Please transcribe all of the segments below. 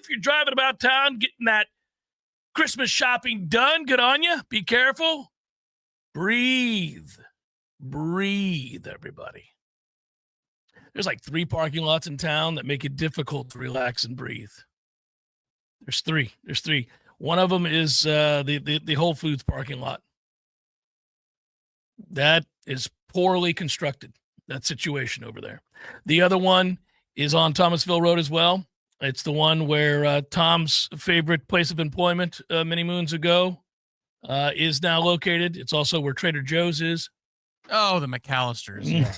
if you're driving about town, getting that Christmas shopping done, good on you. Be careful. Breathe. Breathe, everybody. There's like 3 parking lots in town that make it difficult to relax and breathe. There's three. One of them is the Whole Foods parking lot. That is poorly constructed, that situation over there. The other one is on Thomasville Road as well. It's the one where Tom's favorite place of employment many moons ago is now located. It's also where Trader Joe's is. Oh, the McAllisters. Yeah.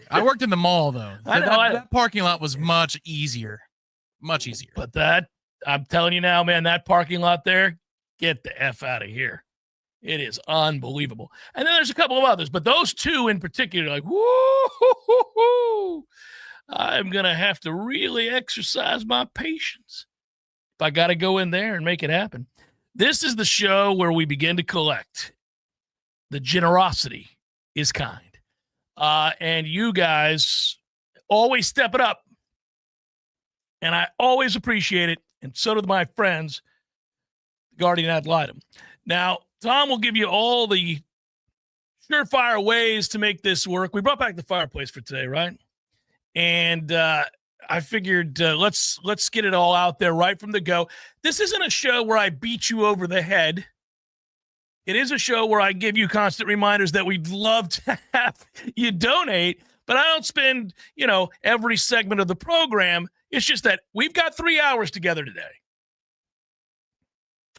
I worked in the mall, though. That parking lot was much easier. Much easier. But that, I'm telling you now, man, that parking lot there, get the F out of here. It is unbelievable. And then there's a couple of others, but those 2 in particular, like, woo, I'm going to have to really exercise my patience if I got to go in there and make it happen. This is the show where we begin to collect. The generosity is kind. And you guys always step it up. And I always appreciate it. And so do my friends, Guardian Ad Litem. Now, Tom will give you all the surefire ways to make this work. We brought back the fireplace for today, right? And I figured let's get it all out there right from the go. This isn't a show where I beat you over the head. It is a show where I give you constant reminders that we'd love to have you donate, but I don't spend, every segment of the program. It's just that we've got 3 hours together today.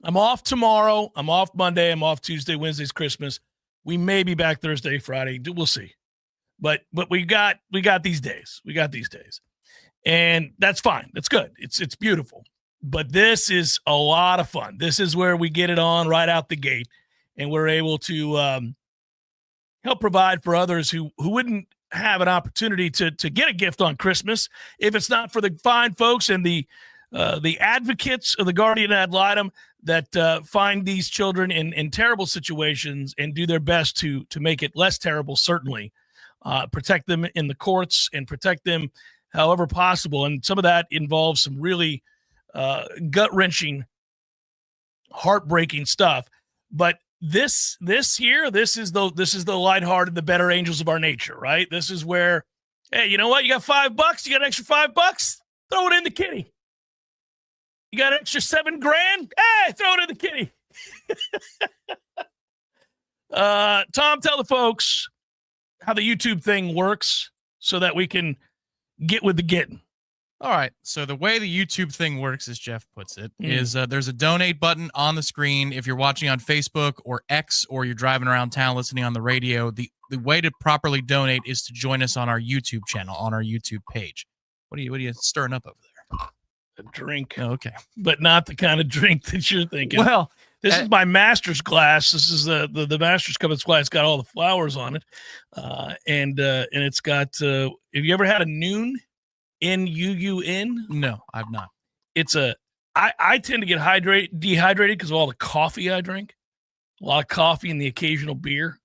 I'm off tomorrow. I'm off Monday. I'm off Tuesday, Wednesday's Christmas. We may be back Thursday, Friday. We'll see. But we got these days. We got these days. And that's fine. That's good. It's beautiful. But this is a lot of fun. This is where we get it on right out the gate. And we're able to help provide for others who wouldn't have an opportunity to get a gift on Christmas if it's not for the fine folks and the advocates of the Guardian Ad Litem that find these children in terrible situations and do their best to make it less terrible, certainly. Protect them in the courts and protect them however possible. And some of that involves some really gut-wrenching, heartbreaking stuff. But this is the lighthearted, the better angels of our nature, right? This is where, hey, you know what? You got $5, you got an extra $5, throw it in the kitty. You got an extra $7,000, hey, throw it in the kitty. Tom, tell the folks how the YouTube thing works so that we can get with the getting. All right. So the way the YouTube thing works, as Jeff puts it, is there's a donate button on the screen. If you're watching on Facebook or X, or you're driving around town listening on the radio, the way to properly donate is to join us on our YouTube channel, on our YouTube page. What are you stirring up over there? A drink. Oh, okay. But not the kind of drink that you're thinking. Well, this is my master's glass. This is the master's cup. It's got all the flowers on it. And it's got, have you ever had a Noon? N-U-U-N? No, I've not. I tend to get dehydrated because of all the coffee I drink. A lot of coffee and the occasional beer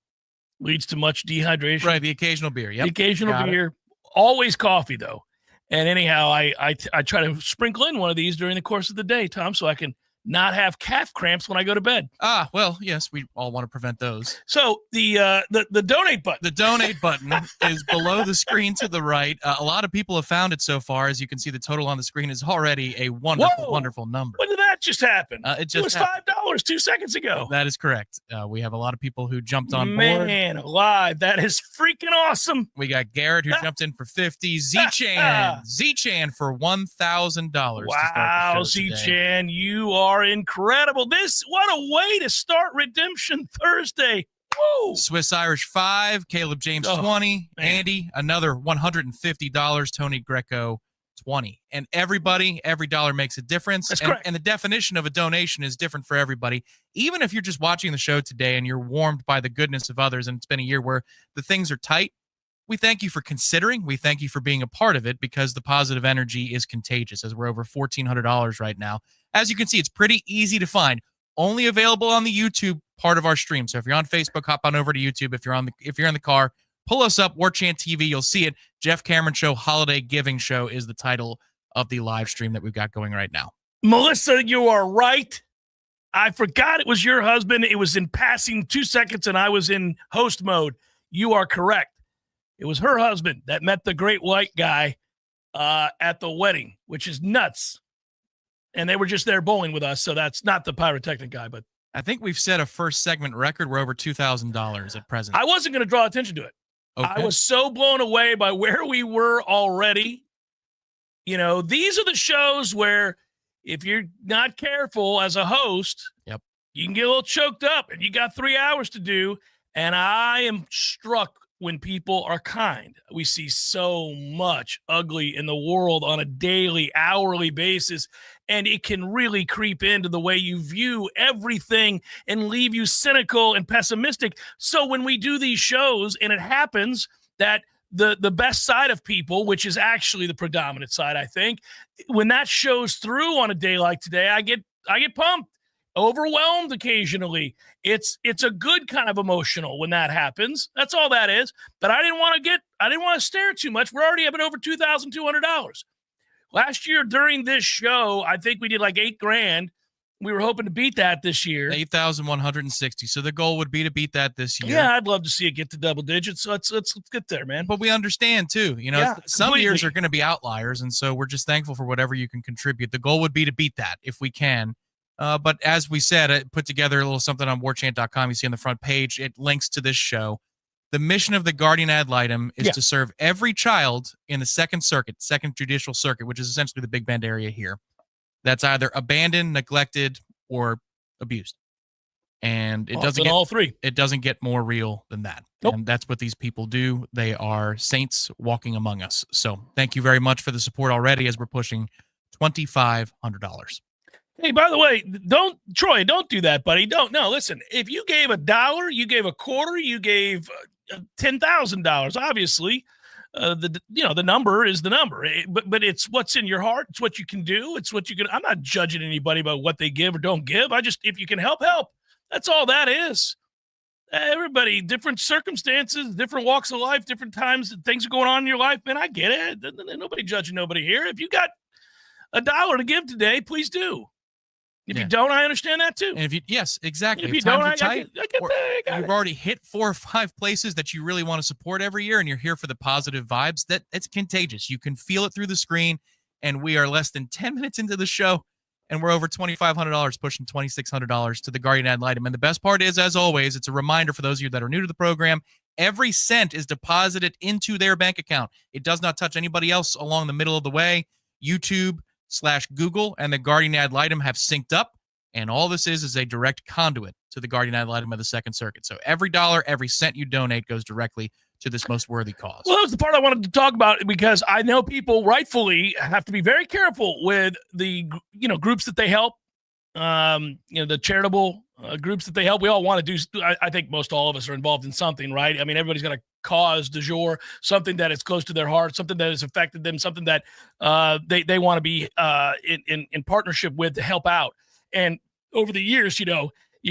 leads to much dehydration. Right, the occasional beer. Yep. The occasional beer. Always coffee, though. And anyhow, I try to sprinkle in one of these during the course of the day, Tom, so I can not have calf cramps when I go to bed. Ah, well, yes, we all want to prevent those. So the donate button. The donate button is below the screen to the right. A lot of people have found it so far. As you can see, the total on the screen is already a wonderful number. When did that just happen? It was $5 2 seconds ago. That is correct. We have a lot of people who jumped on board. Man alive, that is freaking awesome. We got Garrett who jumped in for $50. Z-Chan for $1,000. Wow, Z-Chan, you are incredible. What a way to start Redemption Thursday. Woo! Swiss Irish 5, Caleb James 20, man. Andy another $150, Tony Greco 20. And every dollar makes a difference. That's correct. And the definition of a donation is different for everybody. Even if you're just watching the show today and you're warmed by the goodness of others, and it's been a year where the things are tight, we thank you for considering. We thank you for being a part of it, because the positive energy is contagious, as we're over $1,400 right now. As you can see, it's pretty easy to find. Only available on the YouTube part of our stream. So if you're on Facebook, hop on over to YouTube. If you're in the car, pull us up, Warchant TV. You'll see it. Jeff Cameron Show Holiday Giving Show is the title of the live stream that we've got going right now. Melissa, you are right. I forgot it was your husband. It was in passing 2 seconds, and I was in host mode. You are correct. It was her husband that met the great white guy at the wedding, which is nuts. And they were just there bowling with us, so that's not the pyrotechnic guy. But I think we've set a first segment record. We're over $2,000 at present. I wasn't going to draw attention to it. Okay. I was so blown away by where we were already. You know, these are the shows where if you're not careful as a host, you can get a little choked up, and you got 3 hours to do. And I am struck when people are kind. We see so much ugly in the world on a daily, hourly basis, and it can really creep into the way you view everything and leave you cynical and pessimistic. So when we do these shows, and it happens that the best side of people, which is actually the predominant side, I think, when that shows through on a day like today, I get pumped, overwhelmed occasionally. It's a good kind of emotional when that happens. That's all that is. But I didn't want to stare too much. We're already up at over $2,200. Last year during this show, I think we did like $8,000. We were hoping to beat that this year. 8,160. So the goal would be to beat that this year. Yeah, I'd love to see it get to double digits. So let's get there, man. But we understand too, some completely. years are going to be outliers, and so we're just thankful for whatever you can contribute. The goal would be to beat that if we can. But as we said, I put together a little something on warchant.com. You see on the front page, it links to this show. The mission of the Guardian Ad Litem is to serve every child in the Second Circuit, Second Judicial Circuit, which is essentially the Big Bend area here, that's either abandoned, neglected, or abused. And it doesn't get all three. It doesn't get more real than that. Nope. And that's what these people do. They are saints walking among us. So thank you very much for the support already as we're pushing $2,500. Hey, by the way, don't do that, buddy. No, listen, if you gave $1, you gave a quarter, you gave $10,000, obviously, the number is the number, but it's what's in your heart. It's what you can do. It's what you can. I'm not judging anybody about what they give or don't give. If you can help. That's all that is. Everybody, different circumstances, different walks of life, different times things are going on in your life. Man, I get it. Nobody judging nobody here. If you got $1 to give today, please do. If you don't, I understand that too. And yes, exactly. If you don't, I get you've already hit 4 or 5 places that you really want to support every year, and you're here for the positive vibes. That it's contagious. You can feel it through the screen, and we are less than 10 minutes into the show, and we're over $2,500, pushing $2,600 to the Guardian Ad Litem. And the best part is, as always, it's a reminder for those of you that are new to the program, every cent is deposited into their bank account. It does not touch anybody else along the middle of the way. YouTube/Google and the Guardian Ad Litem have synced up, and all this is a direct conduit to the Guardian Ad Litem of the Second Circuit. So every dollar, every cent you donate goes directly to this most worthy cause. Well, that was the part I wanted to talk about, because I know people rightfully have to be very careful with the groups that they help, the charitable groups that they help. We all want to do. I think most all of us are involved in something, right? I mean, everybody's got a cause du jour, something that is close to their heart, something that has affected them, something that they want to be in partnership with to help out. And over the years, you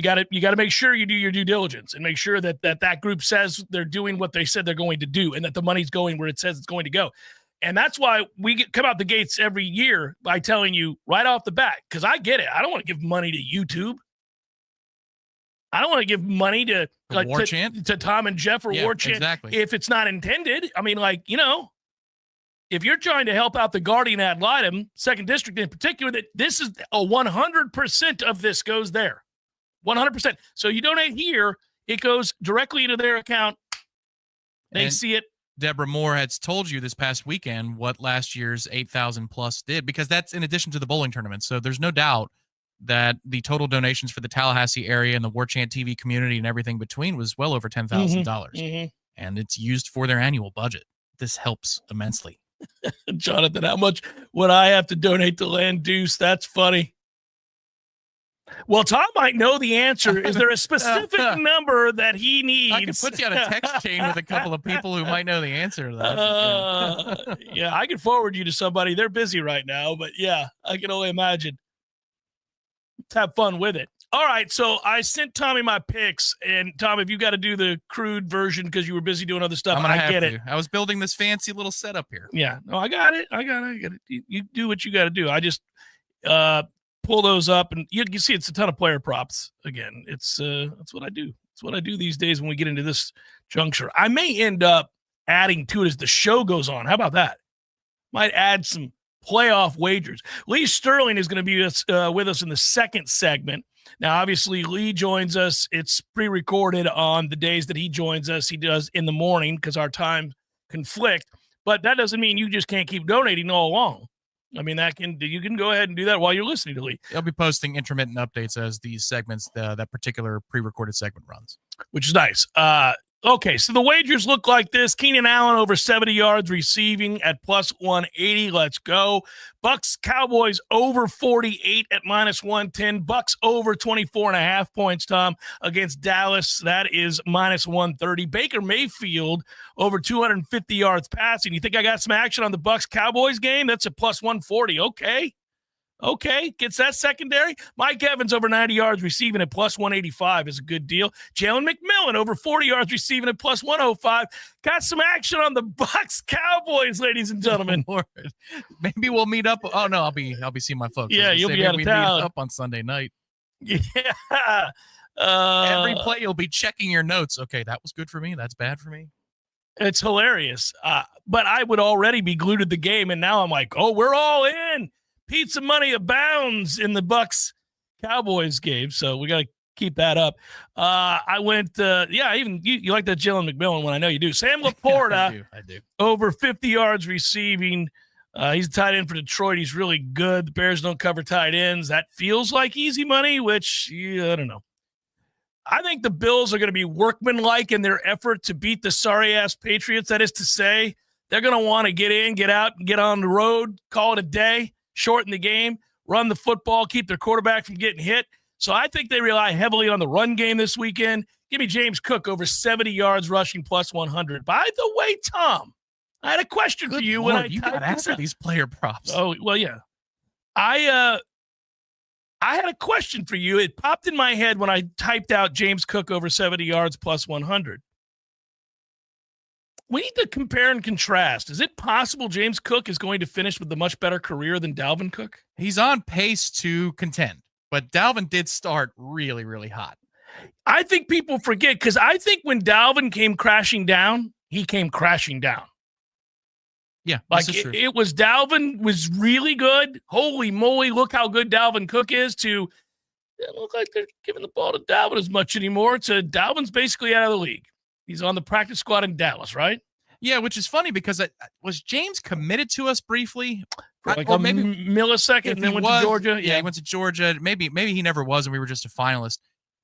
got to make sure you do your due diligence and make sure that group says they're doing what they said they're going to do, and that the money's going where it says it's going to go. And that's why we come out the gates every year by telling you right off the bat, because I get it. I don't want to give money to YouTube. I don't want to give money to Warchant, to Tom and Jeff or Warchant, exactly, if it's not intended. I mean, if you're trying to help out the Guardian Ad Litem, Second District in particular, that this is a 100% of this goes there. 100%. So you donate here, it goes directly into their account. They see it. Deborah Moore has told you this past weekend what last year's 8,000 plus did, because that's in addition to the bowling tournament. So there's no doubt that the total donations for the Tallahassee area and the Warchant TV community and everything between was well over $10,000. And it's used for their annual budget. This helps immensely. Jonathan, how much would I have to donate to Land Deuce? That's funny. Well, Tom might know the answer. Is there a specific number that he needs? I can put you on a text chain with a couple of people who might know the answer to that. Yeah, I can forward you to somebody. They're busy right now, but yeah, I can only imagine. Let's have fun with it. All right, so I sent Tommy my picks, and Tom, if you got to do the crude version because you were busy doing other stuff, I get it. I was building this fancy little setup here. Yeah, no, I got it. You do what you got to do. I just pull those up, and you see it's a ton of player props. Again, that's what I do. It's what I do these days when we get into this juncture. I may end up adding to it as the show goes on. How about that? Might add some playoff wagers. Lee Sterling is going to be with us in the second segment. Now, obviously, Lee joins us. It's pre-recorded on the days that he joins us. He does in the morning because our time conflict. But that doesn't mean you just can't keep donating all along. I mean, you can go ahead and do that while you're listening to Lee. I'll be posting intermittent updates as these segments, that particular pre-recorded segment runs. Which is nice. Okay, so the wagers look like this. Keenan Allen over 70 yards receiving at plus 180. Let's go. Bucks Cowboys over 48 at minus 110. Bucks over 24.5 points, Tom, against Dallas. That is minus 130. Baker Mayfield over 250 yards passing. You think I got some action on the Bucks Cowboys game? That's a plus 140. Okay, gets that secondary. Mike Evans over 90 yards receiving at plus 185 is a good deal. Jalen McMillan over 40 yards receiving at plus 105. Got some action on the Bucks Cowboys, ladies and gentlemen. Lord. Maybe we'll meet up. Oh no, I'll be seeing my folks. Yeah, you'll be out of town. Meet up on Sunday night. Yeah. Every play you'll be checking your notes. Okay, that was good for me. That's bad for me. It's hilarious. But I would already be glued to the game, and now I'm like, oh, we're all in. Pizza money abounds in the Bucks Cowboys game, so we got to keep that up. I went, even you like that Jalen McMillan one. I know you do. Sam Laporta, I do. Over 50 yards receiving. He's a tight end for Detroit. He's really good. The Bears don't cover tight ends. That feels like easy money, which I don't know. I think the Bills are going to be workmanlike in their effort to beat the sorry-ass Patriots. That is to say, they're going to want to get in, get out, and get on the road, call it a day. Shorten the game, run the football, keep their quarterback from getting hit. So I think they rely heavily on the run game this weekend. Give me James Cook over 70 yards rushing plus 100. By the way, Tom, I had a question for you. Lord, you got to answer these player props. Oh, well, yeah. I had a question for you. It popped in my head when I typed out James Cook over 70 yards plus 100. We need to compare and contrast. Is it possible James Cook is going to finish with a much better career than Dalvin Cook? He's on pace to contend, but Dalvin did start really, really hot. I think people forget, because I think when Dalvin came crashing down, he came crashing down. Yeah, like it was Dalvin was really good. Holy moly, look how good Dalvin Cook is. To it doesn't look like they're giving the ball to Dalvin as much anymore. To Dalvin's basically out of the league. He's on the practice squad in Dallas, right? Yeah, which is funny because was James committed to us briefly? For like maybe millisecond, and then went to Georgia. Yeah, he went to Georgia. Maybe he never was, and we were just a finalist.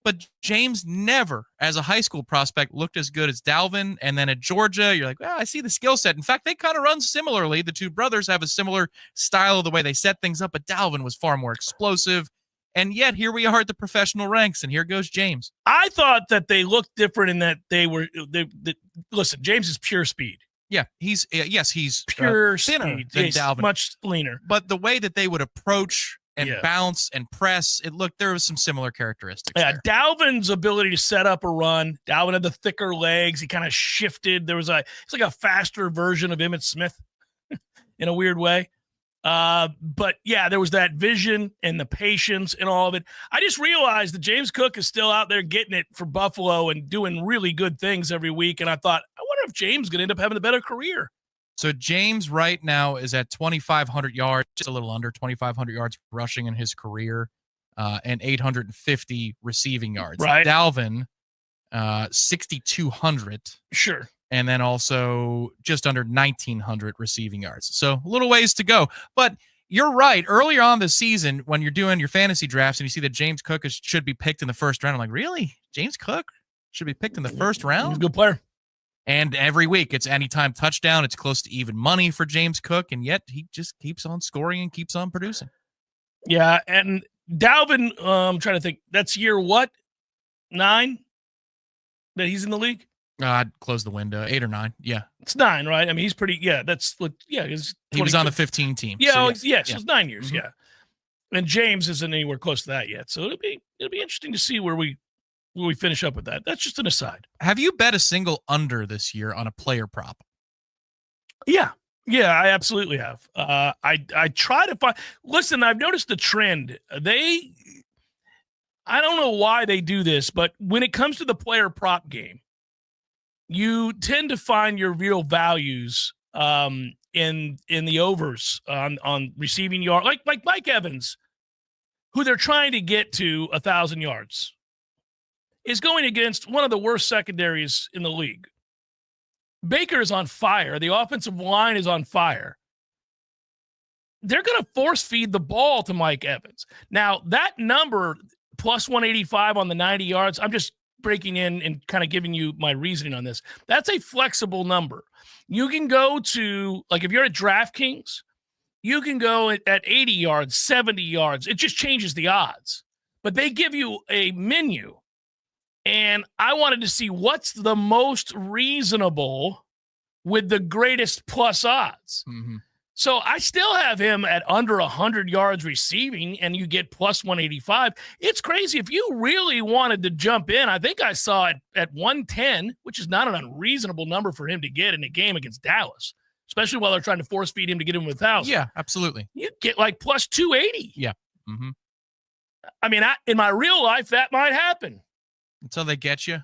But James never, as a high school prospect, looked as good as Dalvin. And then at Georgia, you're like, well, I see the skill set. In fact, they kind of run similarly. The two brothers have a similar style of the way they set things up, but Dalvin was far more explosive. And yet here we are at the professional ranks, and here goes James. I thought that they looked different in that listen, James is pure speed. Yeah, he's pure thinner speed. than Dalvin, much leaner. But the way that they would approach and bounce and press, there was some similar characteristics. Yeah, there. Dalvin's ability to set up a run. Dalvin had the thicker legs. He kind of shifted. It's like a faster version of Emmitt Smith in a weird way. But yeah, there was that vision and the patience and all of it. I just realized that James Cook is still out there getting it for Buffalo and doing really good things every week. And I thought, I wonder if James is going to end up having a better career. So James right now is at 2,500 yards, just a little under 2,500 yards rushing in his career, and 850 receiving yards. Right. Dalvin, 6,200. Sure. And then also just under 1,900 receiving yards. So a little ways to go. But you're right. Earlier on this season, when you're doing your fantasy drafts and you see that James Cook should be picked in the first round, I'm like, really? James Cook should be picked in the first round? He's a good player. And every week it's anytime touchdown. It's close to even money for James Cook. And yet he just keeps on scoring and keeps on producing. Yeah. And Dalvin, I'm trying to think, that's year what? 9 that he's in the league? I'd close the window. 8 or 9. Yeah. It's 9, right? I mean, he's pretty, he was on the 15 team. Yeah. So yes. It's 9 years. Mm-hmm. Yeah. And James isn't anywhere close to that yet. So it'll be interesting to see where we finish up with that. That's just an aside. Have you bet a single under this year on a player prop? Yeah. Yeah, I absolutely have. I try to find. Listen, I've noticed the trend. I don't know why they do this, but when it comes to the player prop game, you tend to find your real values in the overs on receiving yard, like Mike Evans, who they're trying to get to 1,000 yards, is going against one of the worst secondaries in the league. Baker is on fire. The offensive line is on fire. They're going to force feed the ball to Mike Evans. Now, that number, plus 185 on the 90 yards, I'm just breaking in and kind of giving you my reasoning on this. That's a flexible number. You can go to, like if you're at DraftKings, you can go at 80 yards, 70 yards. It just changes the odds. But they give you a menu. And I wanted to see what's the most reasonable with the greatest plus odds. Mm-hmm. So I still have him at under 100 yards receiving, and you get plus 185. It's crazy. If you really wanted to jump in, I think I saw it at 110, which is not an unreasonable number for him to get in a game against Dallas, especially while they're trying to force feed him to get him 1,000. Yeah, absolutely. You get like plus 280. Yeah. Mm-hmm. I mean, in my real life, that might happen. Until they get you.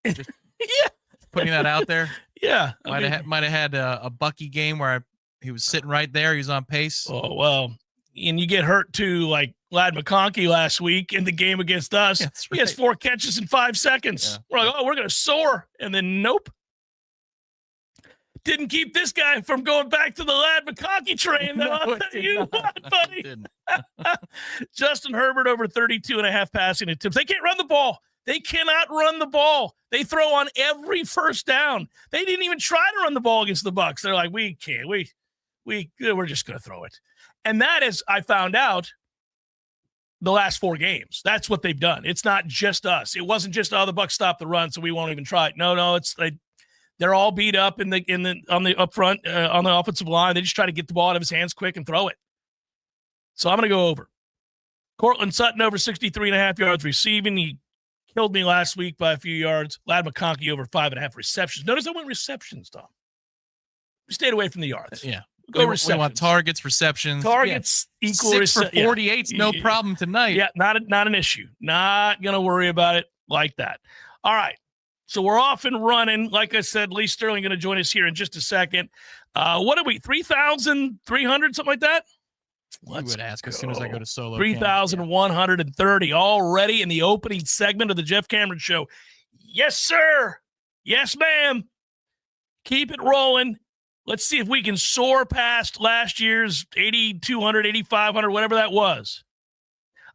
Just yeah. Putting that out there. Yeah. Might have had a Bucky game where he was sitting right there. He was on pace. Oh, well, and you get hurt too, like Lad McConkey last week in the game against us. Yeah, right. He has 4 catches in 5 seconds. Yeah. We're like, we're going to soar. And then nope. Didn't keep this guy from going back to the Lad McConkey train. No, I'll tell you what, buddy. Justin Herbert over 32.5 passing attempts. They can't run the ball. They cannot run the ball. They throw on every first down. They didn't even try to run the ball against the Bucs. They're like, we can't. We're just going to throw it. And that is, I found out, the last 4 games. That's what they've done. It's not just us. It wasn't just, the Bucs stopped the run, so we won't even try it. No, it's they're all beat up on the up front on the offensive line. They just try to get the ball out of his hands quick and throw it. So I'm going to go over. Cortland Sutton over 63.5 yards receiving. He killed me last week by a few yards. Lad McConkey over 5.5 receptions. Notice I went receptions, Tom. We stayed away from the yards. Yeah. Go receptions. We want targets, receptions. Targets equal 6 for 48's no problem tonight. Yeah, not an issue. Not going to worry about it like that. All right. So we're off and running. Like I said, Lee Sterling going to join us here in just a second. What are we, 3,300, something like that? You would ask as soon as I go to solo. 3,130 already in the opening segment of the Jeff Cameron Show. Yes, sir. Yes, ma'am. Keep it rolling. Let's see if we can soar past last year's 8,200, 8,500, whatever that was.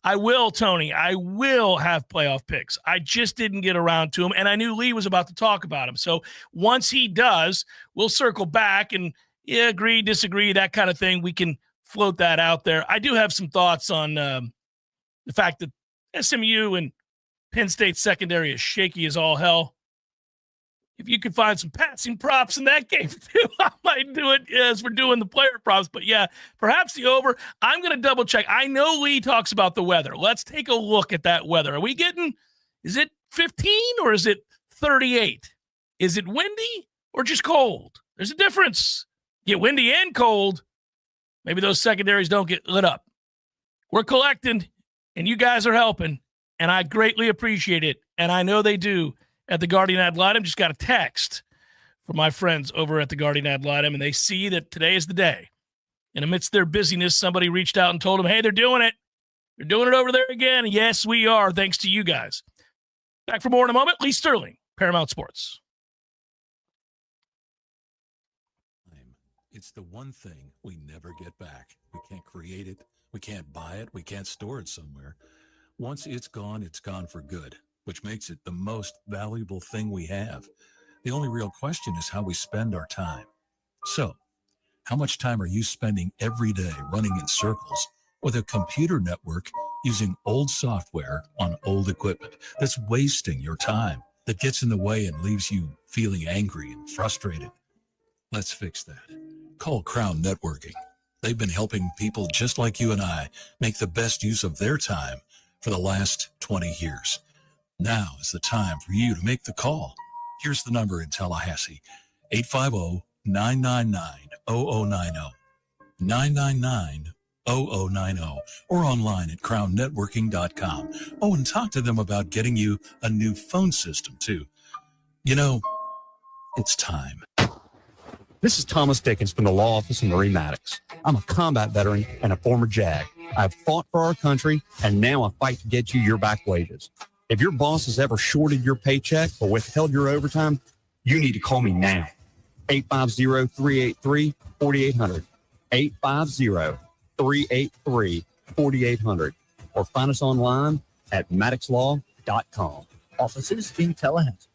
I will, Tony. I will have playoff picks. I just didn't get around to them, and I knew Lee was about to talk about them. So once he does, we'll circle back and agree, disagree, that kind of thing. We can float that out there. I do have some thoughts on the fact that SMU and Penn State secondary is shaky as all hell. If you could find some passing props in that game too, I might do it as we're doing the player props. But yeah, perhaps the over. I'm going to double check. I know Lee talks about the weather. Let's take a look at that weather. Are we getting, is it 15 or is it 38? Is it windy or just cold? There's a difference. Get windy and cold. Maybe those secondaries don't get lit up. We're collecting and you guys are helping. And I greatly appreciate it. And I know they do. At the Guardian Ad Litem, just got a text from my friends over at the Guardian Ad Litem, and they see that today is the day. And amidst their busyness, somebody reached out and told them, hey, they're doing it. They're doing it over there again. Yes, we are, thanks to you guys. Back for more in a moment. Lee Sterling, Paramount Sports. It's the one thing we never get back. We can't create it. We can't buy it. We can't store it somewhere. Once it's gone for good, which makes it the most valuable thing we have. The only real question is how we spend our time. So, how much time are you spending every day running in circles with a computer network using old software on old equipment that's wasting your time, that gets in the way and leaves you feeling angry and frustrated? Let's fix that. Call Crown Networking. They've been helping people just like you and I make the best use of their time for the last 20 years. Now is the time for you to make the call. Here's the number in Tallahassee, 999-0090. 999-0090. Or online at crownnetworking.com. Oh, and talk to them about getting you a new phone system, too. You know, it's time. This is Thomas Dickens from the Law Office of Marie Maddox. I'm a combat veteran and a former JAG. I've fought for our country, and now I fight to get you your back wages. If your boss has ever shorted your paycheck or withheld your overtime, you need to call me now. 850-383-4800. 850-383-4800. Or find us online at maddoxlaw.com. Offices in Tallahassee.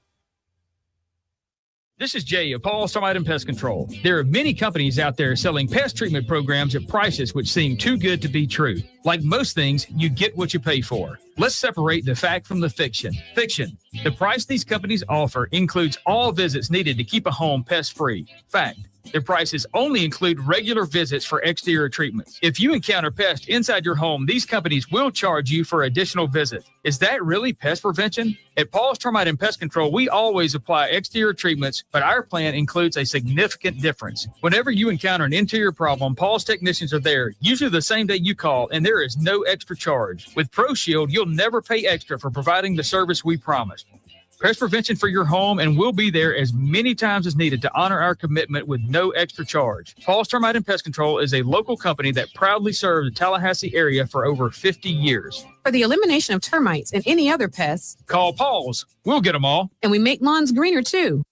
This is Jay of Paul's Termite and Pest Control. There are many companies out there selling pest treatment programs at prices which seem too good to be true. Like most things, you get what you pay for. Let's separate the fact from the fiction. Fiction. The price these companies offer includes all visits needed to keep a home pest-free. Fact. Their prices only include regular visits for exterior treatments. If you encounter pests inside your home, these companies will charge you for additional visits. Is that really pest prevention? At Paul's Termite and Pest Control, we always apply exterior treatments, but our plan includes a significant difference. Whenever you encounter an interior problem, Paul's technicians are there, usually the same day you call, and there is no extra charge. With ProShield, you'll never pay extra for providing the service we promised. Pest prevention for your home, and we'll be there as many times as needed to honor our commitment with no extra charge. Paul's Termite and Pest Control is a local company that proudly served the Tallahassee area for over 50 years. For the elimination of termites and any other pests, Call Paul's. We'll get them all. and we make lawns greener too.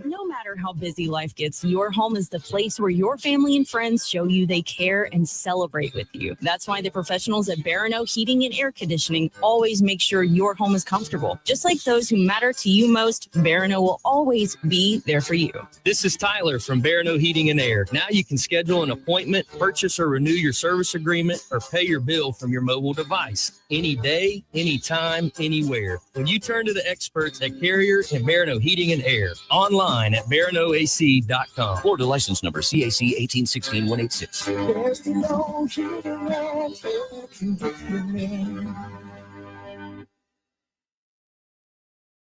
No matter how busy life gets, your home is the place where your family and friends show you they care and celebrate with you. That's why the professionals at Barano Heating and Air Conditioning always make sure your home is comfortable. Just like those who matter to you most, Barano will always be there for you. This is Tyler from Barano Heating and Air. Now you can schedule an appointment, purchase or renew your service agreement, or pay your bill from your mobile device. Any day, anytime, anywhere. When you turn to the experts at Carrier and Barano Heating and Air, online at baranoac.com. Florida license number CAC 1816186.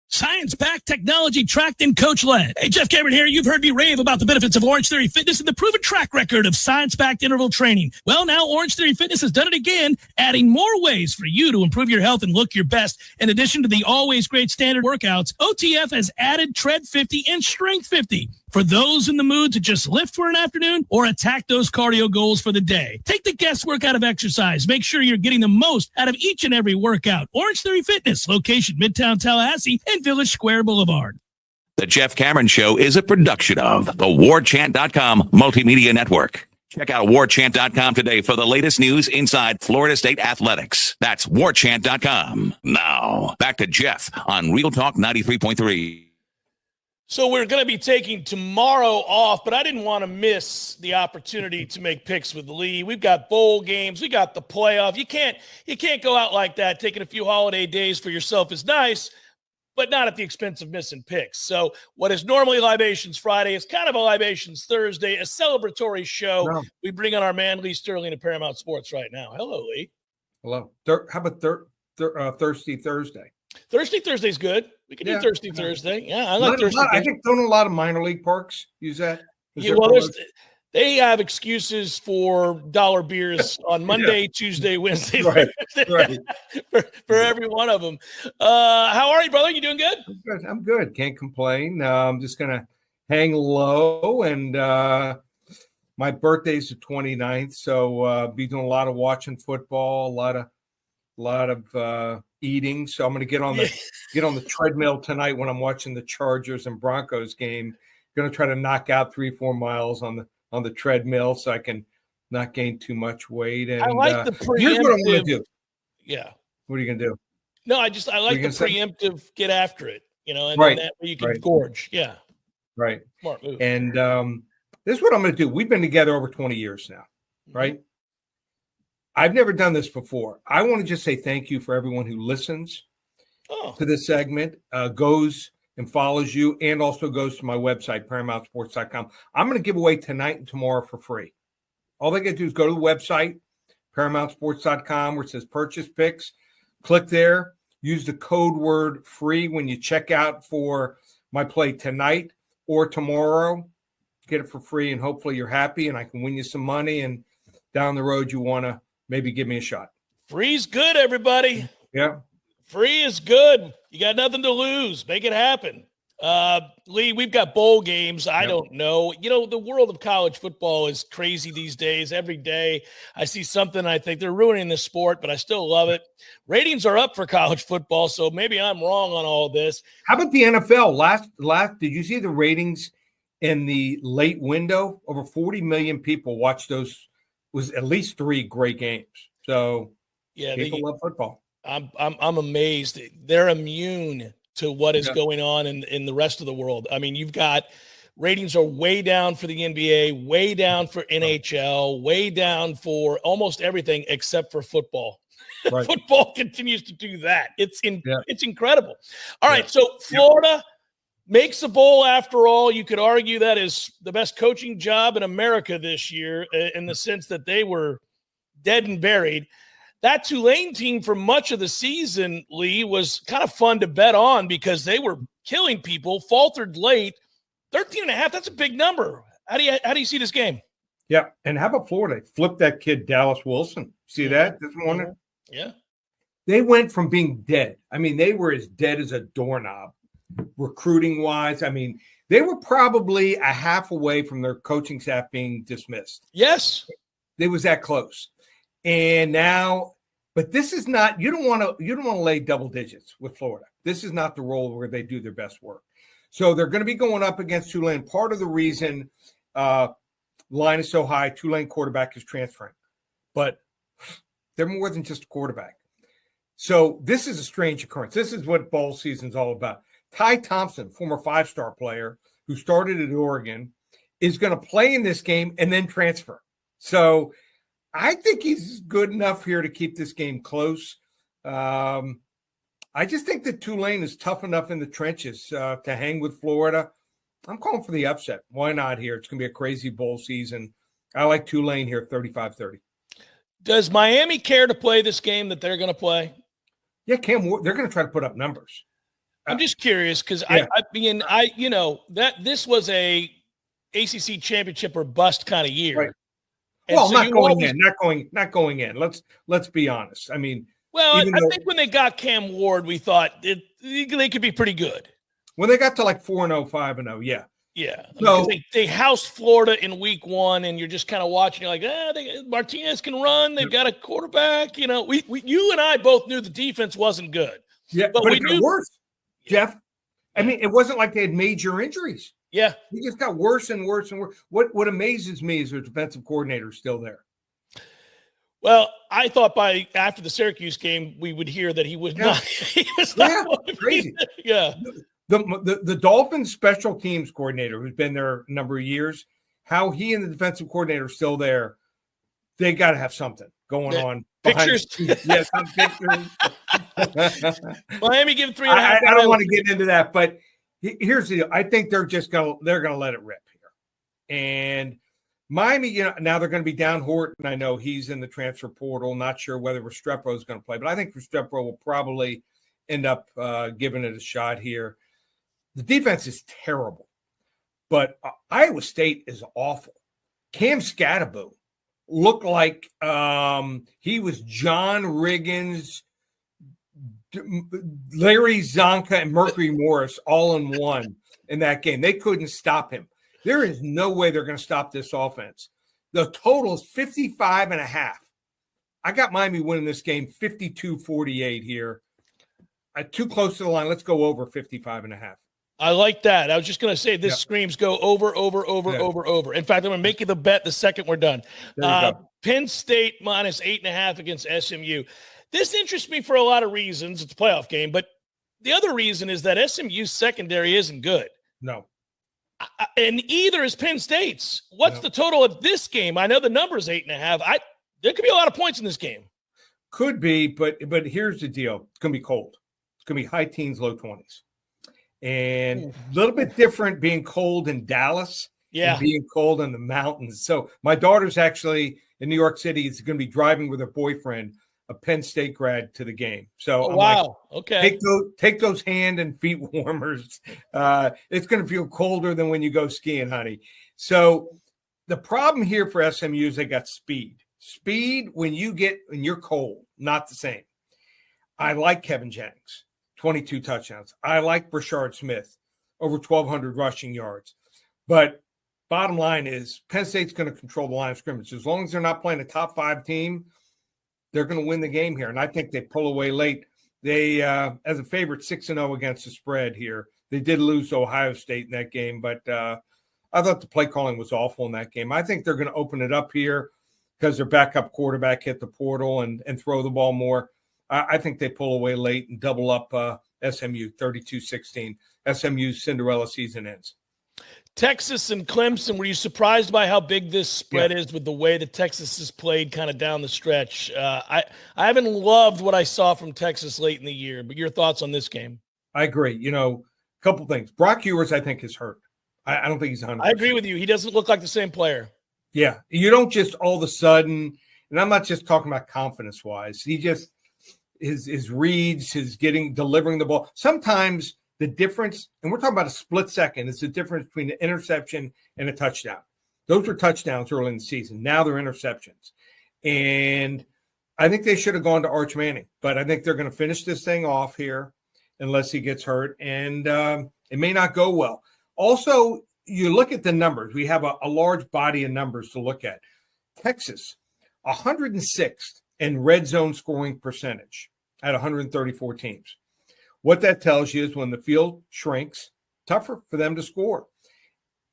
Science-backed, technology-tracked, and coach-led. Hey, Jeff Cameron here. You've heard me rave about the benefits of Orange Theory Fitness and the proven track record of science-backed interval training. Well, now Orange Theory Fitness has done it again, adding more ways for you to improve your health and look your best. In addition to the always great standard workouts, OTF has added Tread 50 and Strength 50 for those in the mood to just lift for an afternoon or attack those cardio goals for the day. Take the guesswork out of exercise. Make sure you're getting the most out of each and every workout. Orange Theory Fitness, location Midtown Tallahassee and Village Square Boulevard. The Jeff Cameron Show is a production of the Warchant.com Multimedia Network. Check out Warchant.com today for the latest news inside Florida State athletics. That's Warchant.com. Now, back to Jeff on Real Talk 93.3. So we're going to be taking tomorrow off, but I didn't want to miss the opportunity to make picks with Lee. We've got bowl games. We got the playoff. You can't go out like that. Taking a few holiday days for yourself is nice, but not at the expense of missing picks. So what is normally Libations Friday is kind of a Libations Thursday, a celebratory show. No. We bring on our man Lee Sterling of Paramount Sports right now. Hello, Lee. Hello. How about Thirsty Thursday? Thirsty Thursday's good. We can do Thirsty Thursday. Yeah, I like Thirsty I Thursday. think don't a lot of minor league parks use that? Yeah, well, they have excuses for dollar beers on Monday, Tuesday, Wednesday, Thursday, for every one of them. How are you, brother? You doing good? I'm good. Can't complain. I'm just going to hang low, and my birthday's the 29th, so be doing a lot of watching football, a lot of eating. So I'm going to get on the treadmill tonight when I'm watching the Chargers and Broncos game. Going to try to knock out 3-4 miles on the treadmill so I can not gain too much weight. And I like the preemptive. Here's what I'm going to do. Yeah. What are you going to do? No, I like the preemptive get after it, and then that way you can gorge. Yeah. Right. Smart move. And this is what I'm going to do. We've been together over 20 years now, right? I've never done this before. I want to just say thank you for everyone who listens to this segment, goes and follows you and also goes to my website, ParamountSports.com, I'm going to give away tonight and tomorrow for free. All they got to do is go to the website, ParamountSports.com, where it says Purchase Picks. Click there. Use the code word FREE when you check out for my play tonight or tomorrow. Get it for free, and hopefully you're happy, and I can win you some money, and down the road you want to maybe give me a shot. Free's good, everybody. Yeah. Free is good. You got nothing to lose. Make it happen. Lee, we've got bowl games. I don't know. You know, the world of college football is crazy these days. Every day I see something, I think they're ruining the sport, but I still love it. Ratings are up for college football, so maybe I'm wrong on all this. How about the NFL? Last did you see the ratings in the late window? Over 40 million people watched those. Was at least 3 great games. So yeah, people love football. I'm amazed. They're immune to what is going on in the rest of the world. I mean, you've got ratings are way down for the NBA, way down for NHL, way down for almost everything except for football. Right. Football continues to do that. It's incredible. All right, so Florida makes a bowl after all. You could argue that is the best coaching job in America this year in the sense that they were dead and buried. That Tulane team for much of the season, Lee, was kind of fun to bet on because they were killing people, faltered late. 13.5, that's a big number. How do you see this game? Yeah, and how about Florida? Flip that kid, Dallas Wilson. See that this morning? Yeah. They went from being dead. I mean, they were as dead as a doorknob, recruiting-wise. I mean, they were probably a half away from their coaching staff being dismissed. Yes. They was that close. And now, but this is not, you don't want to lay double digits with Florida. This is not the role where they do their best work. So they're going to be going up against Tulane. Part of the reason line is so high, Tulane quarterback is transferring. But they're more than just a quarterback. So this is a strange occurrence. This is what bowl season's all about. Ty Thompson, former 5-star player who started at Oregon, is going to play in this game and then transfer. So I think he's good enough here to keep this game close. I just think that Tulane is tough enough in the trenches to hang with Florida. I'm calling for the upset. Why not here? It's going to be a crazy bowl season. I like Tulane here, 35-30. Does Miami care to play this game that they're going to play? Yeah, they're going to try to put up numbers. I'm just curious because this was a ACC championship or bust kind of year. Right. Well, so not going in. Let's be honest. I mean, I think when they got Cam Ward, we thought they could be pretty good. When they got to like 4-0, 5-0, yeah. Yeah. So they housed Florida in week 1, and you're just kind of watching. You're like, Martinez can run. They've got a quarterback. You know, you and I both knew the defense wasn't good. Yeah, but it got worse, Jeff. I mean, it wasn't like they had major injuries. Yeah. It just got worse and worse and worse. What amazes me is their defensive coordinator is still there. Well, I thought after the Syracuse game, we would hear that he was not. He was not crazy. Yeah. The Dolphins special teams coordinator, who's been there a number of years, how he and the defensive coordinator are still there. They got to have something going on. Pictures. Yes, pictures. Miami give 3.5. I don't want to get into that, but here's the deal. I think they're gonna let it rip here. And Miami, now they're going to be down Horton. I know he's in the transfer portal. Not sure whether Restrepo is going to play, but I think Restrepo will probably end up giving it a shot here. The defense is terrible, but Iowa State is awful. Cam Scatterbo looked like he was John Riggins, Larry Zonka, and Mercury Morris all in one in that game. They couldn't stop him. There is no way they're going to stop this offense. The total is 55.5. I got Miami winning this game 52-48 here. Too close to the line. Let's go over 55.5. I like that. I was just going to say this screams go over. In fact, I'm going to make you the bet the second we're done. Penn State minus 8.5 against SMU. This interests me for a lot of reasons. It's a playoff game, but the other reason is that SMU's secondary isn't good. No. And either is Penn State's. What's the total of this game? I know the number is 8.5. There could be a lot of points in this game. Could be, but here's the deal. It's going to be cold. It's going to be high teens, low 20s. And a little bit different being cold in Dallas and being cold in the mountains. So my daughter's actually in New York City. Is going to be driving with her boyfriend, a Penn State grad, to the game. So I'm like, okay, take those hand and feet warmers. It's going to feel colder than when you go skiing, honey. So the problem here for SMU is they got speed. Speed when you're cold, not the same. I like Kevin Jennings, 22 touchdowns. I like Brashard Smith, over 1,200 rushing yards. But bottom line is Penn State's going to control the line of scrimmage. As long as they're not playing a top 5 team, they're going to win the game here. And I think they pull away late. They, as a favorite, 6-0 against the spread here. They did lose to Ohio State in that game, but I thought the play calling was awful in that game. I think they're going to open it up here because their backup quarterback hit the portal and throw the ball more. I think they pull away late and double up SMU 32-16. SMU's Cinderella season ends. Texas and Clemson, were you surprised by how big this spread is with the way that Texas has played kind of down the stretch? I haven't loved what I saw from Texas late in the year, but your thoughts on this game? I agree. A couple things. Brock Ewers, I think, is hurt. I don't think he's 100%. I agree with you. He doesn't look like the same player. Yeah. You don't just all of a sudden, and I'm not just talking about confidence-wise. He just his reads, delivering the ball. Sometimes the difference, and we're talking about a split second, is the difference between an interception and a touchdown. Those were touchdowns early in the season. Now they're interceptions. And I think they should have gone to Arch Manning, but I think they're going to finish this thing off here unless he gets hurt, and it may not go well. Also, you look at the numbers. We have a large body of numbers to look at. Texas, 106th in red zone scoring percentage at 134 teams. What that tells you is when the field shrinks, tougher for them to score.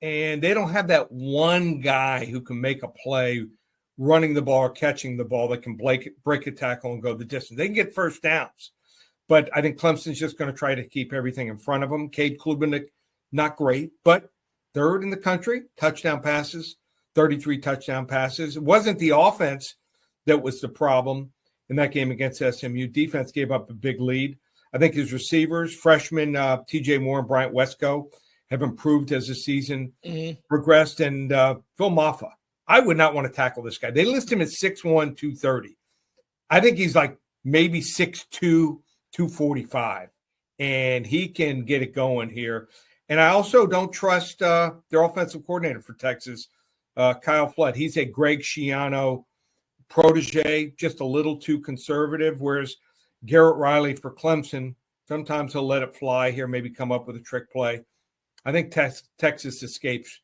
And they don't have that one guy who can make a play running the ball or catching the ball that can break a tackle and go the distance. They can get first downs. But I think Clemson's just going to try to keep everything in front of them. Cade Klubenik, not great, but third in the country, touchdown passes, 33 touchdown passes. It wasn't the offense that was the problem in that game against SMU. Defense gave up a big lead. I think his receivers, freshmen TJ Moore and Bryant Wesco, have improved as the season progressed. And Phil Maffa, I would not want to tackle this guy. They list him at 6'1", 230. I think he's like maybe 6'2", 245, and he can get it going here. And I also don't trust their offensive coordinator for Texas, Kyle Flood. He's a Greg Schiano protege, just a little too conservative, whereas Garrett Riley for Clemson, sometimes he'll let it fly here, maybe come up with a trick play. I think Texas escapes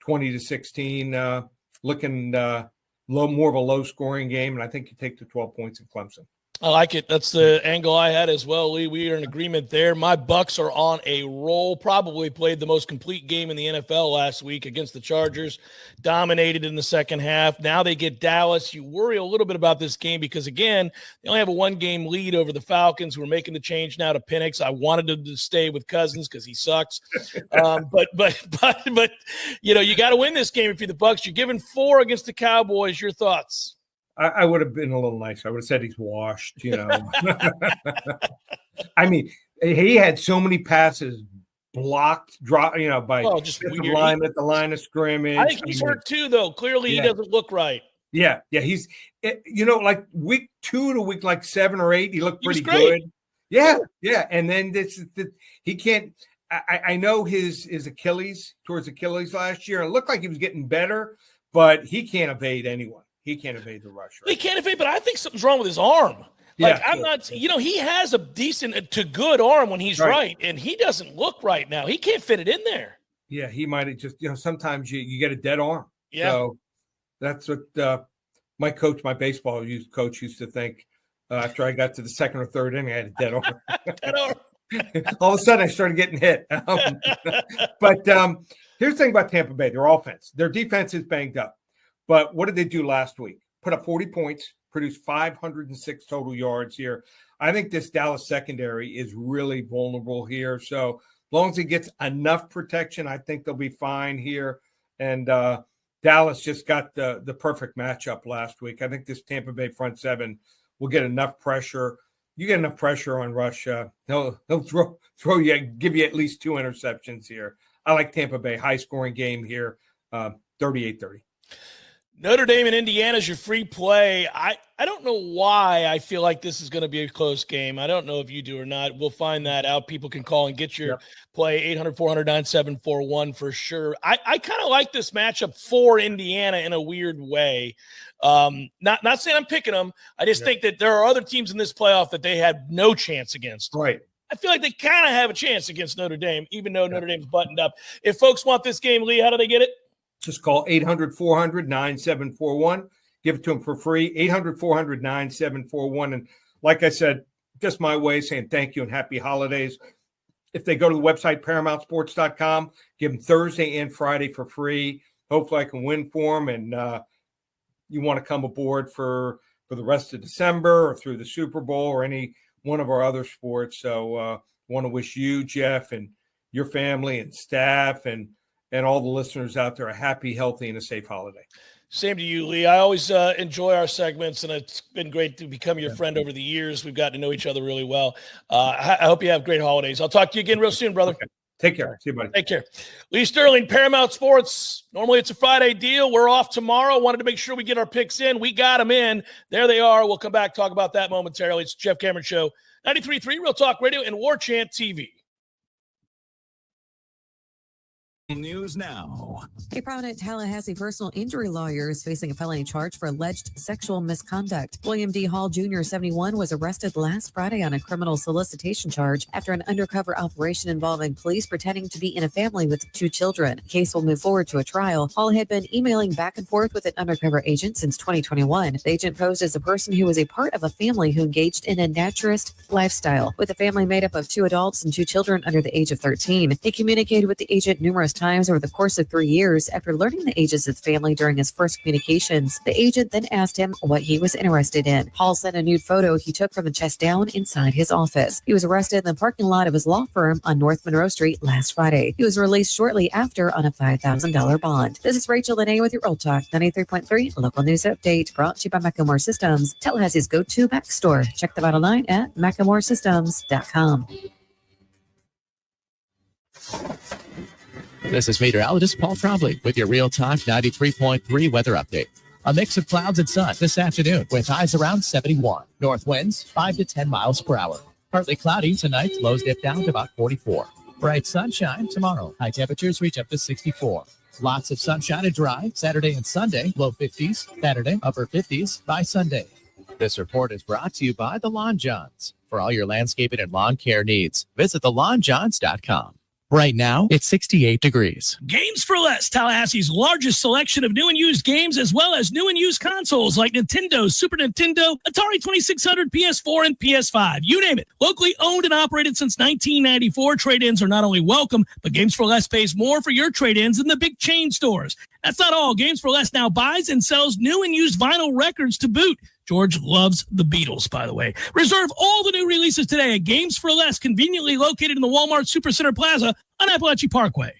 20-16, looking more of a low-scoring game, and I think you take the 12 points in Clemson. I like it. That's the angle I had as well, Lee. We are in agreement there. My Bucks are on a roll. Probably played the most complete game in the NFL last week against the Chargers. Dominated in the second half. Now they get Dallas. You worry a little bit about this game because, again, they only have a one-game lead over the Falcons, who are making the change now to Penix. I wanted them to stay with Cousins because he sucks. But you got to win this game if you're the Bucks. You're giving 4 against the Cowboys. Your thoughts? I would have been a little nicer. I would have said he's washed, I mean, he had so many passes blocked, by just line at the line of scrimmage. I think he's hurt too, though. Clearly, he doesn't look right. Yeah. He's, like week 2 to week like 7 or 8, he looked pretty good. Yeah. And then he can't. I know his Achilles last year. It looked like he was getting better, but he can't evade anyone. He can't evade the rush. Right? He can't evade, but I think something's wrong with his arm. I'm not, he has a decent to good arm when he's right, and he doesn't look right now. He can't fit it in there. Yeah, he might have just, sometimes you get a dead arm. Yeah. So that's what my baseball coach used to think after I got to the second or third inning, I had a dead arm. Dead arm. All of a sudden, I started getting hit. But here's the thing about Tampa Bay, their offense. Their defense is banged up. But what did they do last week? Put up 40 points, produced 506 total yards here. I think this Dallas secondary is really vulnerable here. So as long as he gets enough protection, I think they'll be fine here. And Dallas just got the perfect matchup last week. I think this Tampa Bay front seven will get enough pressure you get enough pressure on Rush, he'll throw you, give you at least 2 interceptions here. I like Tampa Bay, high scoring game here, 38-30. Notre Dame and Indiana is your free play. I don't know why I feel like this is going to be a close game. I don't know if you do or not. We'll find that out. People can call and get your play, 800-400-9741 for sure. I kind of like this matchup for Indiana in a weird way. Not saying I'm picking them. I just think that there are other teams in this playoff that they had no chance against. Right. I feel like they kind of have a chance against Notre Dame, even though Notre Dame's buttoned up. If folks want this game, Lee, how do they get it? Just call 800-400-9741. Give it to them for free, 800-400-9741. And like I said, just my way of saying thank you and happy holidays. If they go to the website, ParamountSports.com, give them Thursday and Friday for free. Hopefully I can win for them. And you want to come aboard for the rest of December or through the Super Bowl or any one of our other sports. So want to wish you, Jeff, and your family and staff and all the listeners out there a happy, healthy, and a safe holiday. Same to you, Lee. I always enjoy our segments, and it's been great to become your friend over the years. We've gotten to know each other really well. I hope you have great holidays. I'll talk to you again real soon, brother. Okay. Take care. See you, buddy. Take care. Lee Sterling, Paramount Sports. Normally it's a Friday deal. We're off tomorrow. Wanted to make sure we get our picks in. We got them in. There they are. We'll come back, talk about that momentarily. It's the Jeff Cameron Show, 93.3 Real Talk Radio and Warchant TV. News now. A prominent Tallahassee personal injury lawyer is facing a felony charge for alleged sexual misconduct. William D. Hall Jr., 71, was arrested last Friday on a criminal solicitation charge after an undercover operation involving police pretending to be in a family with 2 children. The case will move forward to a trial. Hall had been emailing back and forth with an undercover agent since 2021. The agent posed as a person who was a part of a family who engaged in a naturist lifestyle, with a family made up of 2 adults and 2 children under the age of 13. He communicated with the agent numerous times over the course of 3 years. After learning the ages of the family during his first communications, the agent then asked him what he was interested in. Hall sent a nude photo he took from the chest down inside his office. He was arrested in the parking lot of his law firm on North Monroe Street last Friday. He was released shortly after on a $5,000 bond. This is Rachel Lene with your Real Talk 93.3 local news update, brought to you by Macklemore Systems, Tallahassee's go-to Mac store. Check them out online at MacklemoreSystems.com. This is meteorologist Paul Trombley with your Real Talk 93.3 weather update. A mix of clouds and sun this afternoon with highs around 71. North winds 5 to 10 miles per hour. Partly cloudy tonight, lows dip down to about 44. Bright sunshine tomorrow. High temperatures reach up to 64. Lots of sunshine and dry Saturday and Sunday, low 50s. Saturday, upper 50s by Sunday. This report is brought to you by the Lawn Johns. For all your landscaping and lawn care needs, visit thelawnjohns.com. Right now, it's 68 degrees. Games for Less, Tallahassee's largest selection of new and used games, as well as new and used consoles like Nintendo, Super Nintendo, Atari 2600, PS4, and PS5. You name it. Locally owned and operated since 1994, trade-ins are not only welcome, but Games for Less pays more for your trade-ins than the big chain stores. That's not all. Games for Less now buys and sells new and used vinyl records to boot. George loves the Beatles, by the way. Reserve all the new releases today at Games for Less, conveniently located in the Walmart Supercenter Plaza on Appalachian Parkway.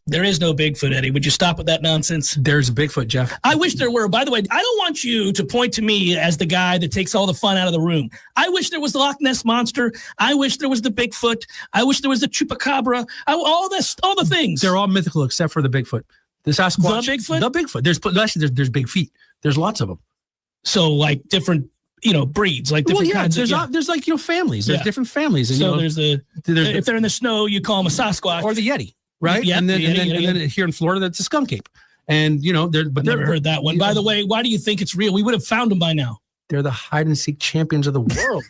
There is no Bigfoot, Eddie. Would you stop with that nonsense? There's a Bigfoot, Jeff. I wish there were. By the way, I don't want you to point to me as the guy that takes all the fun out of the room. I wish there was the Loch Ness Monster. I wish there was the Bigfoot. I wish there was the Chupacabra. All the things. They're all mythical except for the Bigfoot. The Sasquatch. The Bigfoot? The Bigfoot. There's big feet. There's lots of them. So like different, breeds, like different kinds. There's like, families. There's different families. And, so if they're in the snow, you call them a Sasquatch. Or the Yeti, right? Yep, and then here in Florida, that's a skunk ape. And, I've never heard that one. By the way, why do you think it's real? We would have found them by now. They're the hide and seek champions of the world.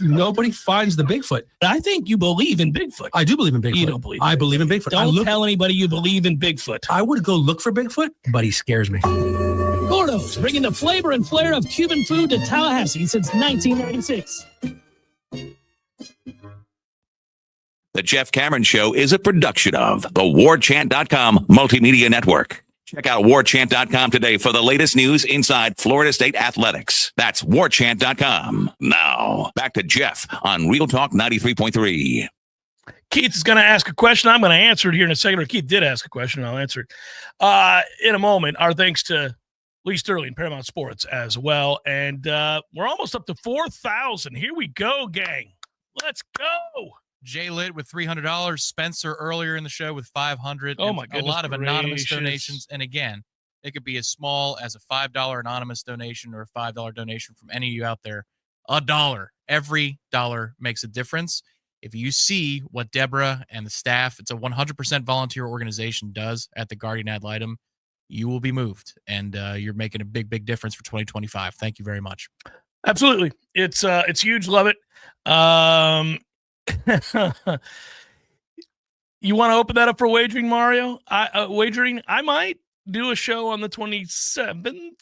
Nobody finds the Bigfoot. I think you believe in Bigfoot. I do believe in Bigfoot. You don't believe. I believe in Bigfoot. Don't tell anybody you believe in Bigfoot. I would go look for Bigfoot, but he scares me. Gordo's, bringing the flavor and flair of Cuban food to Tallahassee since 1996. The Jeff Cameron Show is a production of the Warchant.com Multimedia Network. Check out Warchant.com today for the latest news inside Florida State athletics. That's Warchant.com. Now, back to Jeff on Real Talk 93.3. Keith is going to ask a question. I'm going to answer it here in a second. Or Keith did ask a question, and I'll answer it in a moment. Our thanks to Lee Sterling, Paramount Sports as well. And we're almost up to 4,000. Here we go, gang. Let's go. Jay Litt with $300. Spencer earlier in the show with $500. Oh, my goodness A lot of anonymous gracious. donations. And again, it could be as small as a $5 anonymous donation or a $5 donation from any of you out there. $1. Every dollar makes a difference. If you see what Deborah and the staff, it's a 100% volunteer organization, does at the Guardian Ad Litem, you will be moved. And you're making a big, big difference for 2025. Thank you very much. Absolutely. It's huge. Love it. You want to open that up for wagering, Mario? Wagering. I might do a show on the 27th. I don't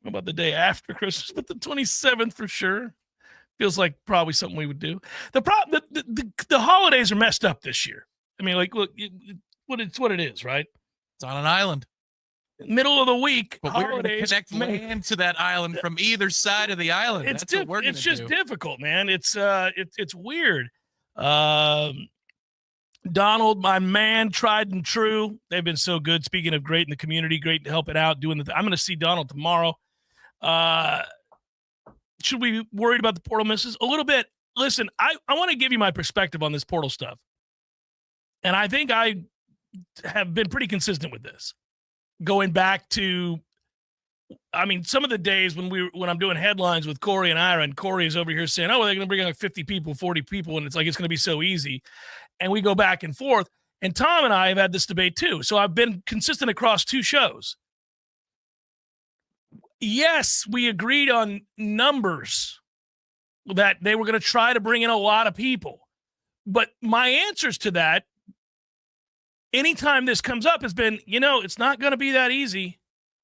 know about the day after Christmas, but the 27th for sure. Feels like probably something we would do. The holidays are messed up this year. I mean, like, look, it's what it is, right? It's on an island. Middle of the week, but we're going to connect land to that island from either side of the island. It's That's what we're it's just do. difficult, man. It's weird. Donald, my man, tried and true. They've been so good. Speaking of great in the community, great to help it out. I'm going to see Donald tomorrow. Should we be worried about the portal misses? A little bit. Listen, I want to give you my perspective on this portal stuff. And I think I have been pretty consistent with this. Going back to, I mean, some of the days when I'm doing headlines with Corey and Ira, and Corey is over here saying, oh, well, they're going to bring in like 50 people, 40 people, and it's like it's going to be so easy. And we go back and forth. And Tom and I have had this debate too. So I've been consistent across two shows. Yes, we agreed on numbers that they were going to try to bring in a lot of people. But my answers to that, anytime this comes up, has been, it's not going to be that easy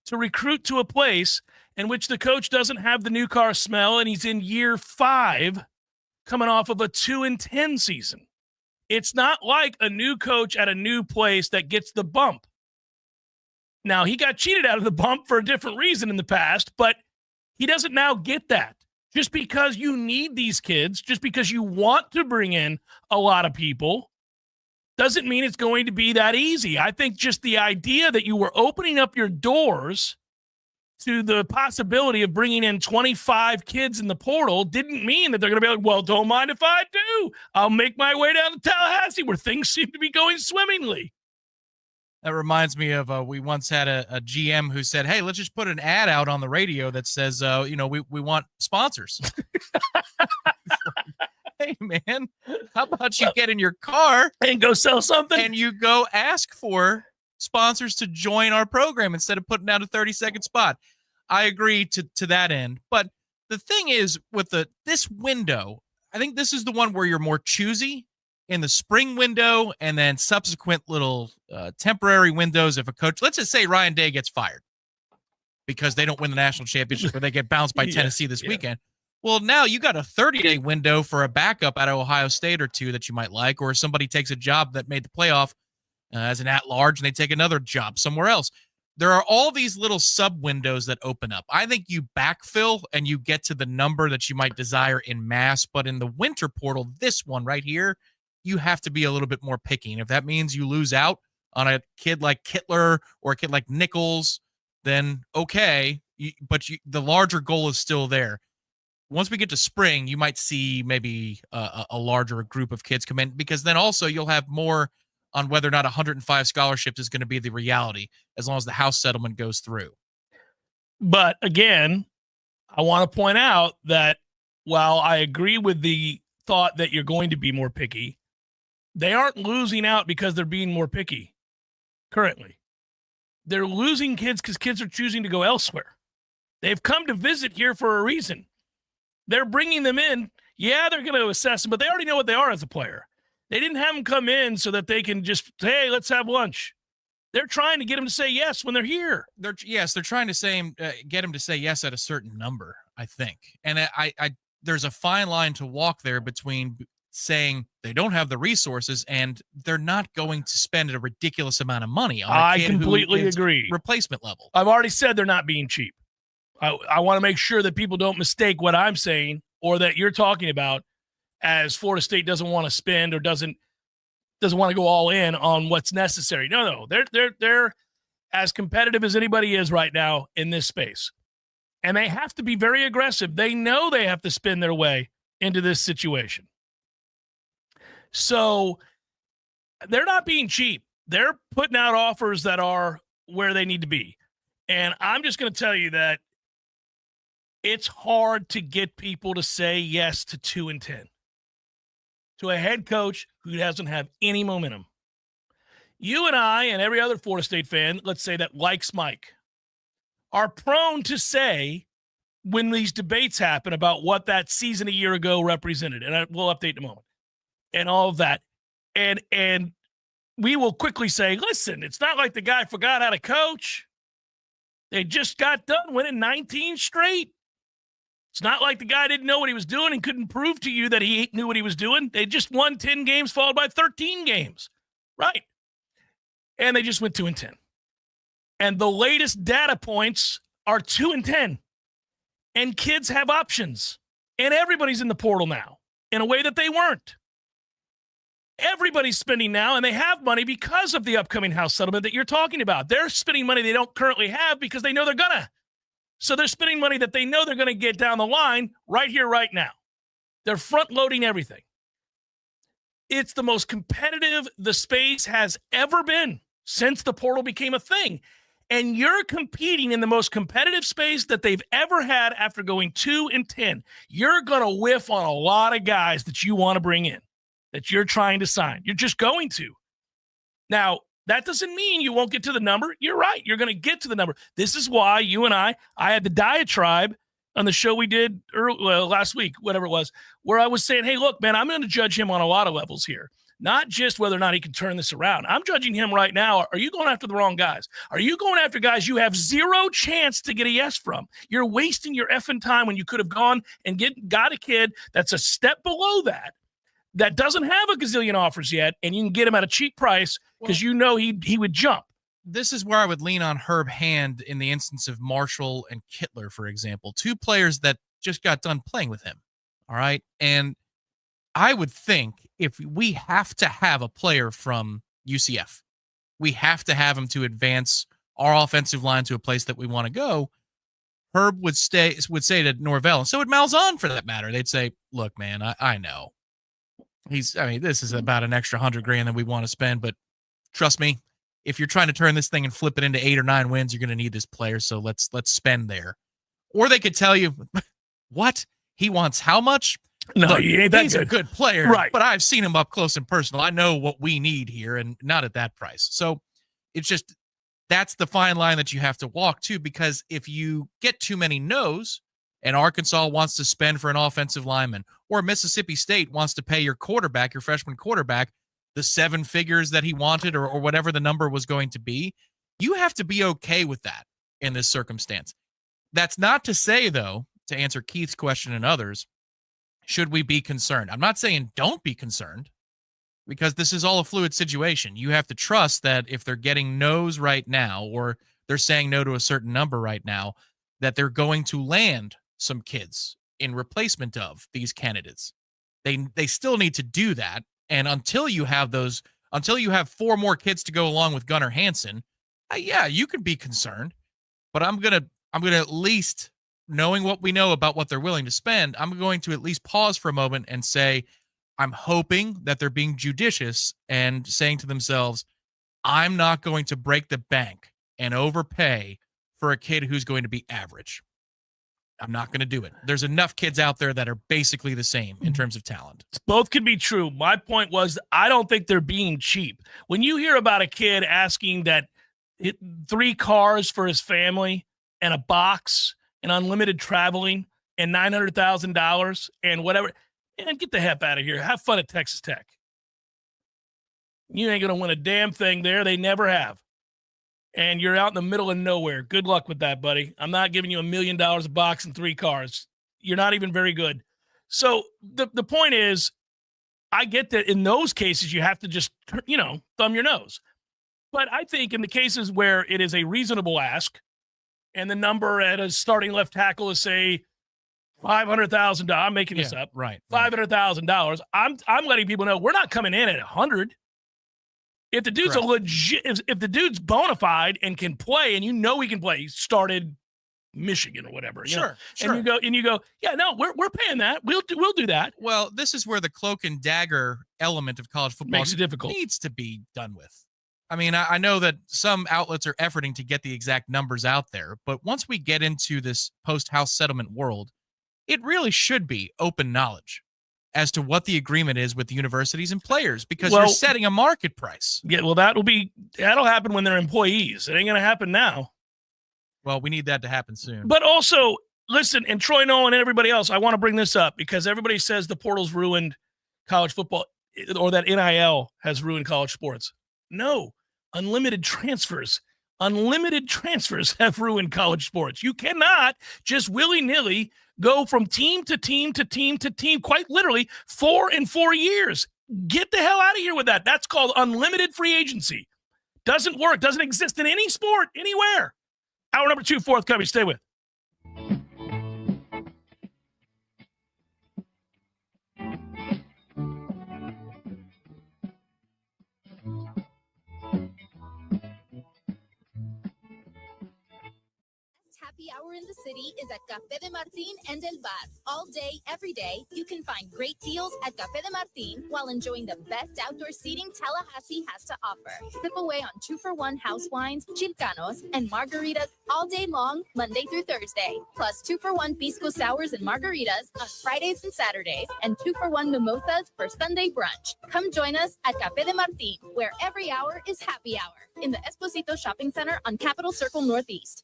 to recruit to a place in which the coach doesn't have the new car smell and he's in year 5 coming off of a 2-10 season. It's not like a new coach at a new place that gets the bump. Now, he got cheated out of the bump for a different reason in the past, but he doesn't now get that. Just because you need these kids, just because you want to bring in a lot of people, doesn't mean it's going to be that easy. I think just the idea that you were opening up your doors to the possibility of bringing in 25 kids in the portal didn't mean that they're going to be like, well, don't mind if I do. I'll make my way down to Tallahassee where things seem to be going swimmingly. That reminds me of we once had a GM who said, hey, let's just put an ad out on the radio that says, we want sponsors. Hey, man, how about you get in your car and go sell something? And you go ask for sponsors to join our program instead of putting out a 30-second spot. I agree to that end. But the thing is, with this window, I think this is the one where you're more choosy in the spring window and then subsequent little temporary windows. If a coach, let's just say Ryan Day gets fired because they don't win the national championship or they get bounced by Tennessee this weekend. Well, now you got a 30-day window for a backup out of Ohio State or two that you might like, or somebody takes a job that made the playoff as an at-large and they take another job somewhere else. There are all these little sub-windows that open up. I think you backfill and you get to the number that you might desire in mass, but in the winter portal, this one right here, you have to be a little bit more picky. And if that means you lose out on a kid like Kittler or a kid like Nichols, then okay, but the larger goal is still there. Once we get to spring, you might see maybe a larger group of kids come in, because then also you'll have more on whether or not 105 scholarships is going to be the reality as long as the House settlement goes through. But again, I want to point out that while I agree with the thought that you're going to be more picky, they aren't losing out because they're being more picky currently. They're losing kids because kids are choosing to go elsewhere. They've come to visit here for a reason. They're bringing them in. Yeah, they're going to assess them, but they already know what they are as a player. They didn't have them come in so that they can just say, hey, let's have lunch. They're trying to get them to say yes when they're here. They're trying to say get them to say yes at a certain number, I think. And I there's a fine line to walk there between saying they don't have the resources and they're not going to spend a ridiculous amount of money on a kid completely who is agree. Replacement level. I've already said they're not being cheap. I want to make sure that people don't mistake what I'm saying or that you're talking about as Florida State doesn't want to spend or doesn't want to go all in on what's necessary. No, they're as competitive as anybody is right now in this space. And they have to be very aggressive. They know they have to spin their way into this situation. So they're not being cheap. They're putting out offers that are where they need to be. And I'm just going to tell you that it's hard to get people to say yes to 2-10, to a head coach who doesn't have any momentum. You and I and every other Florida State fan, let's say, that likes Mike, are prone to say when these debates happen about what that season a year ago represented, and we'll update in a moment, and all of that. And we will quickly say, listen, it's not like the guy forgot how to coach. They just got done winning 19 straight. It's not like the guy didn't know what he was doing and couldn't prove to you that he knew what he was doing. They just won 10 games followed by 13 games. Right. And they just went 2-10. And the latest data points are 2-10. And kids have options. And everybody's in the portal now in a way that they weren't. Everybody's spending now, and they have money because of the upcoming house settlement that you're talking about. They're spending money they don't currently have because they know they're going to. So they're spending money that they know they're going to get down the line right here, right now. They're front-loading everything. It's the most competitive the space has ever been since the portal became a thing. And you're competing in the most competitive space that they've ever had after going 2-10. You're going to whiff on a lot of guys that you want to bring in, that you're trying to sign. You're just going to. Now, that doesn't mean you won't get to the number. You're right. You're going to get to the number. This is why you and I had the diatribe on the show we did last week, whatever it was, where I was saying, hey, look, man, I'm going to judge him on a lot of levels here. Not just whether or not he can turn this around. I'm judging him right now. Are you going after the wrong guys? Are you going after guys you have zero chance to get a yes from? You're wasting your effing time when you could have gone and got a kid that's a step below that doesn't have a gazillion offers yet, and you can get him at a cheap price because you know he would jump. This is where I would lean on Herb Hand in the instance of Marshall and Kittler, for example, two players that just got done playing with him. All right. And I would think if we have to have a player from UCF, we have to have him to advance our offensive line to a place that we want to go. Herb would say to Norvell, and so would Malzahn for that matter. They'd say, look, man, I know. This is about an extra $100,000 that we want to spend, but trust me, if you're trying to turn this thing and flip it into 8 or 9 wins, you're going to need this player. So let's spend there. Or they could tell you, what? He wants how much? No, look, he ain't that he's good. a good player, right? But I've seen him up close and personal. I know what we need here, and not at that price. So it's just that's the fine line that you have to walk to, because if you get too many no's, and Arkansas wants to spend for an offensive lineman, or Mississippi State wants to pay your quarterback, your freshman quarterback, the 7 figures that he wanted, or whatever the number was going to be, you have to be okay with that in this circumstance. That's not to say, though, to answer Keith's question and others, should we be concerned? I'm not saying don't be concerned, because this is all a fluid situation. You have to trust that if they're getting no's right now, or they're saying no to a certain number right now, that they're going to land some kids in replacement of these candidates. They still need to do that. And until you have 4 more kids to go along with Gunnar Hansen, yeah, you could be concerned. But I'm gonna at least, knowing what we know about what they're willing to spend, I'm going to at least pause for a moment and say, I'm hoping that they're being judicious and saying to themselves, I'm not going to break the bank and overpay for a kid who's going to be average. I'm not going to do it. There's enough kids out there that are basically the same in terms of talent. Both could be true. My point was, I don't think they're being cheap. When you hear about a kid asking that 3 cars for his family and a box and unlimited traveling and $900,000 and whatever, and get the heck out of here. Have fun at Texas Tech. You ain't going to win a damn thing there. They never have. And you're out in the middle of nowhere. Good luck with that, buddy. I'm not giving you $1 million a box and 3 cars. You're not even very good. So the point is, I get that in those cases, you have to just, thumb your nose. But I think in the cases where it is a reasonable ask, and the number at a starting left tackle is, say, $500,000. I'm making this up. Right. $500,000. I'm letting people know we're not coming in at 100. If the dude's a legit, if the dude's bona fide and can play, and he can play, he started Michigan or whatever. Sure. And you go, yeah, no, we're paying that. We'll do that. Well, this is where the cloak and dagger element of college football Makes it difficult. needs to be done with. I mean, I know that some outlets are efforting to get the exact numbers out there, but once we get into this post-house settlement world, it really should be open knowledge as to what the agreement is with the universities and players, because you're setting a market price. Yeah, well, that'll happen when they're employees. It ain't going to happen now. Well, we need that to happen soon. But also, listen, and Troy Nolan and everybody else, I want to bring this up because everybody says the portal's ruined college football or that NIL has ruined college sports. No, unlimited transfers have ruined college sports. You cannot just willy-nilly go from team to team to team to team, quite literally 4 in 4 years. Get the hell out of here with that. That's called unlimited free agency. Doesn't work, doesn't exist in any sport, anywhere. Hour number 2 forthcoming. Stay with. Happy hour in the city is at Café de Martín and El Bar. All day, every day, you can find great deals at Café de Martín while enjoying the best outdoor seating Tallahassee has to offer. Sip away on 2-for-1 house wines, chilcanos, and margaritas all day long, Monday through Thursday. Plus 2-for-1 pisco sours and margaritas on Fridays and Saturdays, and 2-for-1 mimosas for Sunday brunch. Come join us at Café de Martín, where every hour is happy hour, in the Esposito Shopping Center on Capitol Circle Northeast.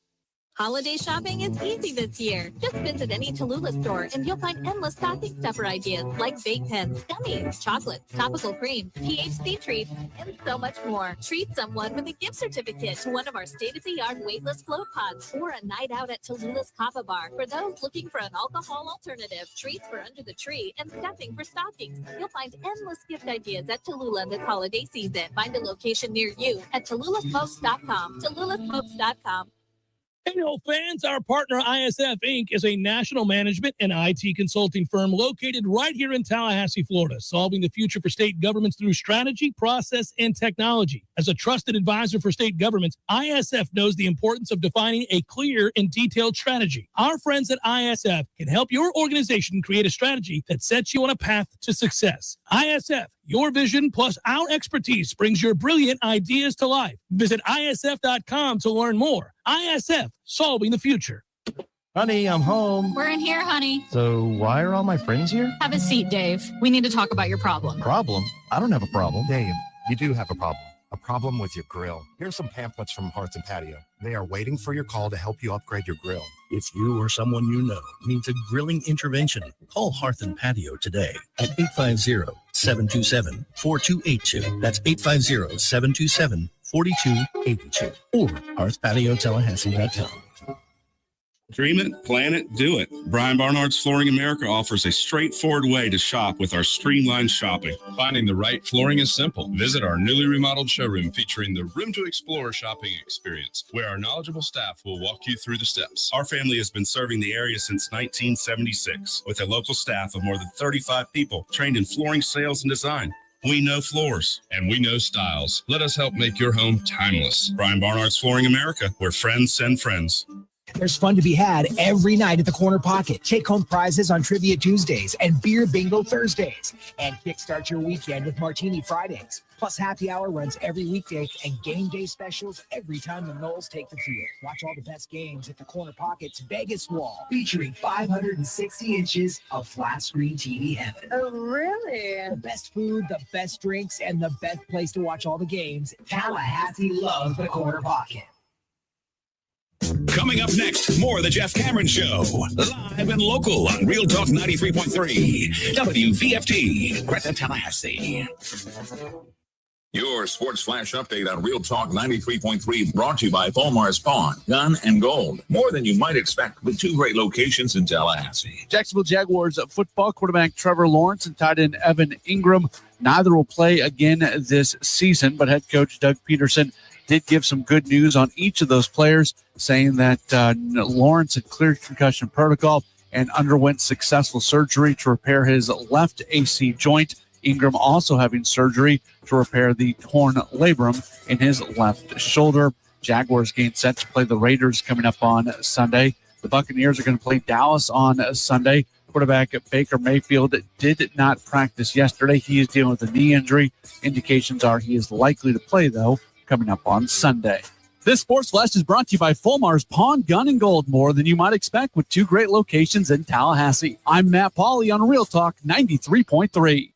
Holiday shopping is easy this year. Just visit any Tallulah store and you'll find endless stocking stuffer ideas like vape pens, gummies, chocolates, topical cream, THC treats, and so much more. Treat someone with a gift certificate to one of our state-of-the-art weightless float pods or a night out at Tallulah's Kava Bar for those looking for an alcohol alternative, treats for under the tree, and stuffing for stockings. You'll find endless gift ideas at Tallulah this holiday season. Find a location near you at TallulahSmokes.com. TallulahSmokes.com. Hey, fans, our partner ISF Inc. is a national management and IT consulting firm located right here in Tallahassee, Florida, solving the future for state governments through strategy, process, and technology. As a trusted advisor for state governments, ISF knows the importance of defining a clear and detailed strategy. Our friends at ISF can help your organization create a strategy that sets you on a path to success. ISF, your vision plus our expertise brings your brilliant ideas to life. Visit ISF.com to learn more. ISF, solving the future. Honey, I'm home. We're in here, honey. So why are all my friends here? Have a seat, Dave. We need to talk about your problem. Problem? I don't have a problem. Dave, you do have a problem. A problem with your grill. Here's some pamphlets from Hearth and Patio. They are waiting for your call to help you upgrade your grill. If you or someone you know needs a grilling intervention, call Hearth and Patio today at 850-727-4282. That's 850-727-4282 or hearthpatiotallahassee.com. Dream it, plan it, do it. Brian Barnard's Flooring America offers a straightforward way to shop with our streamlined shopping. Finding the right flooring is simple. Visit our newly remodeled showroom featuring the Room to Explore shopping experience, where our knowledgeable staff will walk you through the steps. Our family has been serving the area since 1976 with a local staff of more than 35 people trained in flooring sales and design. We know floors. And we know styles. Let us help make your home timeless. Brian Barnard's Flooring America, where friends send friends. There's fun to be had every night at the Corner Pocket. Take home prizes on Trivia Tuesdays and Beer Bingo Thursdays. And kickstart your weekend with Martini Fridays. Plus happy hour runs every weekday and game day specials every time the Noles take the field. Watch all the best games at the Corner Pocket's Vegas Wall, featuring 560 inches of flat screen TV heaven. Oh, really? The best food, the best drinks, and the best place to watch all the games. Tallahassee loves the Corner Pocket. Coming up next, more of the Jeff Cameron Show. Live and local on Real Talk 93.3 WVFT, Greta, Tallahassee. Your Sports Flash update on Real Talk 93.3 brought to you by Fulmar's Pawn, Gun and Gold. More than you might expect with two great locations in Tallahassee. Jacksonville Jaguars football quarterback Trevor Lawrence and tight end Evan Ingram. Neither will play again this season, but head coach Doug Peterson did give some good news on each of those players, saying that Lawrence had cleared concussion protocol and underwent successful surgery to repair his left AC joint. Ingram also having surgery to repair the torn labrum in his left shoulder. Jaguars game set to play the Raiders coming up on Sunday. The Buccaneers are going to play Dallas on Sunday. Quarterback Baker Mayfield did not practice yesterday. He is dealing with a knee injury. Indications are he is likely to play, though, coming up on Sunday. This Sports Flash is brought to you by Fulmar's Pawn, Gun, and Gold. More than you might expect with 2 great locations in Tallahassee. I'm Matt Pauley on Real Talk 93.3.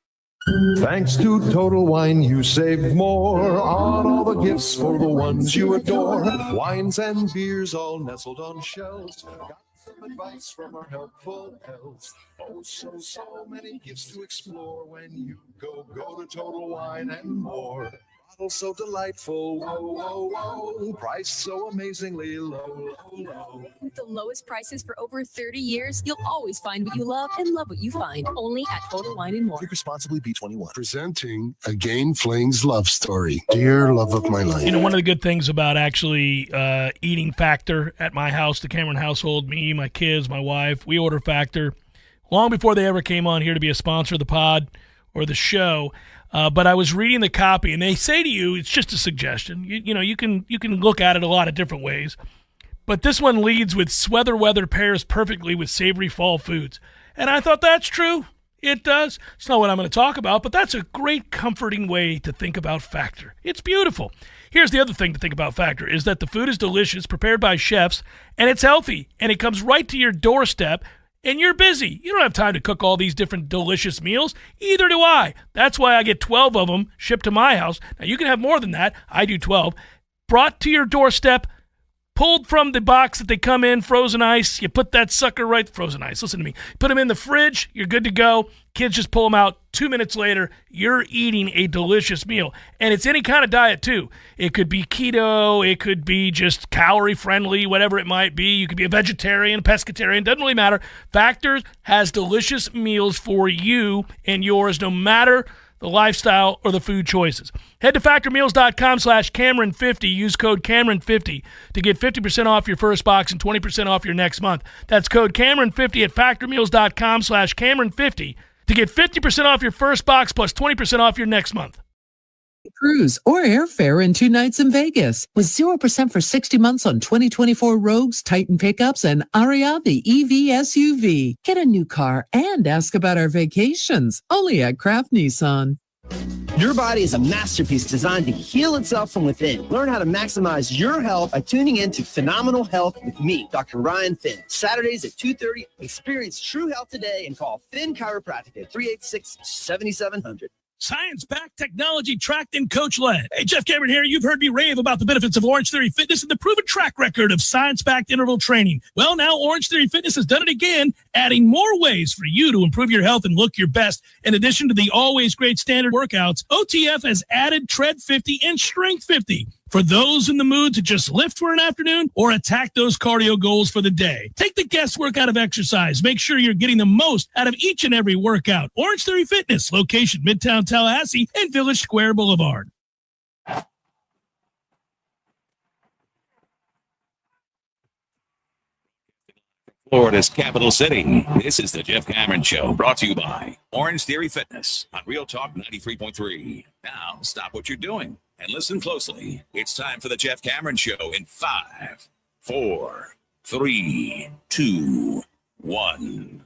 Thanks to Total Wine, you saved more on all the gifts for the ones you adore. Wines and beers all nestled on shelves. Got some advice from our helpful elves. Oh, so many gifts to explore when you go to Total Wine and more. Bottle so delightful, whoa. Price so amazingly low. With the lowest prices for over 30 years, you'll always find what you love and love what you find. Only at Total Wine and More. Drink responsibly, B21. Presenting Again Fling's love story. Dear love of my life. You know, one of the good things about actually eating Factor at my house, the Cameron household, me, my kids, my wife, we order Factor long before they ever came on here to be a sponsor of the pod or the show. But I was reading the copy, and they say to you, it's just a suggestion. You can look at it a lot of different ways. But this one leads with sweater weather pairs perfectly with savory fall foods. And I thought that's true. It does. It's not what I'm going to talk about, but that's a great comforting way to think about Factor. It's beautiful. Here's the other thing to think about Factor is that the food is delicious, prepared by chefs, and it's healthy, and it comes right to your doorstep. And you're busy. You don't have time to cook all these different delicious meals. Either do I. That's why I get 12 of them shipped to my house. Now, you can have more than that. I do 12. Brought to your doorstep, pulled from the box that they come in, frozen ice. You put that sucker right, frozen ice, listen to me. Put them in the fridge. You're good to go. Kids just pull them out. 2 minutes later, you're eating a delicious meal. And it's any kind of diet, too. It could be keto. It could be just calorie-friendly, whatever it might be. You could be a vegetarian, pescatarian. Doesn't really matter. Factor has delicious meals for you and yours, no matter the lifestyle or the food choices. Head to factormeals.com/Cameron50. Use code Cameron50 to get 50% off your first box and 20% off your next month. That's code Cameron50 at factormeals.com/Cameron50 to get 50% off your first box plus 20% off your next month. Cruise or airfare in 2 nights in Vegas with 0% for 60 months on 2024 Rogues, Titan pickups, and Aria, the EV SUV. Get a new car and ask about our vacations only at Kraft Nissan. Your body is a masterpiece designed to heal itself from within. Learn how to maximize your health by tuning in to Phenomenal Health with me, Dr. Ryan Finn. Saturdays at 2:30. Experience true health today and call Finn Chiropractic at 386-7700. Science-backed, technology-tracked, and coach-led. Hey, Jeff Cameron here. You've heard me rave about the benefits of Orange Theory Fitness and the proven track record of science-backed interval training. Well, now Orange Theory Fitness has done it again, adding more ways for you to improve your health and look your best. In addition to the always great standard workouts, OTF has added Tread 50 and Strength 50. For those in the mood to just lift for an afternoon or attack those cardio goals for the day. Take the guesswork out of exercise. Make sure you're getting the most out of each and every workout. Orange Theory Fitness, location Midtown Tallahassee and Village Square Boulevard. Florida's capital city. This is the Jeff Cameron Show, brought to you by Orange Theory Fitness on Real Talk 93.3. Now, stop what you're doing and listen closely. It's time for the Jeff Cameron Show in 5, 4, 3, 2, 1.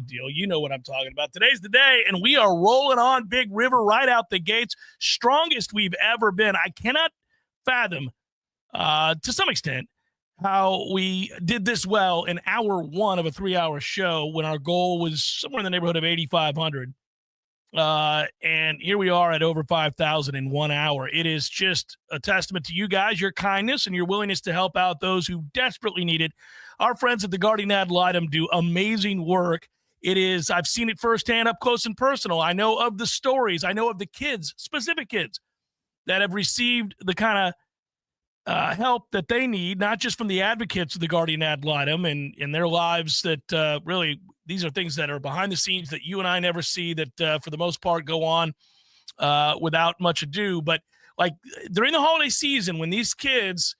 Deal. You know what I'm talking about. Today's the day, and we are rolling on Big River right out the gates. Strongest we've ever been. I cannot fathom, to some extent, how we did this well in hour one of a 3-hour show when our goal was somewhere in the neighborhood of 8,500. And here we are at over 5,000 in 1 hour. It is just a testament to you guys, your kindness, and your willingness to help out those who desperately need it. Our friends at the Guardian Ad Litem do amazing work. I've seen it firsthand, up close and personal. I know of the stories. I know of the kids, specific kids, that have received the kind of help that they need, not just from the advocates of the Guardian Ad Litem and in their lives that really, these are things that are behind the scenes that you and I never see that for the most part go on without much ado. But like during the holiday season, when these kids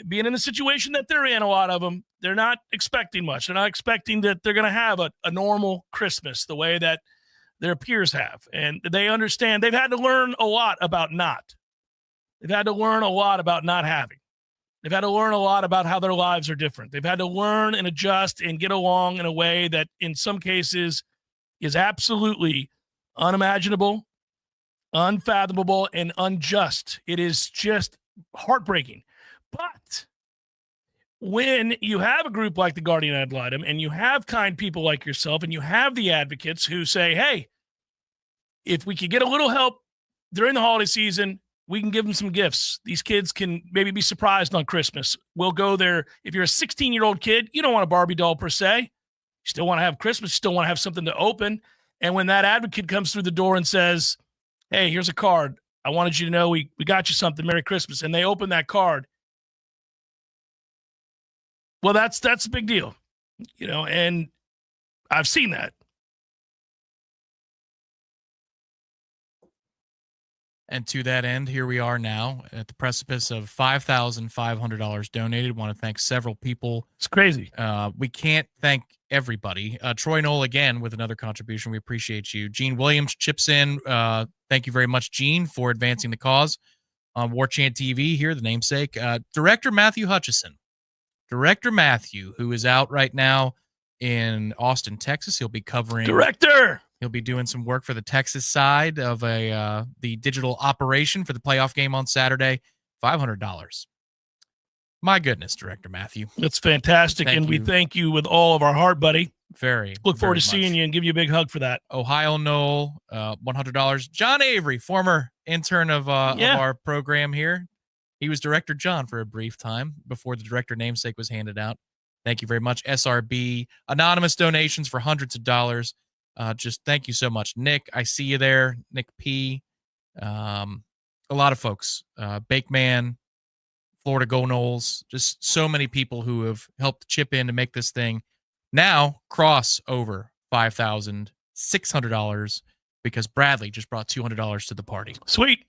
being in the situation that they're in, a lot of them, they're not expecting much. They're not expecting that they're going to have a normal Christmas the way that their peers have. And they understand they've had to learn a lot about not. They've had to learn a lot about not having. They've had to learn a lot about how their lives are different. They've had to learn and adjust and get along in a way that in some cases is absolutely unimaginable, unfathomable, and unjust. It is just heartbreaking. But when you have a group like the Guardian Ad Litem and you have kind people like yourself and you have the advocates who say, hey, if we could get a little help during the holiday season, we can give them some gifts. These kids can maybe be surprised on Christmas. We'll go there. If you're a 16-year-old kid, you don't want a Barbie doll per se. You still want to have Christmas. You still want to have something to open. And when that advocate comes through the door and says, hey, here's a card. I wanted you to know we got you something. Merry Christmas. And they open that card. Well, that's a big deal, and I've seen that. And to that end, here we are now at the precipice of $5,500 donated. Want to thank several people. It's crazy. We can't thank everybody. Troy Knoll again with another contribution. We appreciate you. Gene Williams chips in. Thank you very much, Gene, for advancing the cause on Warchant TV here, the namesake. Director Matthew Hutchison. Director Matthew, who is out right now in Austin, Texas. He'll be covering. Director! He'll be doing some work for the Texas side of the digital operation for the playoff game on Saturday. $500. My goodness, Director Matthew. That's fantastic, and we thank you with all of our heart, buddy. Look forward to seeing you and give you a big hug for that. Ohio Knoll, $100. John Avery, former intern of our program here. He was Director John for a brief time before the director namesake was handed out. Thank you very much. SRB, anonymous donations for hundreds of dollars. Just thank you so much. Nick, I see you there. Nick P. A lot of folks. Bakeman, Florida Go Knowles, just so many people who have helped chip in to make this thing now cross over $5,600 because Bradley just brought $200 to the party. Sweet.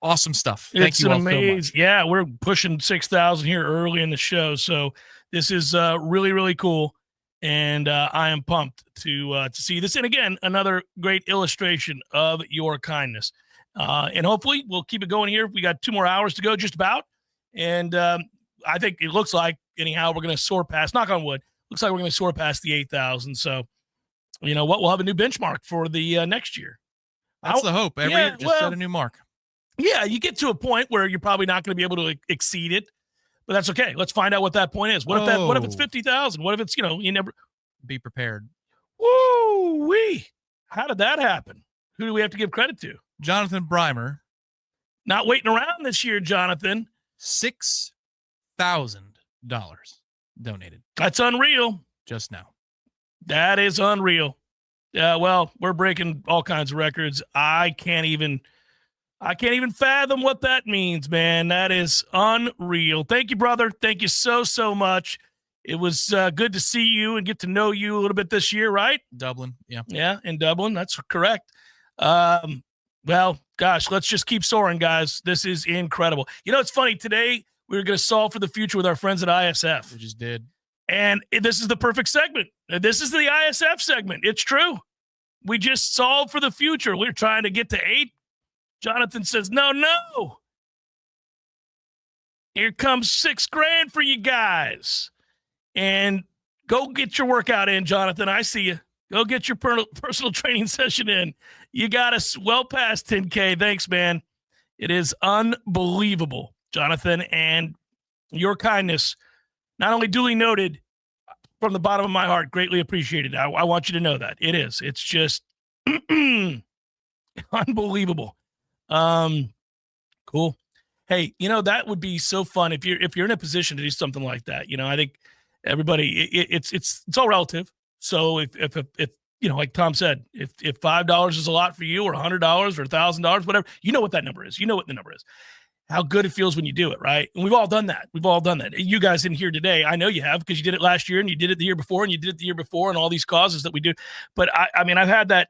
Awesome stuff. Thank you all so much. Yeah, we're pushing 6,000 here early in the show, so this is really, really cool, and I am pumped to see this. And again, another great illustration of your kindness. And hopefully we'll keep it going here. We got 2 more hours to go, just about, and I think it looks like anyhow we're going to soar past. Knock on wood. Looks like we're going to soar past the 8,000. So, you know what? We'll have a new benchmark for the next year. That's the hope. Every year, just set a new mark. Yeah, you get to a point where you're probably not going to be able to exceed it, but that's okay. Let's find out what that point is. What if it's 50,000? What if it's, you never be prepared. Woo-wee. How did that happen? Who do we have to give credit to? Jonathan Breimer. Not waiting around this year, Jonathan. $6,000 donated. That's unreal. Just now. That is unreal. Yeah, well, we're breaking all kinds of records. I can't even fathom what that means, man. That is unreal. Thank you, brother. Thank you so much. It was good to see you and get to know you a little bit this year, right? Dublin, yeah. Yeah, in Dublin. That's correct. Well, gosh, let's just keep soaring, guys. This is incredible. It's funny. Today, we were going to solve for the future with our friends at ISF. We just did. And this is the perfect segment. This is the ISF segment. It's true. We just solved for the future. We're trying to get to 8. Jonathan says, no. Here comes $6,000 for you guys. And go get your workout in, Jonathan. I see you. Go get your personal training session in. You got us well past 10K. Thanks, man. It is unbelievable, Jonathan. And your kindness Not only duly noted, from the bottom of my heart, greatly appreciated. I want you to know that. It is. It's just unbelievable. Cool. Hey, that would be so fun if you're in a position to do something like that. I think everybody, it's all relative. So if like Tom said, if $5 is a lot for you, or $100 or $1,000, whatever, you know what that number is. You know what the number is. How good it feels when you do it, right? And we've all done that. You guys in here today, I know you have, because you did it last year and you did it the year before and you did it the year before, and all these causes that we do. But I mean, I've had that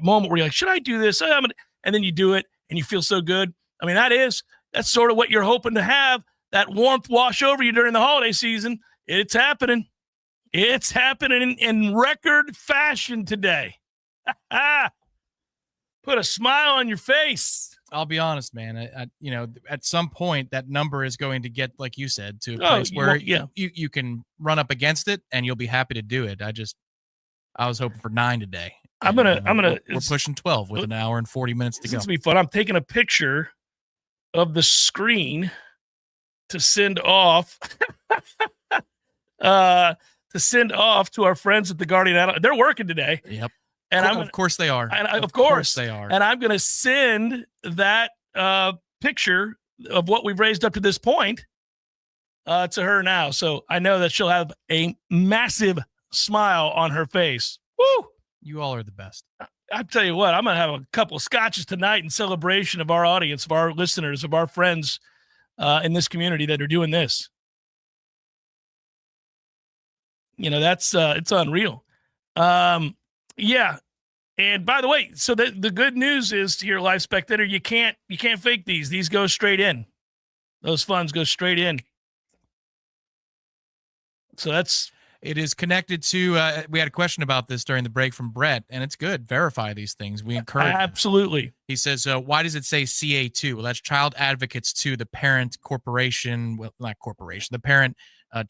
moment where you're like, should I do this? And then you do it and you feel so good. I mean, that's sort of what you're hoping to have, that warmth wash over you during the holiday season. It's happening. It's happening in record fashion today. Put a smile on your face. I'll be honest, man. At some point, that number is going to get, like you said, to a place where you can run up against it, and you'll be happy to do it. I was hoping for 9 today. We're pushing 12 with an hour and 40 minutes to go. This is gonna be fun. I'm taking a picture of the screen to send off. To our friends at the Guardian. They're working today. Yep. And of course they are. And of course they are. And I'm going to send that picture of what we've raised up to this point to her now. So I know that she'll have a massive smile on her face. Woo! You all are the best. I tell you what, I'm going to have a couple of scotches tonight in celebration of our audience, of our listeners, of our friends in this community that are doing this. That's it's unreal. Yeah. And by the way, so the good news is here, live spectator, you can't fake these. These go straight in. Those funds go straight in. So it is connected to, we had a question about this during the break from Brett, and it's good. Verify these things. We encourage. Absolutely. He says, why does it say CA2? Well, that's Child Advocates 2, the parent corporation, well, not corporation, the parent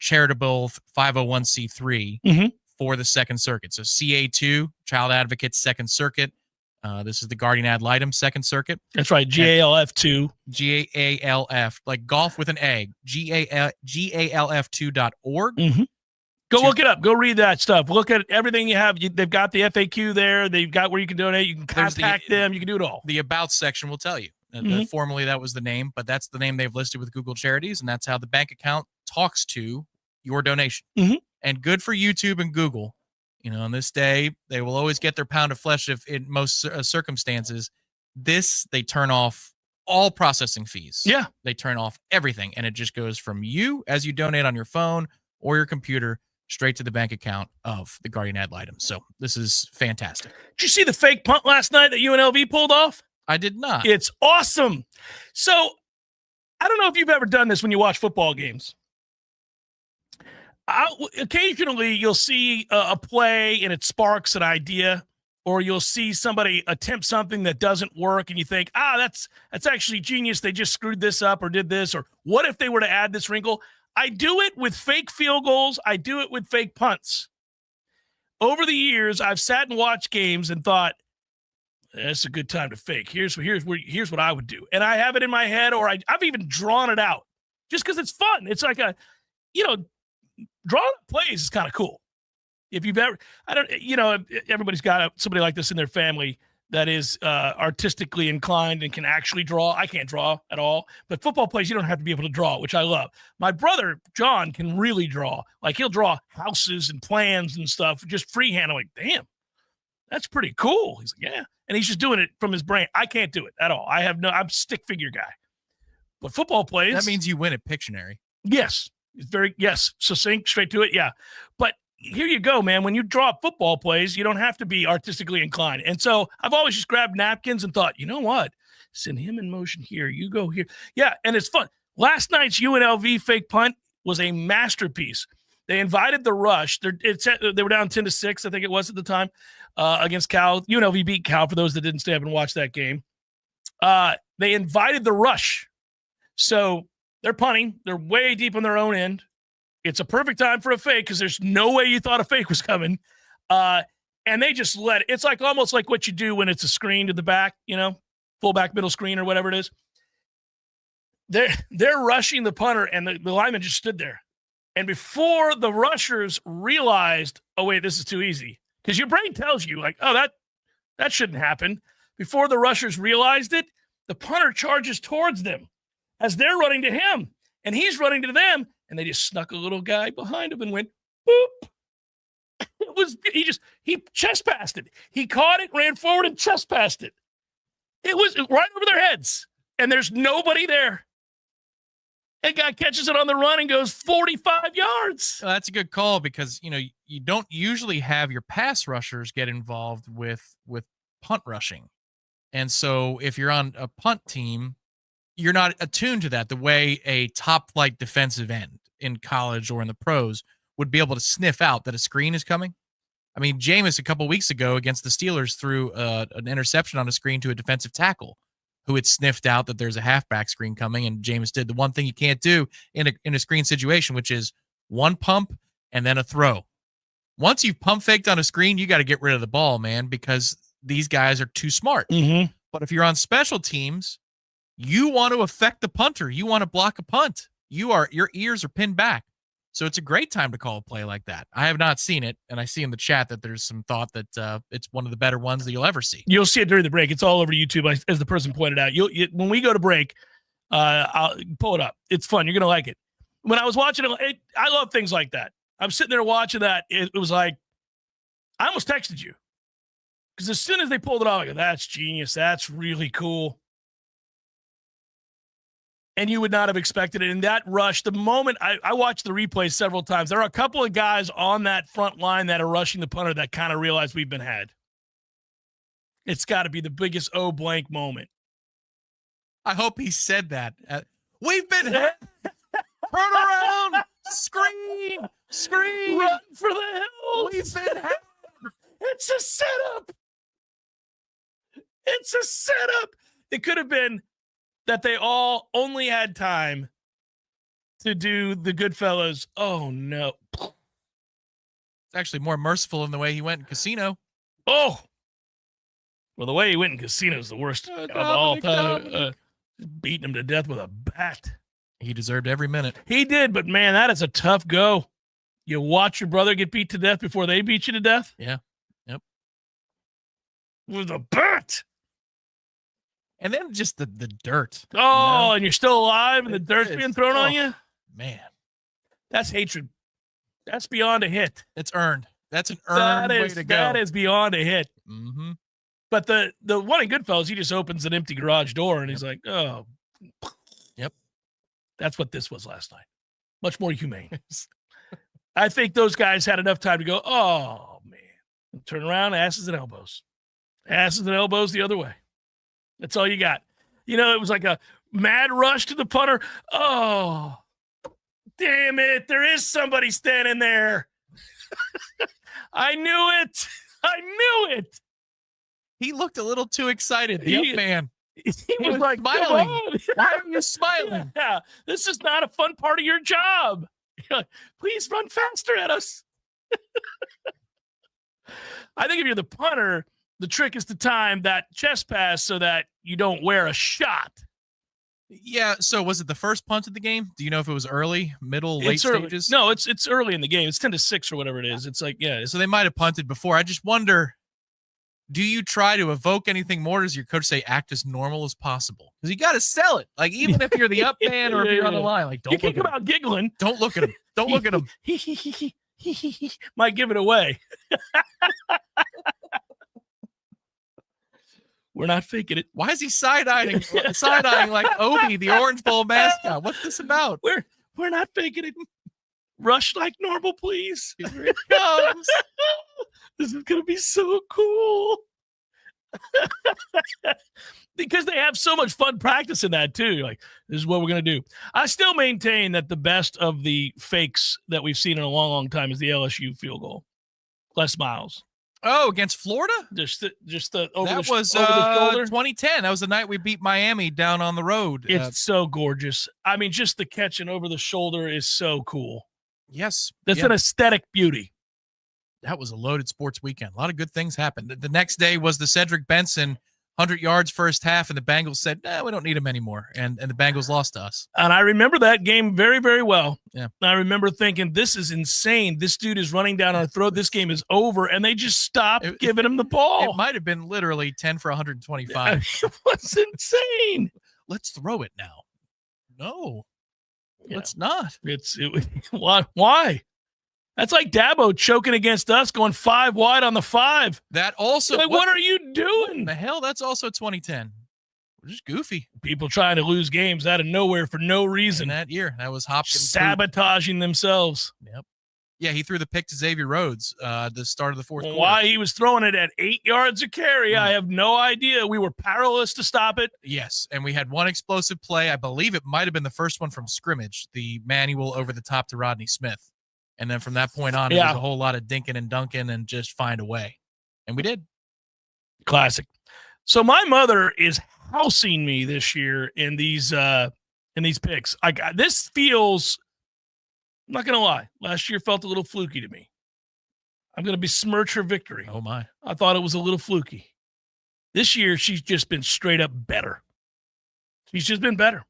charitable 501c3 for the Second Circuit. So CA2, Child Advocates Second Circuit. This is the Guardian Ad Litem Second Circuit. That's right, GALF2. GALF, like golf with an egg, GALF2.org. Go look it up. Go read that stuff. Look at everything you have. They've got the FAQ there. They've got where you can donate. You can contact them. You can do it all. The About section will tell you. Formerly, that was the name, but that's the name they've listed with Google Charities, and that's how the bank account talks to your donation. And good for YouTube and Google. On this day, they will always get their pound of flesh if in most circumstances. They turn off all processing fees. Yeah. They turn off everything, and it just goes from you as you donate on your phone or your computer straight to the bank account of the Guardian Ad Litem. So this is fantastic. Did you see the fake punt last night that UNLV pulled off? I did not. It's awesome. So I don't know if you've ever done this when you watch football games. Occasionally you'll see a play and it sparks an idea, or you'll see somebody attempt something that doesn't work and you think, that's actually genius. They just screwed this up or did this, or what if they were to add this wrinkle? I do it with fake field goals. I do it with fake punts. Over the years, I've sat and watched games and thought, that's a good time to fake. Here's what I would do. And I have it in my head, or I've even drawn it out just because it's fun. It's like drawing plays is kind of cool. If you've ever, everybody's got somebody like this in their family that is artistically inclined and can actually draw. I can't draw at all, but football plays, you don't have to be able to draw, which I love. My brother, John, can really draw. Like, he'll draw houses and plans and stuff, just freehand. I'm like, damn, that's pretty cool. He's like, yeah. And he's just doing it from his brain. I can't do it at all. I'm a stick figure guy. But football plays. That means you win at Pictionary. Yes. It's succinct, straight to it. Yeah. But here you go, man. When you draw football plays, you don't have to be artistically inclined. And so I've always just grabbed napkins and thought, you know what? Send him in motion here. You go here. Yeah, and it's fun. Last night's UNLV fake punt was a masterpiece. They invited the rush. They were down 10-6, I think it was at the time, against Cal. UNLV beat Cal, for those that didn't stay up and watch that game. They invited the rush. So they're punting. They're way deep on their own end. It's a perfect time for a fake because there's no way you thought a fake was coming. And they just let it. It's like almost like what you do when it's a screen to the back, fullback, middle screen, or whatever it is. They're rushing the punter, and the lineman just stood there. And before the rushers realized, oh, wait, this is too easy. Because your brain tells you, like, oh, that shouldn't happen. Before the rushers realized it, the punter charges towards them as they're running to him. And he's running to them. And they just snuck a little guy behind him and went, boop. He chest passed it. He caught it, ran forward, and chest passed it. It was right over their heads. And there's nobody there. And guy catches it on the run and goes 45 yards. Well, that's a good call because, you don't usually have your pass rushers get involved with punt rushing. And so if you're on a punt team, you're not attuned to that the way a top flight defensive end in college or in the pros would be able to sniff out that a screen is coming. I mean, Jameis a couple weeks ago against the Steelers threw an interception on a screen to a defensive tackle who had sniffed out that there's a halfback screen coming, and Jameis did the one thing you can't do in a screen situation, which is one pump and then a throw. Once you've pump faked on a screen, you got to get rid of the ball, man, because these guys are too smart. Mm-hmm. But if you're on special teams, you want to affect the punter. You want to block a punt. Your ears are pinned back. So it's a great time to call a play like that. I have not seen it, and I see in the chat that there's some thought that it's one of the better ones that you'll ever see. You'll see it during the break. It's all over YouTube, as the person pointed out. When we go to break, I'll pull it up. It's fun. You're going to like it. When I was watching it, I love things like that. I'm sitting there watching that. It was like, I almost texted you. Because as soon as they pulled it off, I go, that's genius. That's really cool. And you would not have expected it. In that rush, the moment I watched the replay several times, there are a couple of guys on that front line that are rushing the punter that kind of realize we've been had. It's got to be the biggest blank moment. I hope he said that. We've been had. Turn around. Screen. Run for the hills. We've been had. It's a setup. It could have been that they all only had time to do the Goodfellas. Oh, no. It's actually more merciful in the way he went in Casino. Oh. Well, the way he went in Casino is the worst of all time. Beating him to death with a bat. He deserved every minute. He did, but, man, that is a tough go. You watch your brother get beat to death before they beat you to death? Yeah. Yep. With a bat. And then just the dirt. Oh, and you're still alive and the dirt's being thrown on you? Man. That's hatred. That's beyond a hit. It's earned. That's an earned way to go. That is beyond a hit. Mm-hmm. But the one in Goodfellas, he just opens an empty garage door and he's like, oh. Yep. That's what this was last night. Much more humane. I think those guys had enough time to go, oh, man. And turn around, asses and elbows. Asses and elbows the other way. That's all you got. It was like a mad rush to the punter. Oh, damn it. There is somebody standing there. I knew it. He looked a little too excited. The young man. He was like, smiling. Why are you smiling? Yeah, this is not a fun part of your job. Please run faster at us. I think if you're the punter, the trick is to time that chest pass so that you don't wear a shot. Yeah, so was it the first punt of the game? Do you know if it was early, middle, late stages? No, it's early in the game. It's 10-6 or whatever it is. It's like, yeah. So they might have punted before. I just wonder, do you try to evoke anything more? Does your coach say act as normal as possible? Because you got to sell it. Like, even if you're the up man or if you're on the line, like, you can't come out giggling. Don't look at him. Don't look at him. Might give it away. We're not faking it. Why is he side-eyeing like Obi, the Orange Bowl mascot? What's this about? We're not faking it. Rush like normal, please. Here it comes. This is going to be so cool. Because they have so much fun practicing that, too. You're like, this is what we're going to do. I still maintain that the best of the fakes that we've seen in a long, long time is the LSU field goal. Les Miles. Oh, against Florida? Just the over that the, was over the shoulder. 2010. That was the night we beat Miami down on the road. It's so gorgeous. I mean, just the catching over the shoulder is so cool. Yes. That's an aesthetic beauty. That was a loaded sports weekend. A lot of good things happened. The next day was the Cedric Benson 100 yards first half, and the Bengals said, "Nah, we don't need him anymore," and the Bengals lost to us. And I remember that game very, very well. Yeah. I remember thinking, this is insane. This dude is running down our throat. This game is over, and they just stopped giving him the ball. It might have been literally 10 for 125. It was insane. Let's throw it now. No, let's not. Why? That's like Dabo choking against us, going 5 wide on the 5. That also, like, what are you doing? The hell? That's also 2010. We're just goofy. People trying to lose games out of nowhere for no reason. In that year, that was Hopkins sabotaging themselves. Yep. Yeah, he threw the pick to Xavier Rhodes the start of the fourth quarter. Why he was throwing it at 8 yards a carry, I have no idea. We were powerless to stop it. Yes, and we had one explosive play. I believe it might have been the first one from scrimmage, the manual over the top to Rodney Smith. And then from that point on, it was a whole lot of dinking and dunking and just find a way. And we did. Classic. So my mother is housing me this year in these picks. This feels, I'm not going to lie, last year felt a little fluky to me. I'm going to besmirch her victory. Oh, my. I thought it was a little fluky. This year, she's just been straight up better. She's just been better.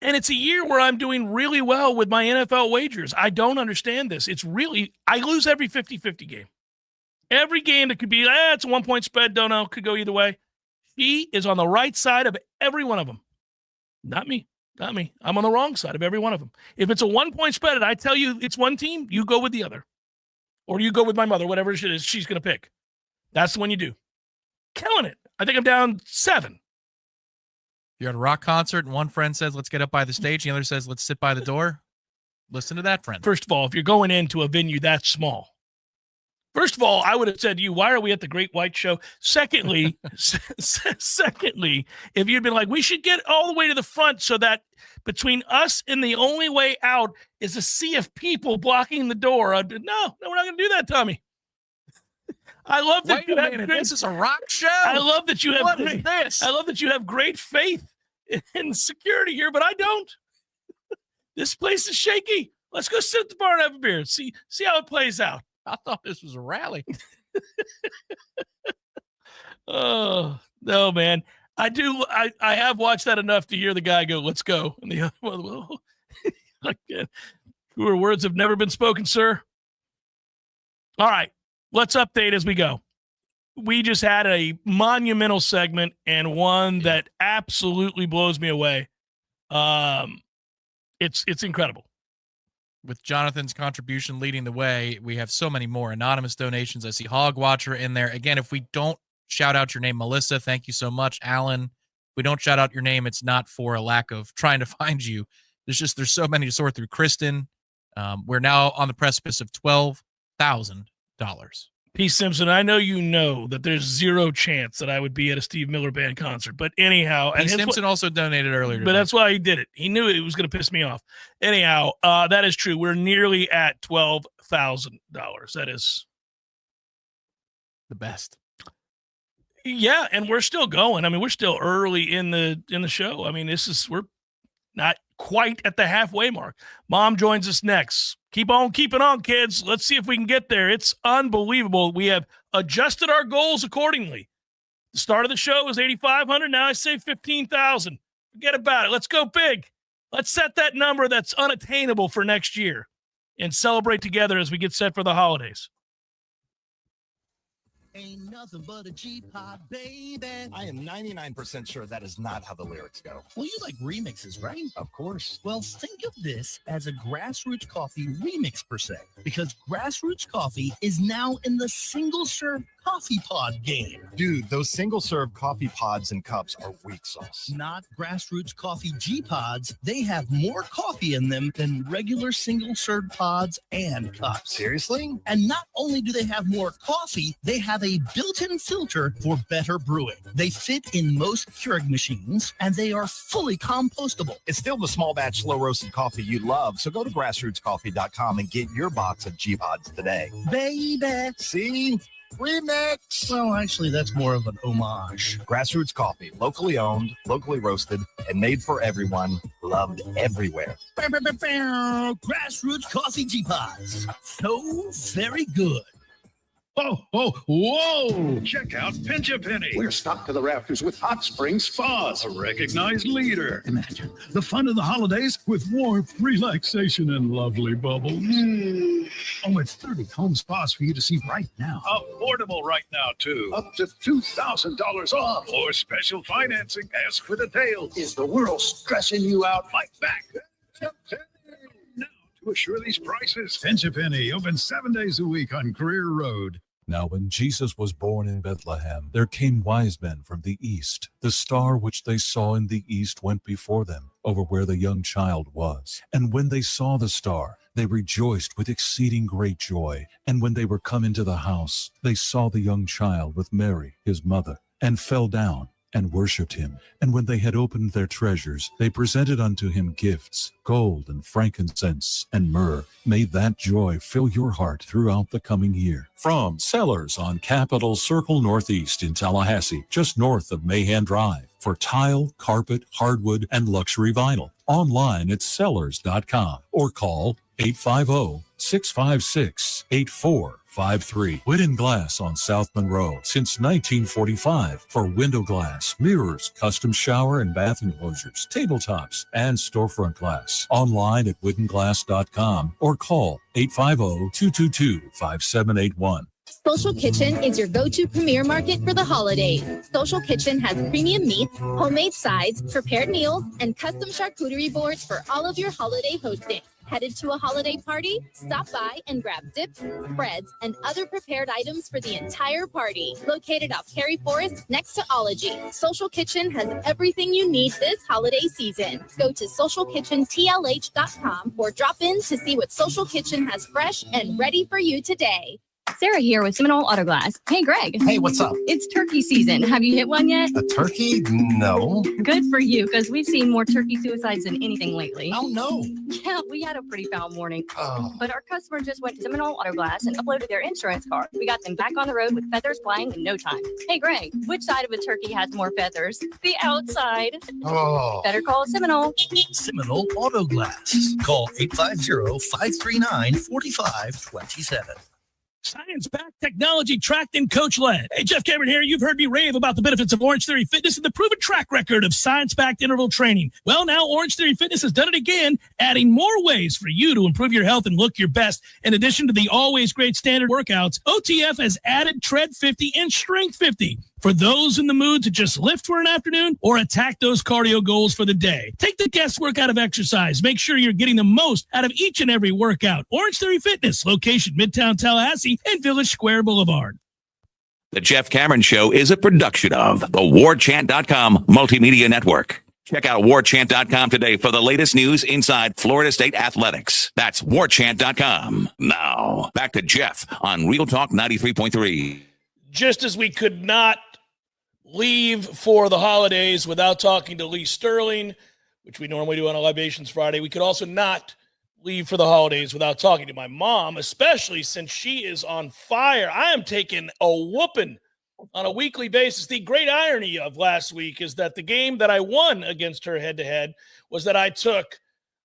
And it's a year where I'm doing really well with my NFL wagers. I don't understand this. I lose every 50-50 game. Every game that could be, it's a 1-point spread, don't know, could go either way. She is on the right side of every one of them. Not me. I'm on the wrong side of every one of them. If it's a 1-point spread and I tell you it's one team, you go with the other. Or you go with my mother, whatever it is she's going to pick. That's the one you do. Killing it. I think I'm down 7. You're at a rock concert and one friend says, let's get up by the stage. The other says, let's sit by the door. Listen to that friend. First of all, if you're going into a venue that small, first of all, I would have said to you, why are we at the Great White Show? Secondly, if you'd been like, we should get all the way to the front so that between us and the only way out is a sea of people blocking the door. No, we're not going to do that, Tommy. I love that you have this is a rock show. I love that you have What is this? I love that you have great faith in security here, but I don't. This place is shaky. Let's go sit at the bar and have a beer and see how it plays out. I thought this was a rally. Oh, no, man. I have watched that enough to hear the guy go, let's go. And the other one, again, truer words have never been spoken, sir. All right. Let's update as we go. We just had a monumental segment and one that absolutely blows me away. It's incredible. With Jonathan's contribution leading the way, we have so many more anonymous donations. I see Hog Watcher in there. Again, if we don't shout out your name, Melissa, thank you so much. Alan, if we don't shout out your name, it's not for a lack of trying to find you. There's so many to sort through. Kristen, we're now on the precipice of $12,000. P. Simpson, I know you know that there's zero chance that I would be at a Steve Miller Band concert, but anyhow, P. Simpson also donated earlier today. But that's why he did it. He knew it was going to piss me off. Anyhow, that is true. We're nearly at $12,000. That is the best. Yeah, and we're still going. I mean, we're still early in the show. I mean, we're not quite at the halfway mark. Mom joins us next. Keep on keeping on, kids. Let's see if we can get there. It's unbelievable. We have adjusted our goals accordingly. The start of the show was 8,500. Now I say 15,000. Forget about it. Let's go big. Let's set that number that's unattainable for next year and celebrate together as we get set for the holidays. Ain't nothing but a G-pop, baby. I am 99% sure that is not how the lyrics go. Well, you like remixes, right? Of course. Well, think of this as a Grassroots Coffee remix per se, because Grassroots Coffee is now in the single-serve coffee pod game. Dude, those single-serve coffee pods and cups are weak sauce. Not Grassroots Coffee G-Pods. They have more coffee in them than regular single-serve pods and cups. Seriously? And not only do they have more coffee, they have a built-in filter for better brewing. They fit in most Keurig machines, and they are fully compostable. It's still the small batch, slow roasted coffee you love, so go to grassrootscoffee.com and get your box of G-Pods today. Baby! See? Remix! Well, actually, that's more of an homage. Grassroots Coffee, locally owned, locally roasted, and made for everyone, loved everywhere. Grassroots Coffee G-Pods. So very good. Oh, whoa! Check out Pinch a Penny. We're stocked to the rafters with hot spring spas. A recognized leader. Imagine the fun of the holidays with warmth, relaxation, and lovely bubbles. With 30 home spas for you to see right now. Affordable right now, too. Up to $2,000 off. Or special financing. Ask for details. Is the world stressing you out like that? Now, to assure these prices, Pinch a Penny, open 7 days a week on Career Road. Now when Jesus was born in Bethlehem, there came wise men from the east. The star which they saw in the east went before them, over where the young child was. And when they saw the star, they rejoiced with exceeding great joy. And when they were come into the house, they saw the young child with Mary, his mother, and fell down and worshipped him. And when they had opened their treasures, they presented unto him gifts, gold and frankincense and myrrh. May that joy fill your heart throughout the coming year. From Sellers on Capitol Circle Northeast in Tallahassee, just north of Mahan Drive, for tile, carpet, hardwood, and luxury vinyl. Online at sellers.com or call 850-656-8453. Whitten Glass on South Monroe since 1945 for window glass, mirrors, custom shower and bath enclosures, tabletops, and storefront glass. Online at whittenglass.com or call 850-222-5781. Social Kitchen is your go-to premier market for the holidays. Social Kitchen has premium meats, homemade sides, prepared meals, and custom charcuterie boards for all of your holiday hosting. Headed to a holiday party? Stop by and grab dips, spreads, and other prepared items for the entire party. Located off Cary Forest next to Ology, Social Kitchen has everything you need this holiday season. Go to socialkitchentlh.com or drop in to see what Social Kitchen has fresh and ready for you today. Sarah here with Seminole Auto Glass. Hey, Greg. Hey, what's up? It's turkey season. Have you hit one yet? A turkey? No. Good for you, because we've seen more turkey suicides than anything lately. Oh, no. Yeah, we had a pretty foul morning. Oh. But our customer just went to Seminole Auto Glass and uploaded their insurance card. We got them back on the road with feathers flying in no time. Hey, Greg, which side of a turkey has more feathers? The outside. Oh. Better call Seminole. Seminole Auto Glass. Call 850-539-4527. Science-backed technology tracked and coach-led. Hey, Jeff Cameron here. You've heard me rave about the benefits of Orange Theory Fitness and the proven track record of science-backed interval training. Well, now Orange Theory Fitness has done it again, adding more ways for you to improve your health and look your best. In addition to the always great standard workouts, OTF has added Tread 50 and Strength 50 for those in the mood to just lift for an afternoon or attack those cardio goals for the day. Take the guesswork out of exercise. Make sure you're getting the most out of each and every workout. Orange Theory Fitness, location Midtown Tallahassee and Village Square Boulevard. The Jeff Cameron Show is a production of the Warchant.com Multimedia Network. Check out Warchant.com today for the latest news inside Florida State athletics. That's Warchant.com. Now, back to Jeff on Real Talk 93.3. Just as we could not leave for the holidays without talking to Lee Sterling, which we normally do on a Libations Friday, we could also not leave for the holidays without talking to my mom, especially since she is on fire. I am taking a whooping on a weekly basis. The great irony of last week is that the game that I won against her head-to-head was that I took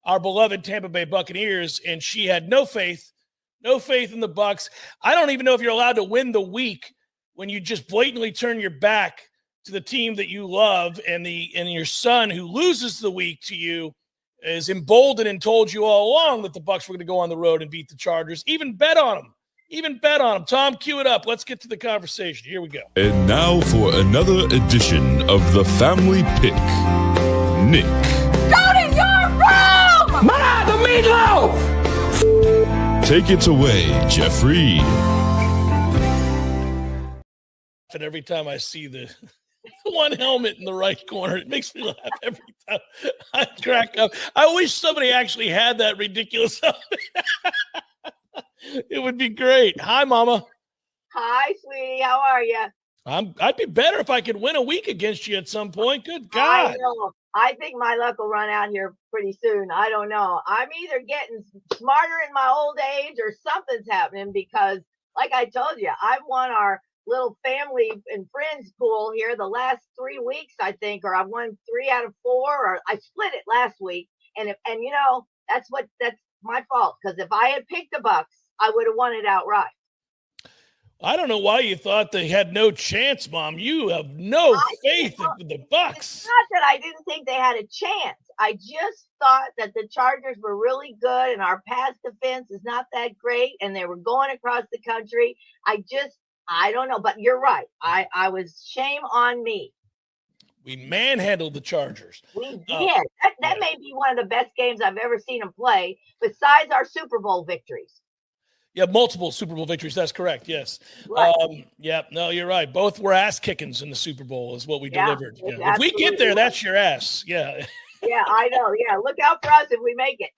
our beloved Tampa Bay Buccaneers, and she had no faith in the Bucs. I don't even know if you're allowed to win the week when you just blatantly turn your back to the team that you love, and your son who loses the week to you is emboldened and told you all along that the Bucs were going to go on the road and beat the Chargers. Even bet on them. Tom, cue it up. Let's get to the conversation. Here we go. And now for another edition of the Family Pick. Nick. Go to your room! Ma, the meatloaf! Take it away, Jeffrey. And every time I see the one helmet in the right corner, it makes me laugh every time. I crack up. I wish somebody actually had that ridiculous helmet. It would be great. Hi, Mama. Hi, sweetie. How are you? I'd be better if I could win a week against you at some point. Good God. I know. I think my luck will run out here pretty soon. I don't know. I'm either getting smarter in my old age or something's happening because, like I told you, I've won our little family and friends pool here the last 3 weeks, I think, or I've won 3 out of 4, or I split it last week. And you know, that's my fault, because if I had picked the Bucs, I would have won it outright. I don't know why you thought they had no chance, Mom. You have no faith in the Bucks. It's not that I didn't think they had a chance. I just thought that the Chargers were really good and our pass defense is not that great and they were going across the country. I don't know, but you're right. I was shame on me. We manhandled the Chargers. We did. That may be one of the best games I've ever seen them play, besides our Super Bowl victories. Yeah, multiple Super Bowl victories. That's correct. Yes. Right. No, you're right. Both were ass kickings in the Super Bowl is what we delivered. Yeah. If we get absolutely there, that's your ass. Yeah. Yeah, I know. Yeah, look out for us if we make it.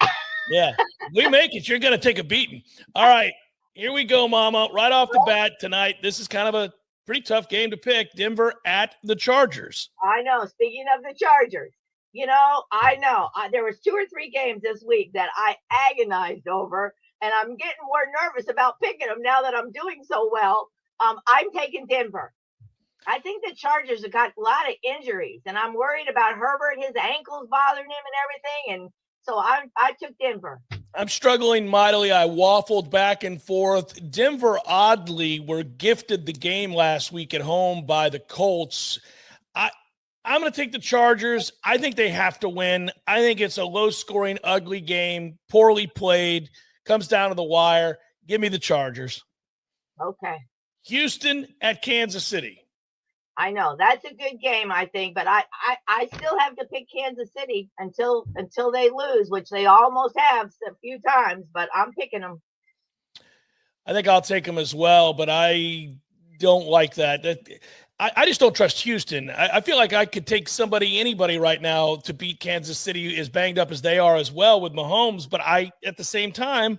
Yeah. If we make it, you're going to take a beating. All right. Here we go, Mama. Right off the bat tonight, this is kind of a pretty tough game to pick. Denver at the Chargers. I know. Speaking of the Chargers, I know. There was 2 or 3 games this week that I agonized over, and I'm getting more nervous about picking them now that I'm doing so well. I'm taking Denver. I think the Chargers have got a lot of injuries, and I'm worried about Herbert, his ankles bothering him and everything, and so I took Denver. I'm struggling mightily. I waffled back and forth. Denver, oddly, were gifted the game last week at home by the Colts. I'm going to take the Chargers. I think they have to win. I think it's a low-scoring, ugly game, poorly played, comes down to the wire. Give me the Chargers. Okay. Houston at Kansas City. I know. That's a good game, I think, but I still have to pick Kansas City until they lose, which they almost have a few times, but I'm picking them. I think I'll take them as well, but I don't like that. I just don't trust Houston. I feel like I could take anybody right now to beat Kansas City, as banged up as they are as well with Mahomes, but at the same time,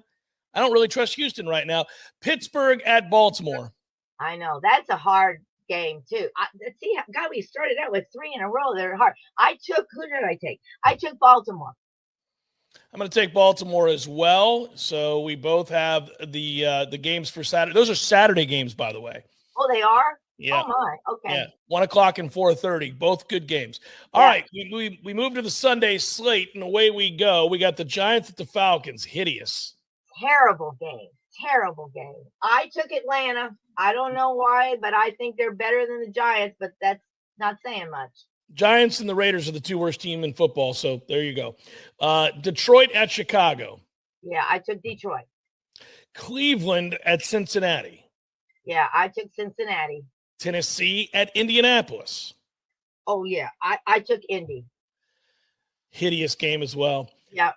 I don't really trust Houston right now. Pittsburgh at Baltimore. I know. That's a hard game too. We started out with 3 in a row that are hard. Who did I take? I took Baltimore. I'm going to take Baltimore as well. So we both have the games for Saturday. Those are Saturday games, by the way. Oh, they are? Yeah. Oh my. Okay. Yeah. 1:00 and 4:30. Both good games. All right. We move to the Sunday slate, and away we go. We got the Giants at the Falcons. Hideous. Terrible game. I took Atlanta. I don't know why, but I think they're better than the Giants, but that's not saying much. Giants and the Raiders are the 2 worst teams in football, so there you go. Detroit at Chicago. Yeah, I took Detroit. Cleveland at Cincinnati. Yeah, I took Cincinnati. Tennessee at Indianapolis. Oh, yeah, I took Indy. Hideous game as well. Yeah.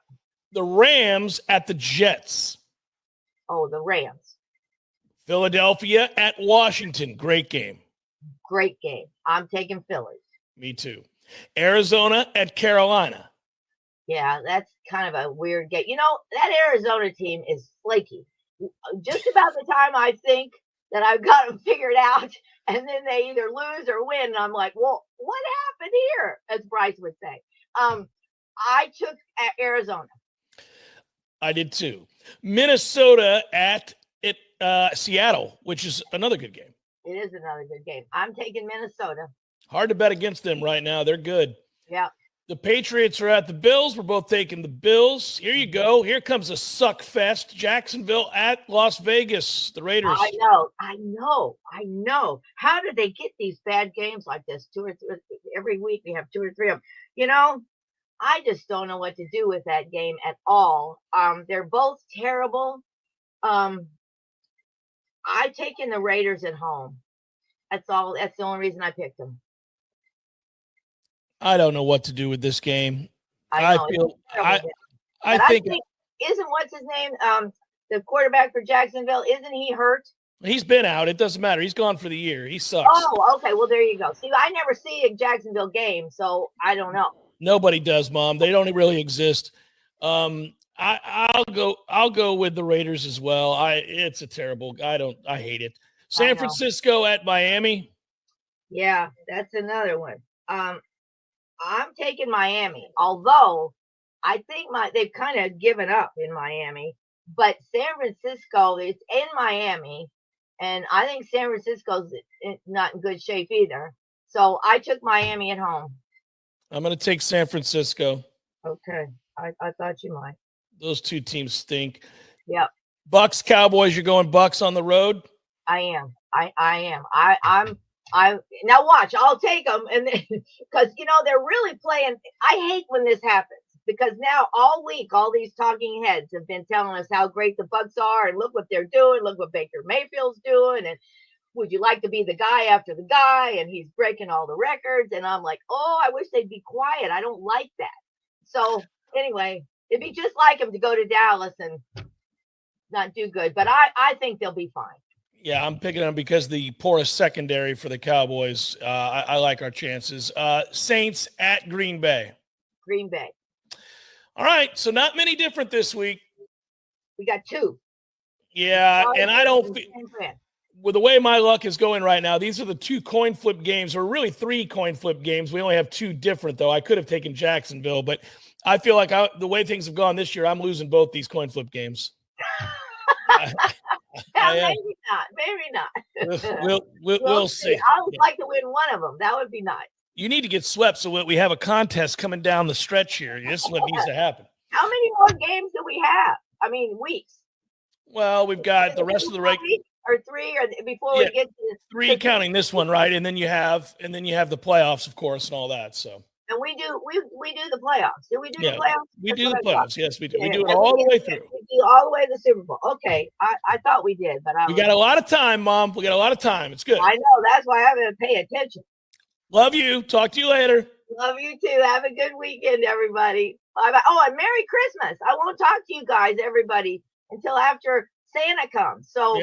The Rams at the Jets. Oh, the Rams. Philadelphia at Washington. Great game. Great game. I'm taking Philly. Me too. Arizona at Carolina. Yeah, that's kind of a weird game. That Arizona team is flaky. Just about the time I think that I've got them figured out, and then they either lose or win, and I'm like, well, what happened here? As Bryce would say. I took Arizona. I did too. Minnesota at Seattle, which is another good game. It is another good game. I'm taking Minnesota. Hard to bet against them right now. They're good. Yeah. The Patriots are at the Bills. We're both taking the Bills. Here you go. Here comes a suck fest. Jacksonville at Las Vegas. The Raiders. I know. How do they get these bad games like this? 2 or 3 every week. We have 2 or 3 of them. I just don't know what to do with that game at all. They're both terrible. I taken the Raiders at home. That's all. That's the only reason I picked them. I don't know what to do with this game. I think isn't what's his name? The quarterback for Jacksonville, isn't he hurt? He's been out. It doesn't matter. He's gone for the year. He sucks. Oh, okay. Well, there you go. See, I never see a Jacksonville game, so I don't know. Nobody does, Mom. They don't really exist. I'll go with the Raiders as well. It's a terrible. I hate it. San Francisco at Miami. Yeah, that's another one. I'm taking Miami, although I think they've kind of given up in Miami. But San Francisco is in Miami, and I think San Francisco's not in good shape either. So I took Miami at home. I'm going to take San Francisco. Okay. I thought you might. Those 2 teams stink. Yep. Bucks, Cowboys, you're going Bucks on the road? I am. I'm now watch. I'll take them, and because they're really playing. I hate when this happens because now all week all these talking heads have been telling us how great the Bucks are, and look what they're doing. Look what Baker Mayfield's doing, and would you like to be the guy after the guy? And he's breaking all the records, and I'm like, oh, I wish they'd be quiet. I don't like that. So anyway, it'd be just like him to go to Dallas and not do good, but I think they'll be fine. Yeah, I'm picking them because the porous secondary for the Cowboys. I like our chances. Saints at Green Bay. Green Bay. All right, so not many different this week. We got two. Yeah, and I don't with the way my luck is going right now, these are the 2 coin flip games, or really 3 coin flip games. We only have 2 different, though. I could have taken Jacksonville, but I feel like the way things have gone this year, I'm losing both these coin flip games. Maybe not. Maybe not. We'll see. I would like to win one of them. That would be nice. You need to get swept so we have a contest coming down the stretch here. This is what needs to happen. How many more games do we have? I mean, weeks. Well, we've got the rest of the or 3, or before we get to 3 counting this one, right? And then you have the playoffs, of course, and all that. So. And we do the playoffs. Do we do the playoffs? We do the playoffs. Yes, we do. We do it all the way through. We do all the way to the Super Bowl. Okay, I thought we did, but we got a lot of time, Mom. We got a lot of time. It's good. I know. That's why I haven't paid attention. Love you. Talk to you later. Love you too. Have a good weekend, everybody. Bye bye. Oh, and Merry Christmas. I won't talk to you guys, everybody, until after Santa comes. So,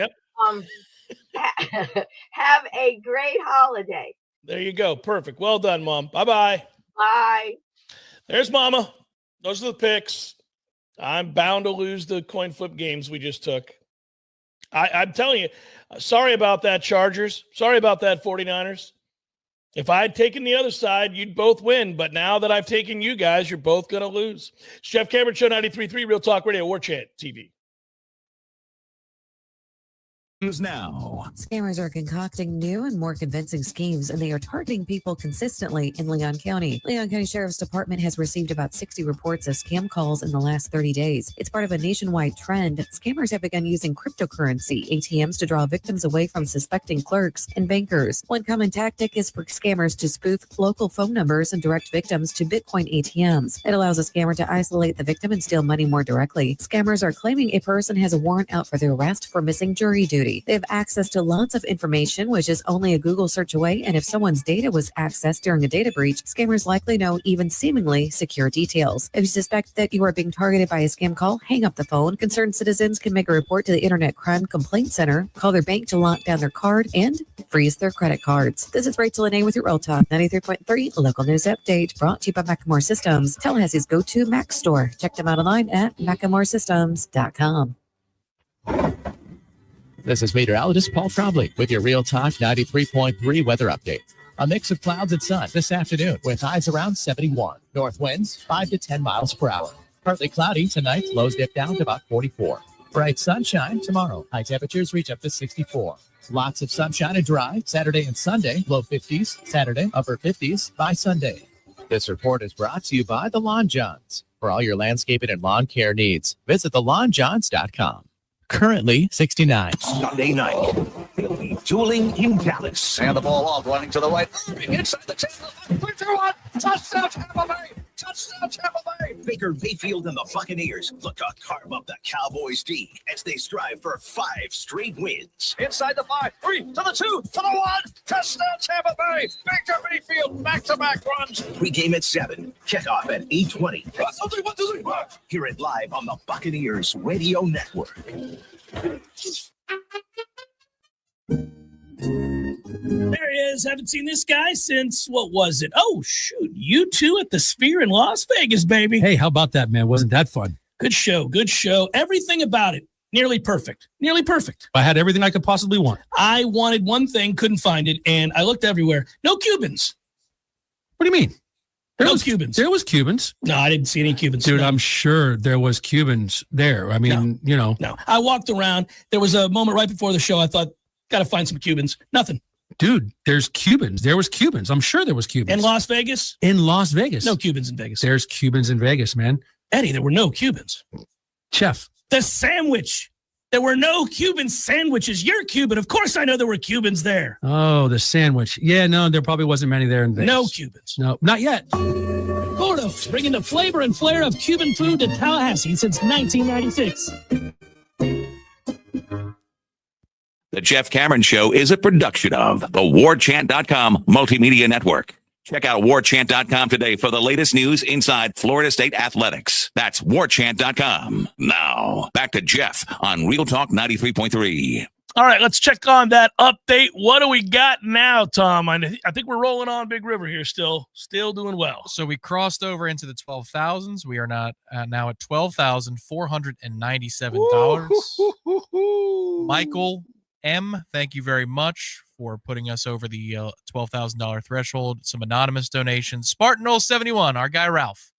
have a great holiday. There you go. Perfect. Well done, Mom. Bye-bye. Bye. There's Mama. Those are the picks. I'm bound to lose the coin flip games we just took. I'm telling you, sorry about that, Chargers. Sorry about that, 49ers. If I had taken the other side, you'd both win. But now that I've taken you guys, you're both going to lose. It's Jeff Cameron, Show 93.3, Real Talk Radio, Warchant TV. Now. Scammers are concocting new and more convincing schemes, and they are targeting people consistently in Leon County. Leon County Sheriff's Department has received about 60 reports of scam calls in the last 30 days. It's part of a nationwide trend. Scammers have begun using cryptocurrency ATMs to draw victims away from suspecting clerks and bankers. One common tactic is for scammers to spoof local phone numbers and direct victims to Bitcoin ATMs. It allows a scammer to isolate the victim and steal money more directly. Scammers are claiming a person has a warrant out for their arrest for missing jury duty. They have access to lots of information, which is only a Google search away, and if someone's data was accessed during a data breach, scammers likely know even seemingly secure details. If you suspect that you are being targeted by a scam call, hang up the phone. Concerned citizens can make a report to the Internet Crime Complaint Center, call their bank to lock down their card, and freeze their credit cards. This is Rachel Lene with your Real Talk 93.3 local news update, brought to you by Macklemore Systems, Tallahassee's go-to Mac store. Check them out online at MacklemoreSystems.com. This is meteorologist Paul Trombley with your Real Talk 93.3 weather update. A mix of clouds and sun this afternoon with highs around 71. North winds 5 to 10 miles per hour. Partly cloudy tonight, lows dip down to about 44. Bright sunshine tomorrow. High temperatures reach up to 64. Lots of sunshine and dry Saturday and Sunday. Low 50s Saturday, upper 50s by Sunday. This report is brought to you by the Lawn Johns. For all your landscaping and lawn care needs, visit thelawnjohns.com. Currently 69. Sunday night, they'll be dueling in Dallas. And the ball off, running to the right. Inside the 10. 3, 2, 1. Touchdown, Tampa Bay. Touchdown, Tampa Bay. Baker Mayfield and the Buccaneers look to carve up the Cowboys' D as they strive for 5 straight wins. Inside the 5. 3 to the 2 to the 1. Touchdown, Tampa Bay. Baker Mayfield, back-to-back runs. Pregame at 7. Kickoff at 8:20. Hear it live on the Buccaneers Radio Network. There he is. Haven't seen this guy since, what was it? Oh, shoot. U2 at the Sphere in Las Vegas, baby. Hey, how about that, man? Wasn't that fun? Good show. Good show. Everything about it. Nearly perfect. Nearly perfect. I had everything I could possibly want. I wanted one thing, couldn't find it, and I looked everywhere. No Cubans. What do you mean? No Cubans. There was Cubans. No, I didn't see any Cubans. Dude, no. I'm sure there was Cubans there. I mean, you know. No, I walked around. There was a moment right before the show. I thought, got to find some Cubans. Nothing. Dude, there's Cubans. There was Cubans. I'm sure there was Cubans. In Las Vegas? In Las Vegas. No Cubans in Vegas. There's Cubans in Vegas, man. Eddie, there were no Cubans. Chef. The sandwich. There were no Cuban sandwiches. You're Cuban. Of course I know there were Cubans there. Oh, the sandwich. Yeah, no, there probably wasn't many there in Vegas. No Cubans. No, not yet. Florida, bringing the flavor and flair of Cuban food to Tallahassee since 1996. The Jeff Cameron Show is a production of the Warchant.com Multimedia Network. Check out Warchant.com today for the latest news inside Florida State athletics. That's Warchant.com. Now, back to Jeff on Real Talk 93.3. All right, let's check on that update. What do we got now, Tom? I think we're rolling on Big River here still doing well. So we crossed over into the 12,000s. We are now at $12,497. Michael M., thank you very much for putting us over the $12,000 threshold. Some anonymous donations. Spartan071, our guy Ralph,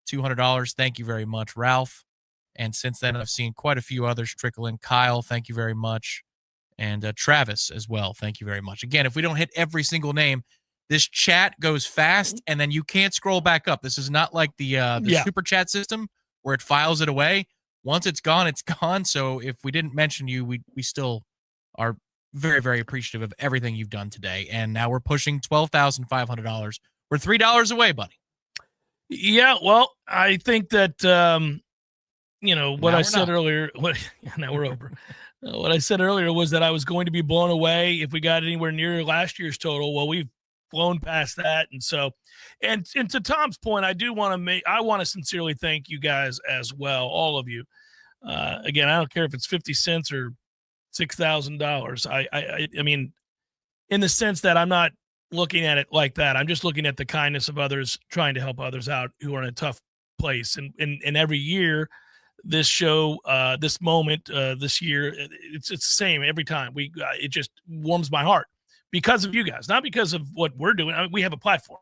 $200. Thank you very much, Ralph. And since then, I've seen quite a few others trickle in. Kyle, thank you very much. And Travis as well. Thank you very much. Again, if we don't hit every single name, this chat goes fast, and then you can't scroll back up. This is not like the super chat system where it files it away. Once it's gone, it's gone. So if we didn't mention you, we still are very, very appreciative of everything you've done today. And now we're pushing $12,500. We're $3 away, buddy. Yeah, well, I think that, what I said earlier, now we're over. What I said earlier was that I was going to be blown away if we got anywhere near last year's total. Well, we've blown past that. And so, and to Tom's point, I want to sincerely thank you guys as well, all of you. Again, I don't care if it's 50 cents or $6,000. I mean, in the sense that I'm not looking at it like that. I'm just looking at the kindness of others, trying to help others out who are in a tough place. And every year, this show, this moment, this year, it's the same every time. It just warms my heart because of you guys, not because of what we're doing. I mean, we have a platform,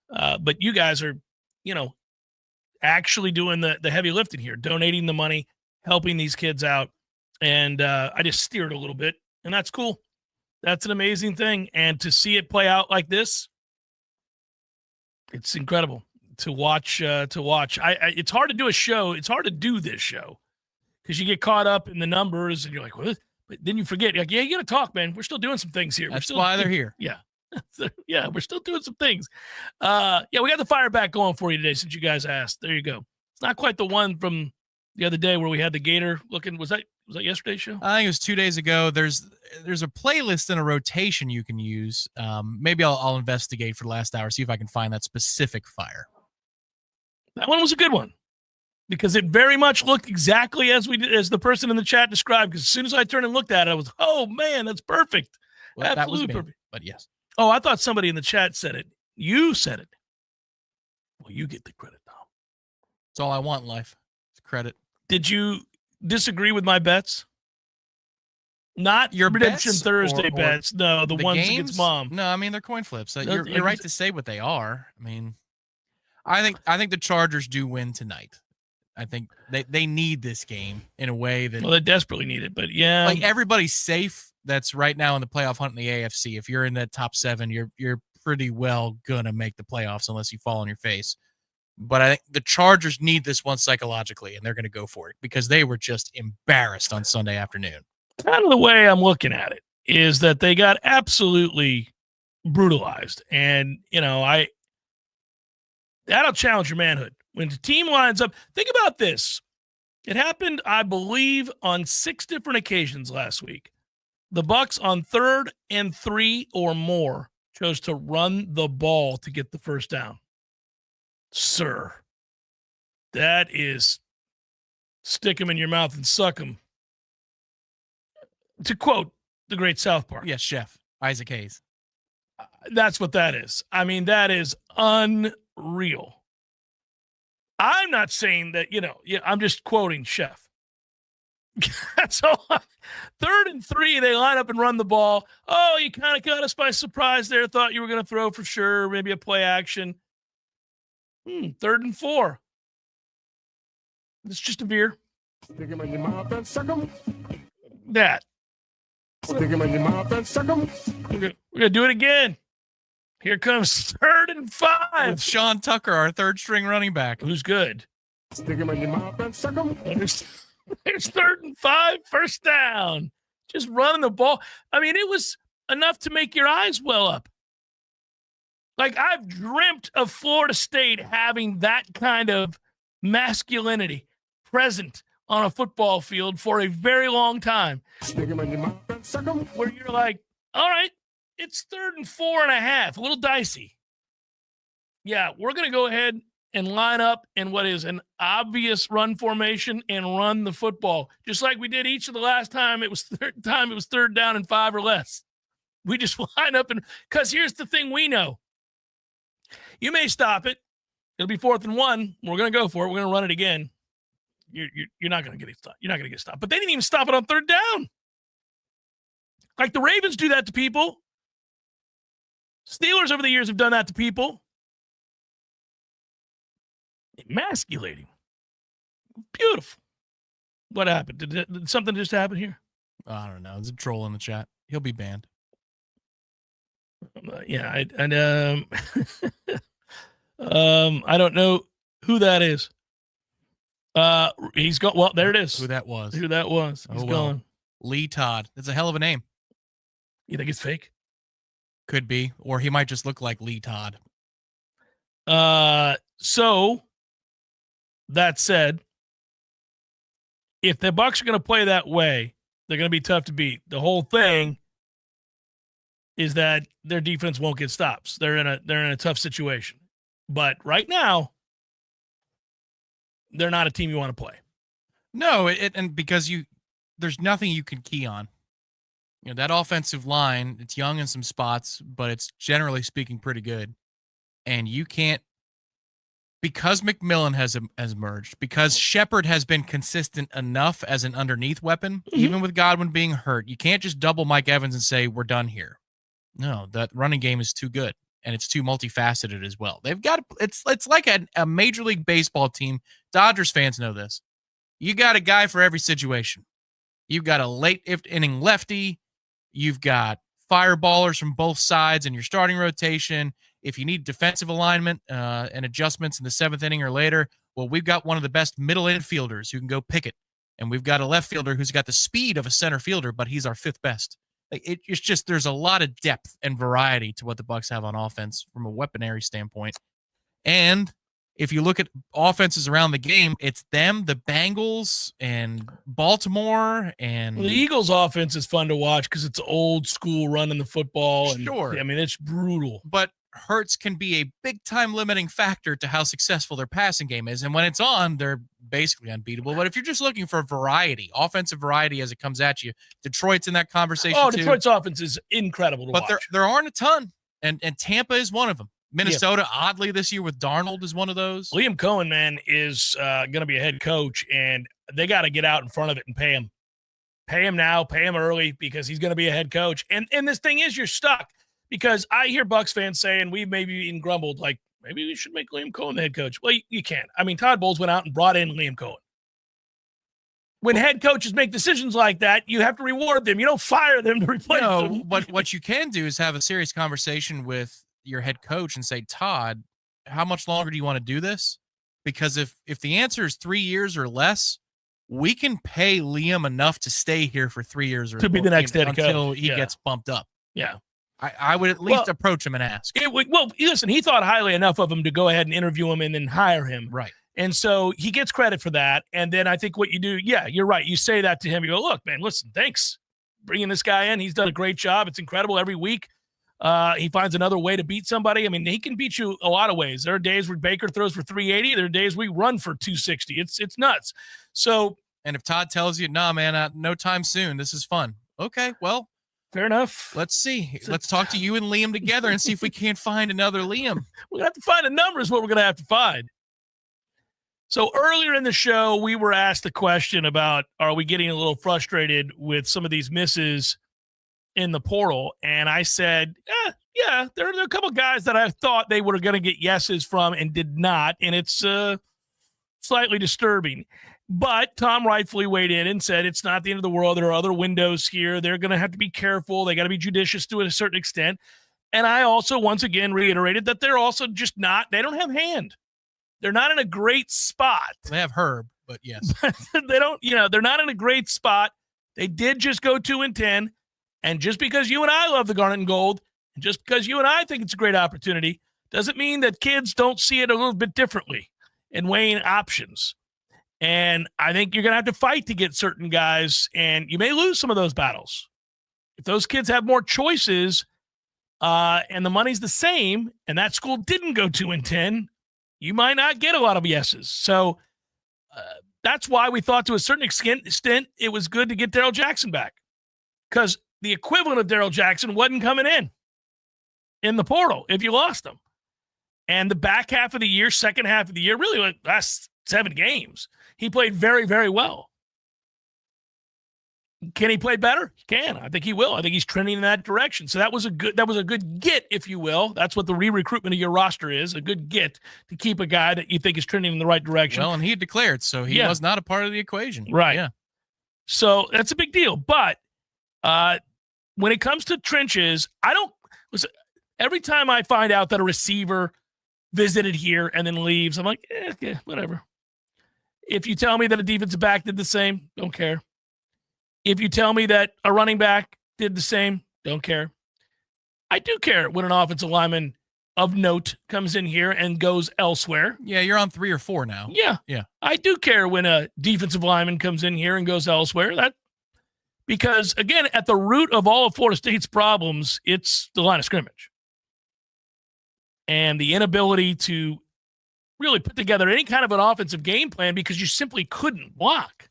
but you guys are, actually doing the heavy lifting here, donating the money, helping these kids out. And I just steered a little bit, and that's cool. That's an amazing thing. And to see it play out like this, it's incredible. To watch. It's hard to do a show. It's hard to do this show because you get caught up in the numbers and you're like, what? But then you forget. You're like, yeah, you got to talk, man. We're still doing some things here. That's why they're here. Yeah. Yeah, we're still doing some things. Yeah, we got the fire back going for you today since you guys asked. There you go. It's not quite the one from the other day where we had the gator looking. Was that yesterday's show? I think it was 2 days ago. There's a playlist and a rotation you can use. Maybe I'll investigate for the last hour, see if I can find that specific fire. That one was a good one because it very much looked exactly as the person in the chat described. Because as soon as I turned and looked at it, I was, oh man, that's perfect. Well, absolutely that was me, perfect. But yes. Oh, I thought somebody in the chat said it. You said it. Well, you get the credit, Tom. That's all I want in life. It's credit. Did you disagree with my bets? Not your Redemption bets Thursday bets. No, the ones games? Against Mom. No, I mean they're coin flips. You're right to say what they are. I mean, I think the Chargers do win tonight. I think they need this game in a way that they desperately need it. But yeah, like everybody's safe. That's right now in the playoff hunt in the AFC. If you're in that top 7, you're pretty well gonna make the playoffs unless you fall on your face. But I think the Chargers need this one psychologically, and they're going to go for it because they were just embarrassed on Sunday afternoon. Kind of the way I'm looking at it is that they got absolutely brutalized. And, that'll challenge your manhood. When the team lines up, think about this. It happened, I believe, on 6 different occasions last week. The Bucs on 3rd and 3 or more chose to run the ball to get the first down. Sir, that is stick them in your mouth and suck them. To quote the great South Park. Yes, Chef Isaac Hayes. That's what that is. I mean, that is unreal. I'm not saying that, I'm just quoting Chef. That's all. 3rd and 3, they line up and run the ball. Oh, you kind of caught us by surprise there. Thought you were going to throw for sure. Maybe a play action. 3rd and 4. It's just a veer. Stick him in your mouth and suck him. That. Stick him in your mouth and suck him. We're gonna do it again. Here comes 3rd and 5. With Sean Tucker, our 3rd string running back. Who's good. Stick him in your mouth and suck him. There's 3rd and 5, first down. Just running the ball. I mean, it was enough to make your eyes well up. Like, I've dreamt of Florida State having that kind of masculinity present on a football field for a very long time. Where you're like, all right, it's 3rd and 4.5, a little dicey. Yeah, we're going to go ahead and line up in what is an obvious run formation and run the football, just like we did each of the last time it was 3rd down and 5 or less. We just line up, and because here's the thing we know. You may stop it. It'll be 4th and 1. We're going to go for it. We're going to run it again. You're not going to get it stopped. You're not going to get stopped. But they didn't even stop it on 3rd down. Like the Ravens do that to people. Steelers over the years have done that to people. Emasculating. Beautiful. What happened? Did something just happen here? I don't know. There's a troll in the chat. He'll be banned. Yeah, I don't know who that is. He's gone. Well, there it is. Who that was. He's gone. Lee Todd. That's a hell of a name. You think it's fake? Could be. Or he might just look like Lee Todd. So that said, if the Bucs are going to play that way, they're going to be tough to beat. The whole thing is that their defense won't get stops. They're in a tough situation. But right now, they're not a team you want to play. No, and because there's nothing you can key on. You know, that offensive line, it's young in some spots, but it's generally speaking pretty good. And you can't, because McMillan has emerged, because Shepard has been consistent enough as an underneath weapon, even with Godwin being hurt, you can't just double Mike Evans and say, we're done here. No, that running game is too good, and it's too multifaceted as well. They've got, it's like a Major League Baseball team. Dodgers fans know this. You got a guy for every situation. You've got a late inning lefty. You've got fireballers from both sides in your starting rotation. If you need defensive alignment and adjustments in the 7th inning or later, well, we've got one of the best middle infielders who can go pick it. And we've got a left fielder who's got the speed of a center fielder, but he's our 5th best. It's just, there's a lot of depth and variety to what the Bucs have on offense from a weaponry standpoint. And if you look at offenses around the game, it's them, the Bengals, and Baltimore, and the Eagles' offense is fun to watch because it's old school running the football. And, sure, I mean, it's brutal. But Hurts can be a big-time limiting factor to how successful their passing game is. And when it's on, they're basically unbeatable. But if you're just looking for variety, offensive variety as it comes at you, Detroit's in that conversation too. Detroit's offense is incredible to watch. But there aren't a ton, and Tampa is one of them. Minnesota, oddly, this year with Darnold is one of those. Liam Cohen, man, is going to be a head coach, and they got to get out in front of it and pay him. Pay him now, pay him early, because he's going to be a head coach. And this thing is, you're stuck, because I hear Bucs fans saying, we maybe even grumbled, like, maybe we should make Liam Cohen the head coach. Well, you can't. I mean, Todd Bowles went out and brought in Liam Cohen. When head coaches make decisions like that, you have to reward them. You don't fire them to replace them. But what you can do is have a serious conversation with your head coach and say, Todd, how much longer do you want to do this? Because if the answer is 3 years or less, we can pay Liam enough to stay here for 3 years or to be the next head coach until he gets bumped up. Yeah. I would at least approach him and ask. Listen, he thought highly enough of him to go ahead and interview him and then hire him. Right. And so he gets credit for that. And then I think what you do, you're right. You say that to him. You go, look, man, listen, thanks bringing this guy in. He's done a great job. It's incredible every week. He finds another way to beat somebody. I mean, he can beat you a lot of ways. There are days where Baker throws for 380. There are days we run for 260. It's nuts. So, and if Todd tells you, nah, man, no time soon, this is fun. Okay, well, fair enough. Let's see. Let's talk to you and Liam together and see if we can't find another Liam. We're going to have to find a number is what we're going to have to find. So earlier in the show, we were asked a question about, are we getting a little frustrated with some of these misses in the portal? And I said, yeah, there are a couple of guys that I thought they were going to get yeses from and did not. And it's slightly disturbing. But Tom rightfully weighed in and said it's not the end of the world. There are other windows here. They're going to have to be careful. They got to be judicious to a certain extent. And I also, once again, reiterated that they're also just not, they don't have hand. They're not in a great spot. They have Herb. but yes. They don't, they're not in a great spot. They did just go 2-10. And just because you and I love the Garnet and Gold, and just because you and I think it's a great opportunity, doesn't mean that kids don't see it a little bit differently and weighing options. And I think you're going to have to fight to get certain guys, and you may lose some of those battles. If those kids have more choices and the money's the same, and that school didn't go 2-10, you might not get a lot of yeses. So that's why we thought to a certain extent it was good to get Daryl Jackson back, because the equivalent of Daryl Jackson wasn't coming in the portal if you lost him. And the back half of the year, second half of the year, really like last 7 games, he played very, very well. Can he play better? He can. I think he will. I think he's trending in that direction. So that was a good get, if you will. That's what the re-recruitment of your roster is, a good get to keep a guy that you think is trending in the right direction. Well, and he declared, so he was not a part of the equation. Right. Yeah. So that's a big deal. But when it comes to trenches, every time I find out that a receiver visited here and then leaves, I'm like, whatever. If you tell me that a defensive back did the same, don't care. If you tell me that a running back did the same, don't care. I do care when an offensive lineman of note comes in here and goes elsewhere. Yeah, you're on 3 or 4 now. Yeah. I do care when a defensive lineman comes in here and goes elsewhere. Because, again, at the root of all of Florida State's problems, it's the line of scrimmage. And the inability to really put together any kind of an offensive game plan because you simply couldn't block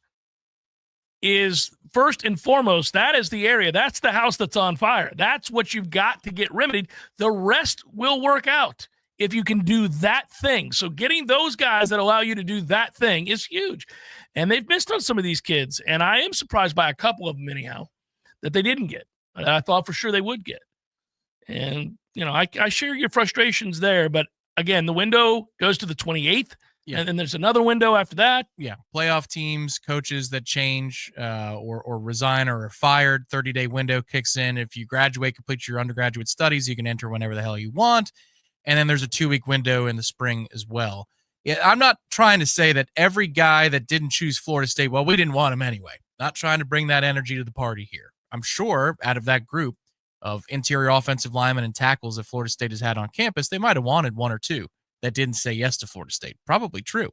is first and foremost. That is the area. That's the house that's on fire. That's what you've got to get remedied. The rest will work out if you can do that thing. So getting those guys that allow you to do that thing is huge. And they've missed on some of these kids. And I am surprised by a couple of them anyhow that they didn't get. I thought for sure they would get. And, I share your frustrations there. But, again, the window goes to the 28th. Yeah. And then there's another window after that. Yeah. Playoff teams, coaches that change or resign or are fired, 30-day window kicks in. If you graduate, complete your undergraduate studies, you can enter whenever the hell you want. And then there's a 2-week window in the spring as well. Yeah, I'm not trying to say that every guy that didn't choose Florida State, well, we didn't want him anyway. Not trying to bring that energy to the party here. I'm sure out of that group of interior offensive linemen and tackles that Florida State has had on campus, they might have wanted 1 or 2 that didn't say yes to Florida State. Probably true.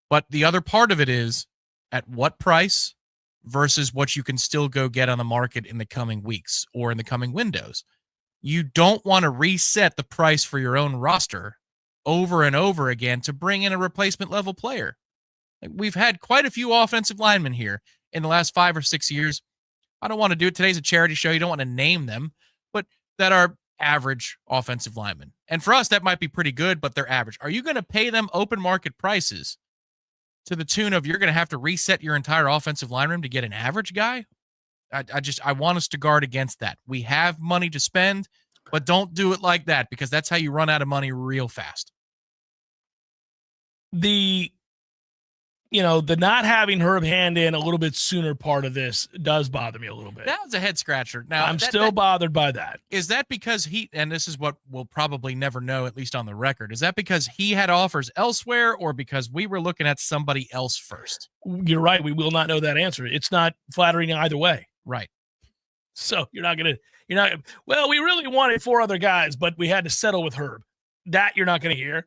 But the other part of it is at what price versus what you can still go get on the market in the coming weeks or in the coming windows. You don't want to reset the price for your own roster over and over again to bring in a replacement level player. We've had quite a few offensive linemen here in the last 5 or 6 years. I don't want to do it. Today's a charity show. You don't want to name them, but that are average offensive linemen. And for us, that might be pretty good, but they're average. Are you going to pay them open market prices to the tune of you're going to have to reset your entire offensive line room to get an average guy? I want us to guard against that. We have money to spend, but don't do it like that because that's how you run out of money real fast. The not having Herb hand in a little bit sooner part of this does bother me a little bit. That was a head scratcher. Now I'm still bothered by that. Is that because and this is what we'll probably never know, at least on the record, is that because he had offers elsewhere or because we were looking at somebody else first? You're right. We will not know that answer. It's not flattering either way. Right. So we really wanted 4 other guys, but we had to settle with Herb. That you're not going to hear.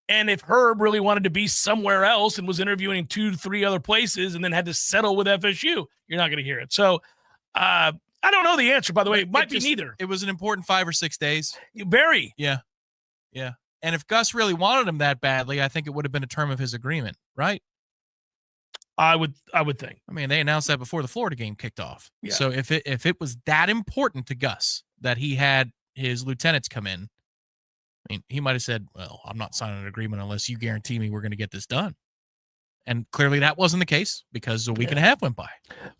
And if Herb really wanted to be somewhere else and was interviewing in 2 to 3 other places and then had to settle with FSU, you're not going to hear it. So I don't know the answer, by the way. It might be neither. It was an important 5 or 6 days. Very. Yeah. Yeah. And if Gus really wanted him that badly, I think it would have been a term of his agreement, right? I would think. I mean, they announced that before the Florida game kicked off. Yeah. So if it was that important to Gus that he had his lieutenants come in, I mean, he might have said, well, I'm not signing an agreement unless you guarantee me we're going to get this done. And clearly that wasn't the case because a week and a half went by.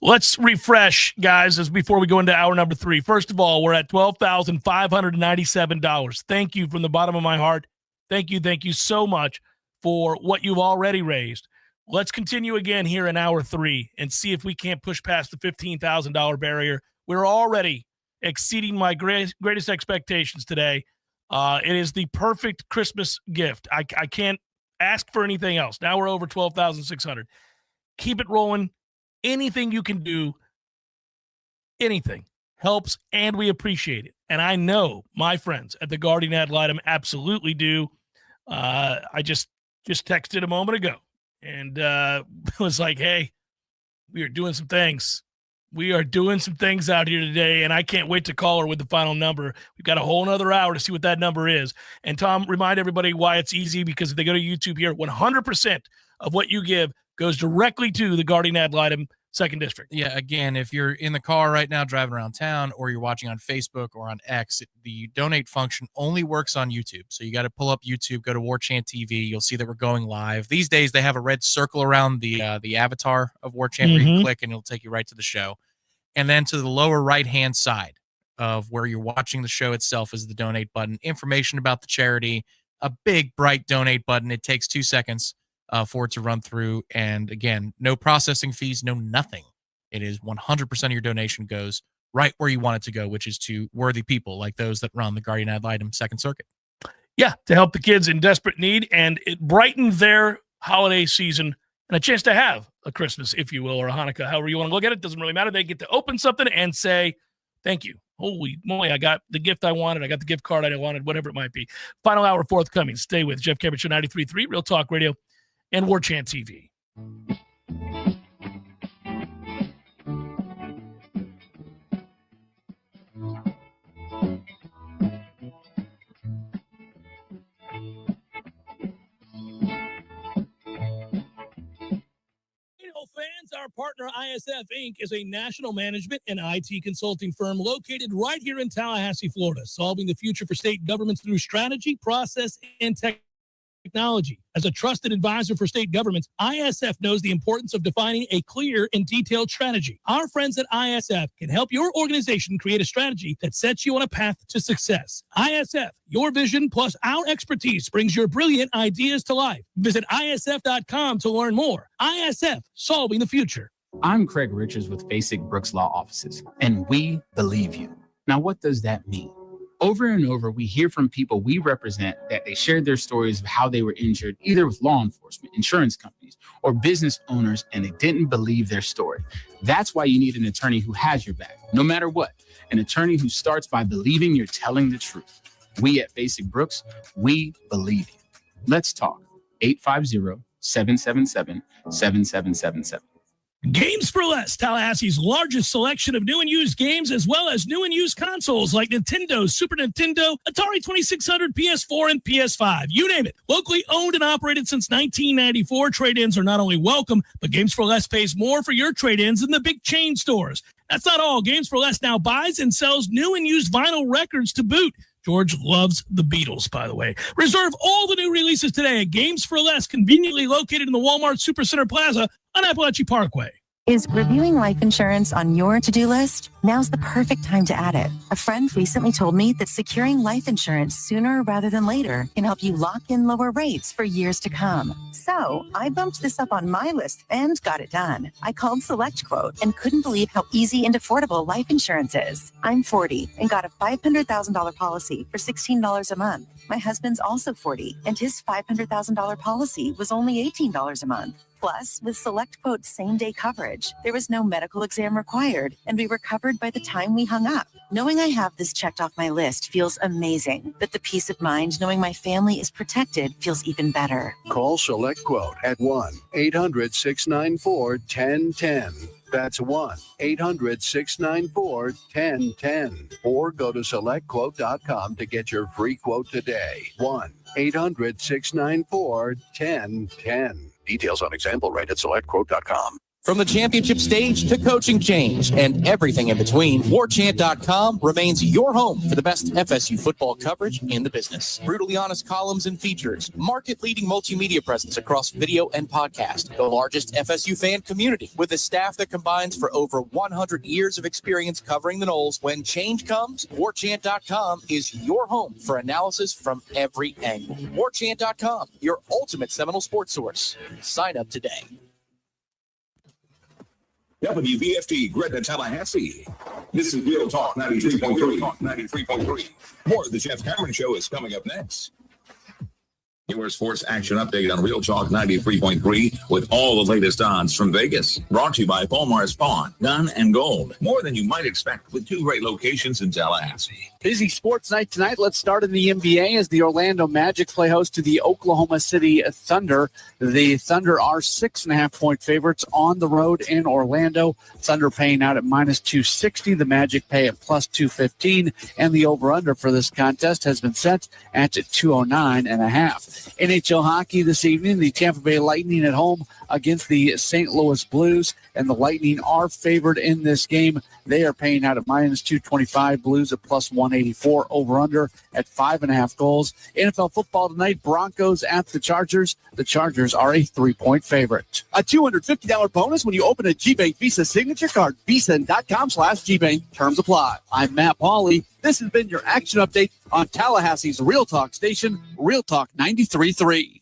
Let's refresh, guys, as before we go into hour number 3. First of all, we're at $12,597. Thank you from the bottom of my heart. Thank you so much for what you've already raised. Let's continue again here in hour 3 and see if we can't push past the $15,000 barrier. We're already exceeding my greatest expectations today. It is the perfect Christmas gift. I can't ask for anything else. Now we're over 12,600. Keep it rolling. Anything you can do, anything helps, and we appreciate it. And I know my friends at the Guardian Ad Litem absolutely do. I just texted a moment ago and was like, hey, we are doing some things. We are doing some things out here today, and I can't wait to call her with the final number. We've got a whole nother hour to see what that number is. And Tom, remind everybody why it's easy, because if they go to YouTube here, 100% of what you give goes directly to the Guardian Ad Litem Second District. Yeah, again, if you're in the car right now driving around town, or you're watching on Facebook or on X, the donate function only works on YouTube. So you got to pull up YouTube, go to Warchant TV. You'll see that we're going live. These days, they have a red circle around the avatar of Warchant where you click, and it'll take you right to the show. And then to the lower right-hand side of where you're watching the show itself is the donate button. Information about the charity, a big, bright donate button. It takes 2 seconds for it to run through. And again, no processing fees, no nothing. It is 100% of your donation goes right where you want it to go, which is to worthy people like those that run the Guardian Ad Litem Second Circuit. Yeah, to help the kids in desperate need, and it brightened their holiday season and a chance to have a Christmas, if you will, or a Hanukkah, however you want to look at it. Doesn't really matter. They get to open something and say, thank you. Holy moly, I got the gift I wanted. I got the gift card I wanted, whatever it might be. Final hour forthcoming. Stay with Jeff Cameron Show 93.3, Real Talk Radio, and Warchant TV. Fans, our partner ISF Inc. is a national management and IT consulting firm located right here in Tallahassee, Florida, solving the future for state governments through strategy, process, and technology. As a trusted advisor for state governments, ISF knows the importance of defining a clear and detailed strategy. Our friends at ISF can help your organization create a strategy that sets you on a path to success. ISF, your vision plus our expertise brings your brilliant ideas to life. Visit ISF.com to learn more. ISF, solving the future. I'm Craig Richards with Basic Brooks Law Offices, and we believe you. Now, what does that mean? Over and over, we hear from people we represent that they shared their stories of how they were injured, either with law enforcement, insurance companies, or business owners, and they didn't believe their story. That's why you need an attorney who has your back, no matter what. An attorney who starts by believing you're telling the truth. We at Basic Brooks, we believe you. Let's talk. 850-777-7777. Games for Less, Tallahassee's largest selection of new and used games, as well as new and used consoles like Nintendo, Super Nintendo, Atari 2600, PS4, and PS5. You name it. Locally owned and operated since 1994, trade-ins are not only welcome, but Games for Less pays more for your trade-ins than the big chain stores. That's not all. Games for Less now buys and sells new and used vinyl records to boot. George loves the Beatles, by the way. Reserve all the new releases today at Games for Less, conveniently located in the Walmart Supercenter Plaza on Appalachia Parkway. Is reviewing life insurance on your to-do list? Now's the perfect time to add it. A friend recently told me that securing life insurance sooner rather than later can help you lock in lower rates for years to come. So I bumped this up on my list and got it done. I called SelectQuote and couldn't believe how easy and affordable life insurance is. I'm 40 and got a $500,000 policy for $16 a month. My husband's also 40 and his $500,000 policy was only $18 a month. Plus, with SelectQuote same-day coverage, there was no medical exam required, and we were covered by the time we hung up. Knowing I have this checked off my list feels amazing, but the peace of mind knowing my family is protected feels even better. Call SelectQuote at 1-800-694-1010. That's 1-800-694-1010. Or go to SelectQuote.com to get your free quote today. 1-800-694-1010. Details on example rate at SelectQuote.com. From the championship stage to coaching change and everything in between, Warchant.com remains your home for the best FSU football coverage in the business. Brutally honest columns and features, market-leading multimedia presence across video and podcast, the largest FSU fan community with a staff that combines for over 100 years of experience covering the Noles. When change comes, Warchant.com is your home for analysis from every angle. Warchant.com, your ultimate Seminole sports source. Sign up today. WVFT Greater Tallahassee. This is Real Talk 93.3. More of the Jeff Cameron Show is coming up next. Your sports action update on Real Talk 93.3 with all the latest odds from Vegas. Brought to you by Palmar's Pawn, Gun and Gold. More than you might expect with 2 great locations in Tallahassee. Busy sports night tonight. Let's start in the NBA as the Orlando Magic play host to the Oklahoma City Thunder. The Thunder are 6.5-point favorites on the road in Orlando. Thunder paying out at -260. The Magic pay at +215. And the over-under for this contest has been set at 209.5. NHL hockey this evening. The Tampa Bay Lightning at home against the St. Louis Blues. And the Lightning are favored in this game. They are paying out at -225. Blues at +184. Over-under at 5.5 goals. NFL football tonight. Broncos at the Chargers. The Chargers are a 3-point favorite. A $250 bonus when you open a GBank Visa signature card. Visa.com/GBank. Terms apply. I'm Matt Pauley. This has been your action update on Tallahassee's Real Talk station, Real Talk 93.3.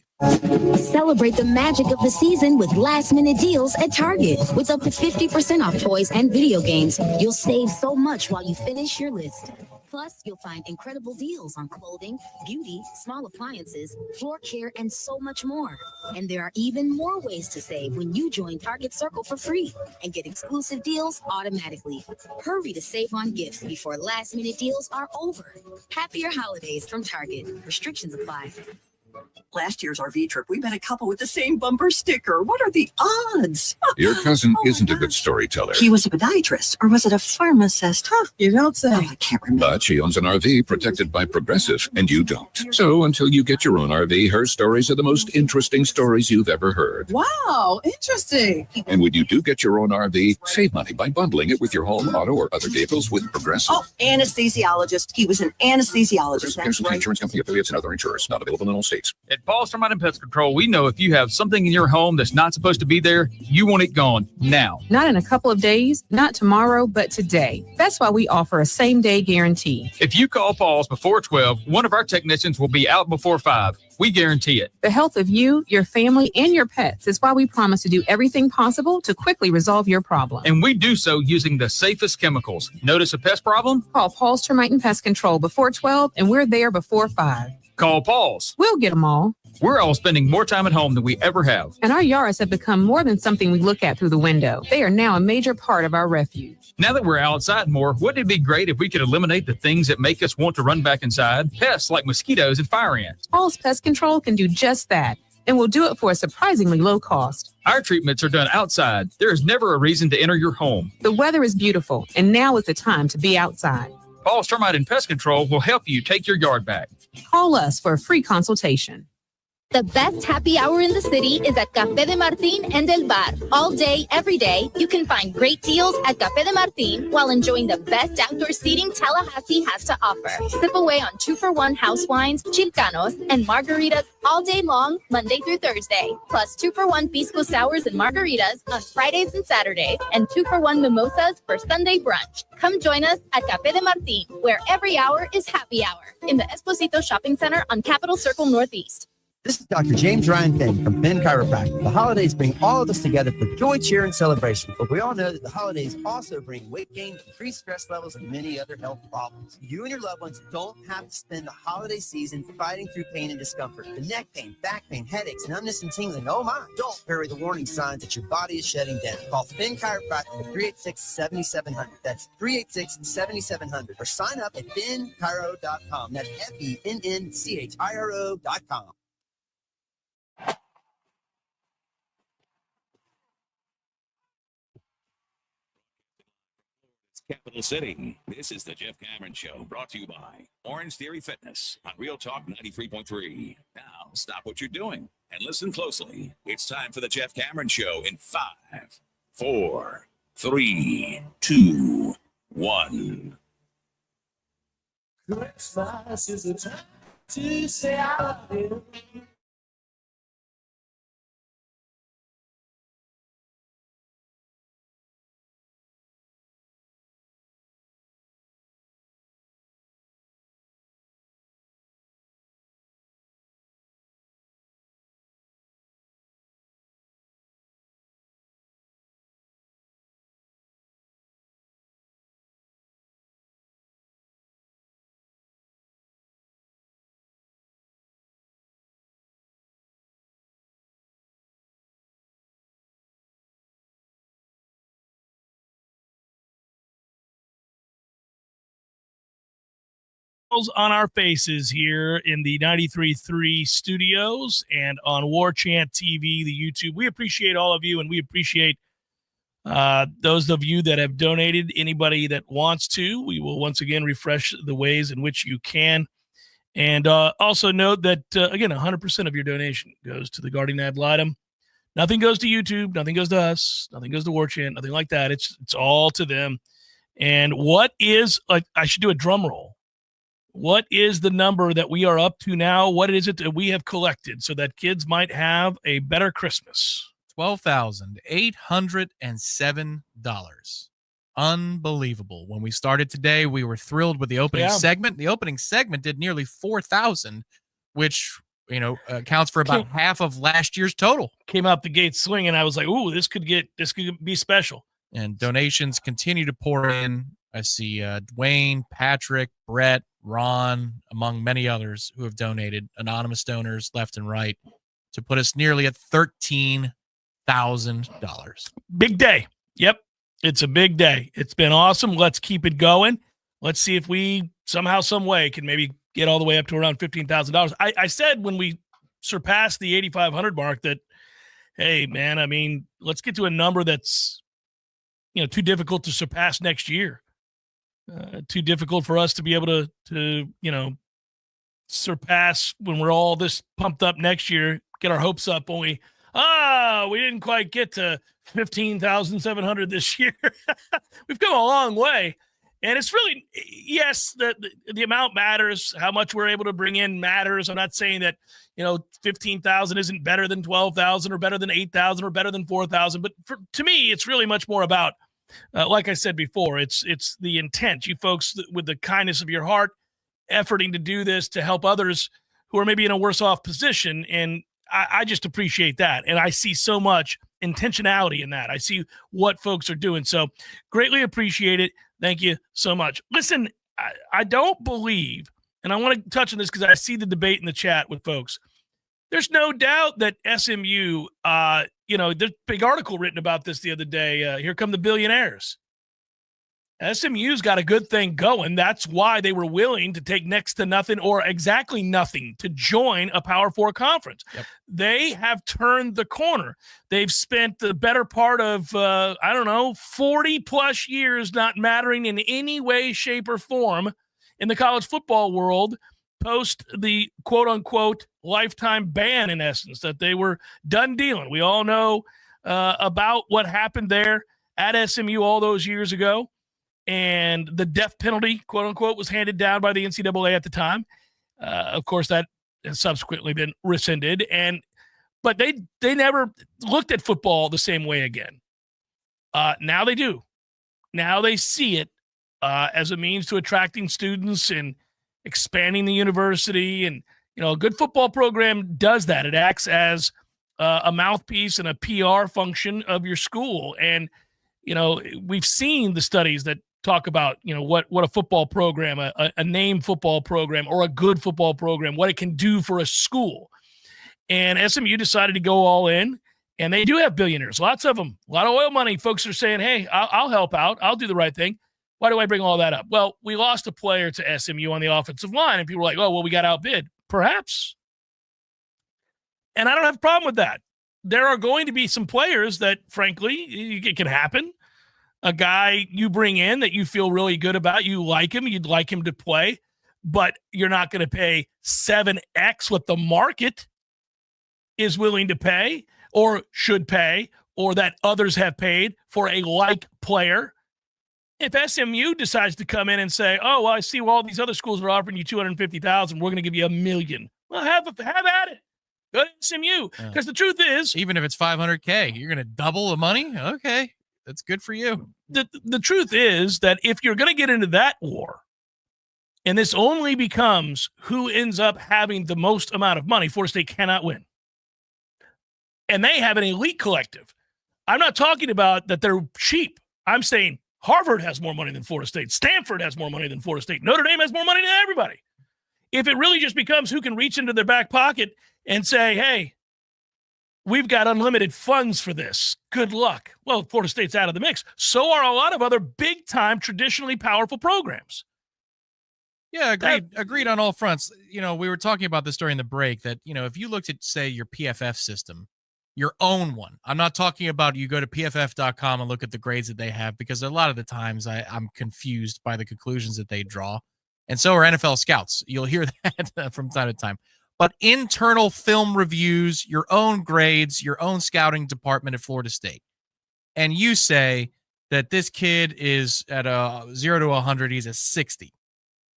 Celebrate the magic of the season with last-minute deals at Target. With up to 50% off toys and video games, you'll save so much while you finish your list. Plus, you'll find incredible deals on clothing, beauty, small appliances, floor care, and so much more. And there are even more ways to save when you join Target Circle for free and get exclusive deals automatically. Hurry to save on gifts before last-minute deals are over. Happier holidays from Target. Restrictions apply. Last year's RV trip, we met a couple with the same bumper sticker. What are the odds? Your cousin isn't a good storyteller. He was a podiatrist, or was it a pharmacist? Huh? You don't say. Oh, I can't remember. But she owns an RV protected by Progressive, and you don't. So until you get your own RV, her stories are the most interesting stories you've ever heard. Wow, interesting. And when you do get your own RV, save money by bundling it with your home, auto, or other vehicles with Progressive. Oh, anesthesiologist. He was an anesthesiologist. That's Casualty right. Insurance Company affiliates and other insurers. Not available in all states. At Paul's Termite and Pest Control, we know if you have something in your home that's not supposed to be there, you want it gone now. Not in a couple of days, not tomorrow, but today. That's why we offer a same-day guarantee. If you call Paul's before 12, one of our technicians will be out before 5. We guarantee it. The health of you, your family, and your pets is why we promise to do everything possible to quickly resolve your problem. And we do so using the safest chemicals. Notice a pest problem? Call Paul's Termite and Pest Control before 12, and we're there before 5. Call Paul's. We'll get them all. We're all spending more time at home than we ever have. And our yards have become more than something we look at through the window. They are now a major part of our refuge. Now that we're outside more, wouldn't it be great if we could eliminate the things that make us want to run back inside? Pests like mosquitoes and fire ants. Paul's Pest Control can do just that, and we'll do it for a surprisingly low cost. Our treatments are done outside. There is never a reason to enter your home. The weather is beautiful, and now is the time to be outside. Paul's Termite and Pest Control will help you take your yard back. Call us for a free consultation. The best happy hour in the city is at Café de Martín and El Bar. All day, every day, you can find great deals at Café de Martín while enjoying the best outdoor seating Tallahassee has to offer. Sip away on 2-for-1 house wines, chilcanos, and margaritas all day long, Monday through Thursday. Plus 2-for-1 pisco sours and margaritas on Fridays and Saturdays, and 2-for-1 mimosas for Sunday brunch. Come join us at Café de Martín, where every hour is happy hour, in the Esposito Shopping Center on Capitol Circle Northeast. This is Dr. James Ryan Finn from Finn Chiropractic. The holidays bring all of us together for joy, cheer, and celebration. But we all know that the holidays also bring weight gain, increased stress levels, and many other health problems. You and your loved ones don't have to spend the holiday season fighting through pain and discomfort. The neck pain, back pain, headaches, numbness, and tingling. Oh my! Don't bury the warning signs that your body is shutting down. Call Finn Chiropractic at 386-7700. That's 386-7700. Or sign up at FinnChiro.com. That's FENNCHIRO.com. Capital City. This is the Jeff Cameron Show, brought to you by Orange Theory Fitness on Real Talk 93.3. Now, stop what you're doing and listen closely. It's time for the Jeff Cameron Show in 5, 4, 3, 2, 1. Christmas is the time to say I love you. on our faces here in the 93.3 studios and on Warchant TV, the YouTube. We appreciate all of you, and we appreciate those of you that have donated. Anybody that wants to, we will once again refresh the ways in which you can. And also note that, again, 100% of your donation goes to the Guardian Ad Litem. Nothing goes to YouTube. Nothing goes to us. Nothing goes to Warchant. Nothing like that. It's all to them. And what is, I should do a drum roll. What is the number that we are up to now? What is it that we have collected so that kids might have a better Christmas? $12,807. Unbelievable. When we started today, we were thrilled with the opening segment. The opening segment did nearly 4,000, which, accounts for about half of last year's total. Came out the gate swinging. I was like, ooh, this could be special. And donations continue to pour in. I see Dwayne, Patrick, Brett, Ron, among many others who have donated, anonymous donors left and right, to put us nearly at $13,000. Big day. Yep. It's a big day. It's been awesome. Let's keep it going. Let's see if we somehow, some way can maybe get all the way up to around $15,000. I said when we surpassed the 8,500 mark that, hey, man, I mean, let's get to a number that's, too difficult to surpass next year. Too difficult for us to be able to surpass when we're all this pumped up next year, get our hopes up when we didn't quite get to 15,700 this year. We've come a long way. And it's really, yes, the amount matters. How much we're able to bring in matters. I'm not saying that, 15,000 isn't better than 12,000 or better than 8,000 or better than 4,000. But to me, it's really much more about, like I said before, it's the intent. You folks with the kindness of your heart, efforting to do this to help others who are maybe in a worse off position. And I just appreciate that. And I see so much intentionality in that. I see what folks are doing. So greatly appreciate it. Thank you so much. Listen, I don't believe, and I want to touch on this because I see the debate in the chat with folks. There's no doubt that SMU, there's a big article written about this the other day. Here come the billionaires. SMU's got a good thing going. That's why they were willing to take next to nothing or exactly nothing to join a Power Four conference. Yep. They have turned the corner. They've spent the better part of, 40 plus years not mattering in any way, shape, or form in the college football world post the quote unquote lifetime ban, in essence, that they were done dealing. We all know about what happened there at SMU all those years ago. And the death penalty, quote unquote, was handed down by the NCAA at the time. Of course, that has subsequently been rescinded. But they never looked at football the same way again. Now they do. Now they see it as a means to attracting students and expanding the university. And, a good football program does that. It acts as a mouthpiece and a PR function of your school. And, we've seen the studies that talk about, what a football program, a named football program or a good football program, what it can do for a school. And SMU decided to go all in, and they do have billionaires, lots of them, a lot of oil money. Folks are saying, hey, I'll help out. I'll do the right thing. Why do I bring all that up? Well, we lost a player to SMU on the offensive line, and people were like, oh, well, we got outbid. Perhaps. And I don't have a problem with that. There are going to be some players that, frankly, it can happen. A guy you bring in that you feel really good about, you like him, you'd like him to play, but you're not going to pay 7x what the market is willing to pay or should pay or that others have paid for a like player. If SMU decides to come in and say, oh, well, I see all these other schools are offering you $250,000, we're going to give you $1 million. Well, have at it. Go to SMU. Because the truth is, even if it's $500K, you're going to double the money? Okay, that's good for you. The truth is that if you're going to get into that war, and this only becomes who ends up having the most amount of money, Florida State cannot win. And they have an elite collective. I'm not talking about that they're cheap. I'm saying Harvard has more money than Florida State. Stanford has more money than Florida State. Notre Dame has more money than everybody. If it really just becomes who can reach into their back pocket and say, hey, we've got unlimited funds for this, good luck. Well, Florida State's out of the mix. So are a lot of other big-time, traditionally powerful programs. Yeah, agreed on all fronts. You know, we were talking about this during the break that, you know, if you looked at, say, your PFF system, your own one, I'm not talking about you go to pff.com and look at the grades that they have, because a lot of the times I'm confused by the conclusions that they draw. And so are NFL scouts. You'll hear that from time to time. But internal film reviews, your own grades, your own scouting department at Florida State. And you say that this kid is at a 0 to 100, he's a 60.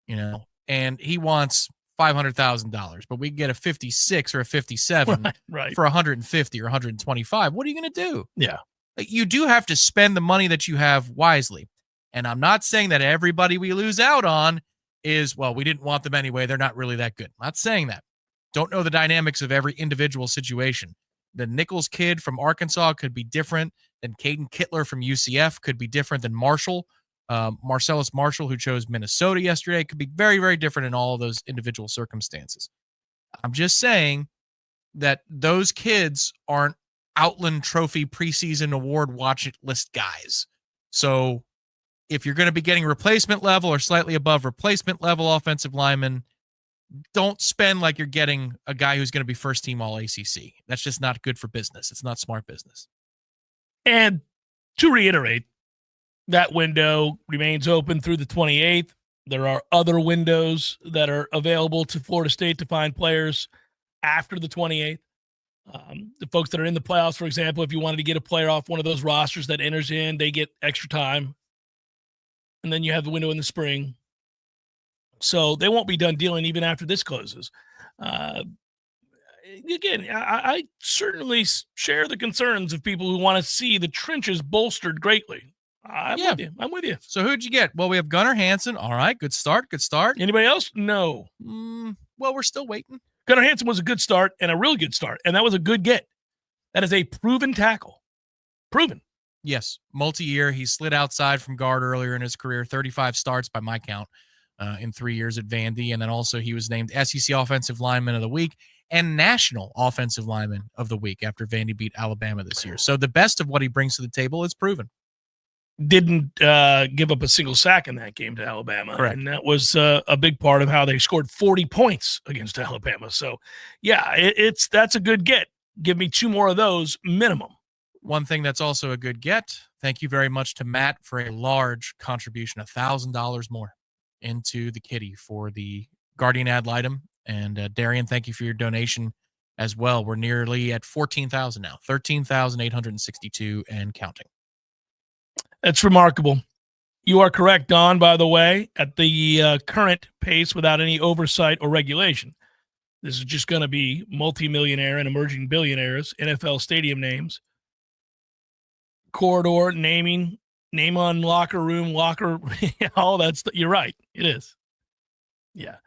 You know, and he wants $500,000, but we can get a 56 or a 57 right. for 150 or 125. What are you going to do? Yeah. You do have to spend the money that you have wisely. And I'm not saying that everybody we lose out on is, well, we didn't want them anyway, they're not really that good. I'm not saying that. Don't know the dynamics of every individual situation. The Nichols kid from Arkansas could be different than Caden Kittler from UCF, could be different than Marcellus Marshall, who chose Minnesota yesterday, could be very, very different in all of those individual circumstances. I'm just saying that those kids aren't Outland Trophy preseason award watch it list guys. So if you're going to be getting replacement level or slightly above replacement level offensive linemen, don't spend like you're getting a guy who's going to be first team all ACC. That's just not good for business. It's not smart business. And to reiterate, that window remains open through the 28th. There are other windows that are available to Florida State to find players after the 28th. The folks that are in the playoffs, for example, if you wanted to get a player off one of those rosters that enters in, they get extra time. And then you have the window in the spring. So they won't be done dealing even after this closes. Again, I certainly share the concerns of people who want to see the trenches bolstered greatly. I'm with you. So who'd you get? Well, we have Gunnar Hansen. All right, good start. Anybody else? No. Well, we're still waiting. Gunnar Hansen was a good start and a really good start, and that was a good get. That is a proven tackle. Proven. Yes, multi-year. He slid outside from guard earlier in his career, 35 starts by my count in 3 years at Vandy, and then also he was named SEC Offensive Lineman of the Week and National Offensive Lineman of the Week after Vandy beat Alabama this year. So the best of what he brings to the table is proven. Didn't give up a single sack in that game to Alabama. Correct. And that was a big part of how they scored 40 points against Alabama. So, yeah, that's a good get. Give me 2 more of those minimum. One thing that's also a good get, thank you very much to Matt for a large contribution, $1,000 more into the kitty for the Guardian ad litem. And Darian, thank you for your donation as well. We're nearly at 14,000 now, 13,862 and counting. That's remarkable. You are correct, Don, by the way, at the current pace without any oversight or regulation. This is just going to be multimillionaire and emerging billionaires, NFL stadium names, corridor naming, name on locker room, all that stuff. You're right. It is. Yeah.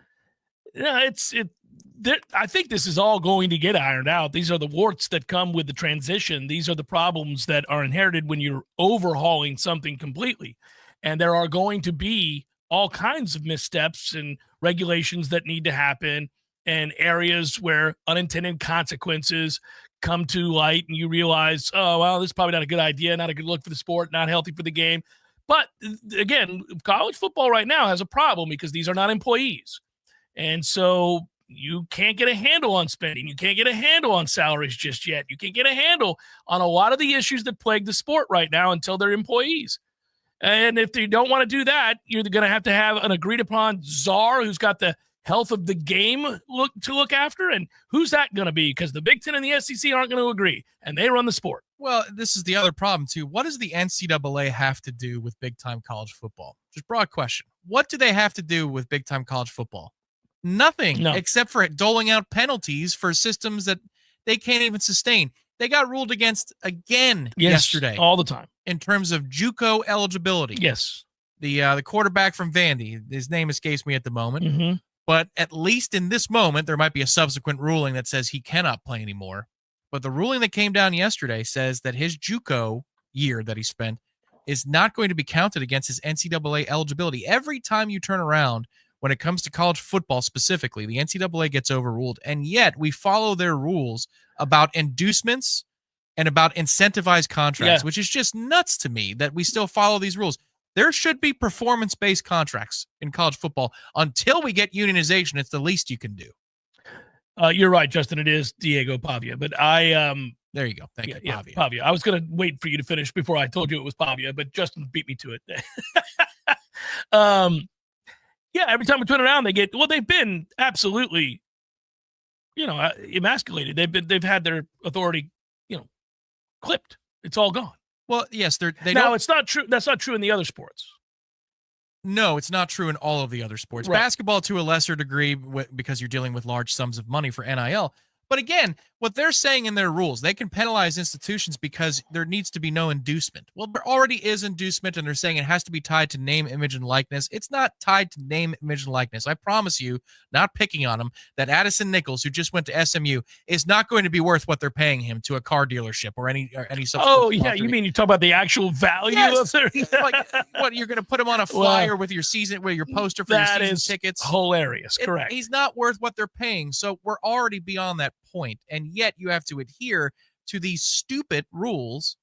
I think this is all going to get ironed out. These are the warts that come with the transition. These are the problems that are inherited when you're overhauling something completely. And there are going to be all kinds of missteps and regulations that need to happen and areas where unintended consequences come to light and you realize, oh, well, this is probably not a good idea, not a good look for the sport, not healthy for the game. But again, college football right now has a problem because these are not employees. And so you can't get a handle on spending. You can't get a handle on salaries just yet. You can't get a handle on a lot of the issues that plague the sport right now until they're employees. And if you don't want to do that, you're going to have an agreed upon czar who's got the health of the game to look after. And who's that going to be? Because the Big Ten and the SEC aren't going to agree, and they run the sport. Well, this is the other problem, too. What does the NCAA have to do with big-time college football? Just broad question. What do they have to do with big-time college football? Nothing, except for doling out penalties for systems that they can't even sustain. They got ruled against again yesterday. All the time. In terms of JUCO eligibility. Yes. The quarterback from Vandy, his name escapes me at the moment. Mm-hmm. But at least in this moment, there might be a subsequent ruling that says he cannot play anymore. But the ruling that came down yesterday says that his JUCO year that he spent is not going to be counted against his NCAA eligibility. Every time you turn around, when it comes to college football specifically, the NCAA gets overruled. And yet we follow their rules about inducements and about incentivized contracts, which is just nuts to me that we still follow these rules. There should be performance-based contracts in college football. Until we get unionization, it's the least you can do. You're right, Justin. It is Diego Pavia, but there you go. Thank you, yeah, Pavia. Pavia. I was going to wait for you to finish before I told you it was Pavia, but Justin beat me to it. Yeah, every time we turn around, they've been absolutely, emasculated. They've had their authority, clipped. It's all gone. Well, yes, it's not true. That's not true in the other sports. No, it's not true in all of the other sports. Right. Basketball to a lesser degree because you're dealing with large sums of money for NIL. But again, what they're saying in their rules, they can penalize institutions because there needs to be no inducement. Well, there already is inducement, and they're saying it has to be tied to name, image, and likeness. It's not tied to name, image, and likeness. I promise you, not picking on him, that Addison Nichols, who just went to SMU, is not going to be worth what they're paying him to a car dealership or any subsequent yeah, you mean you talk about the actual value of their like what you're going to put him on a flyer with your poster for your season tickets? Hilarious. Correct. He's not worth what they're paying. So we're already beyond that point, and yet you have to adhere to these stupid rules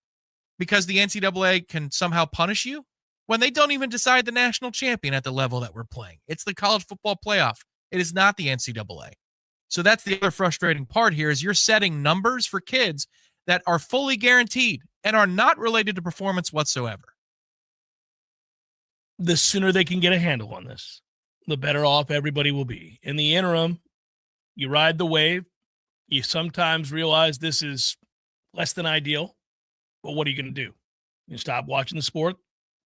because the NCAA can somehow punish you when they don't even decide the national champion at the level that we're playing. It's the college football playoff. It is not the NCAA. So that's the other frustrating part here is you're setting numbers for kids that are fully guaranteed and are not related to performance whatsoever. The sooner they can get a handle on this, the better off everybody will be. In the interim, you ride the wave. You sometimes realize this is less than ideal, but what are you going to do? You stop watching the sport?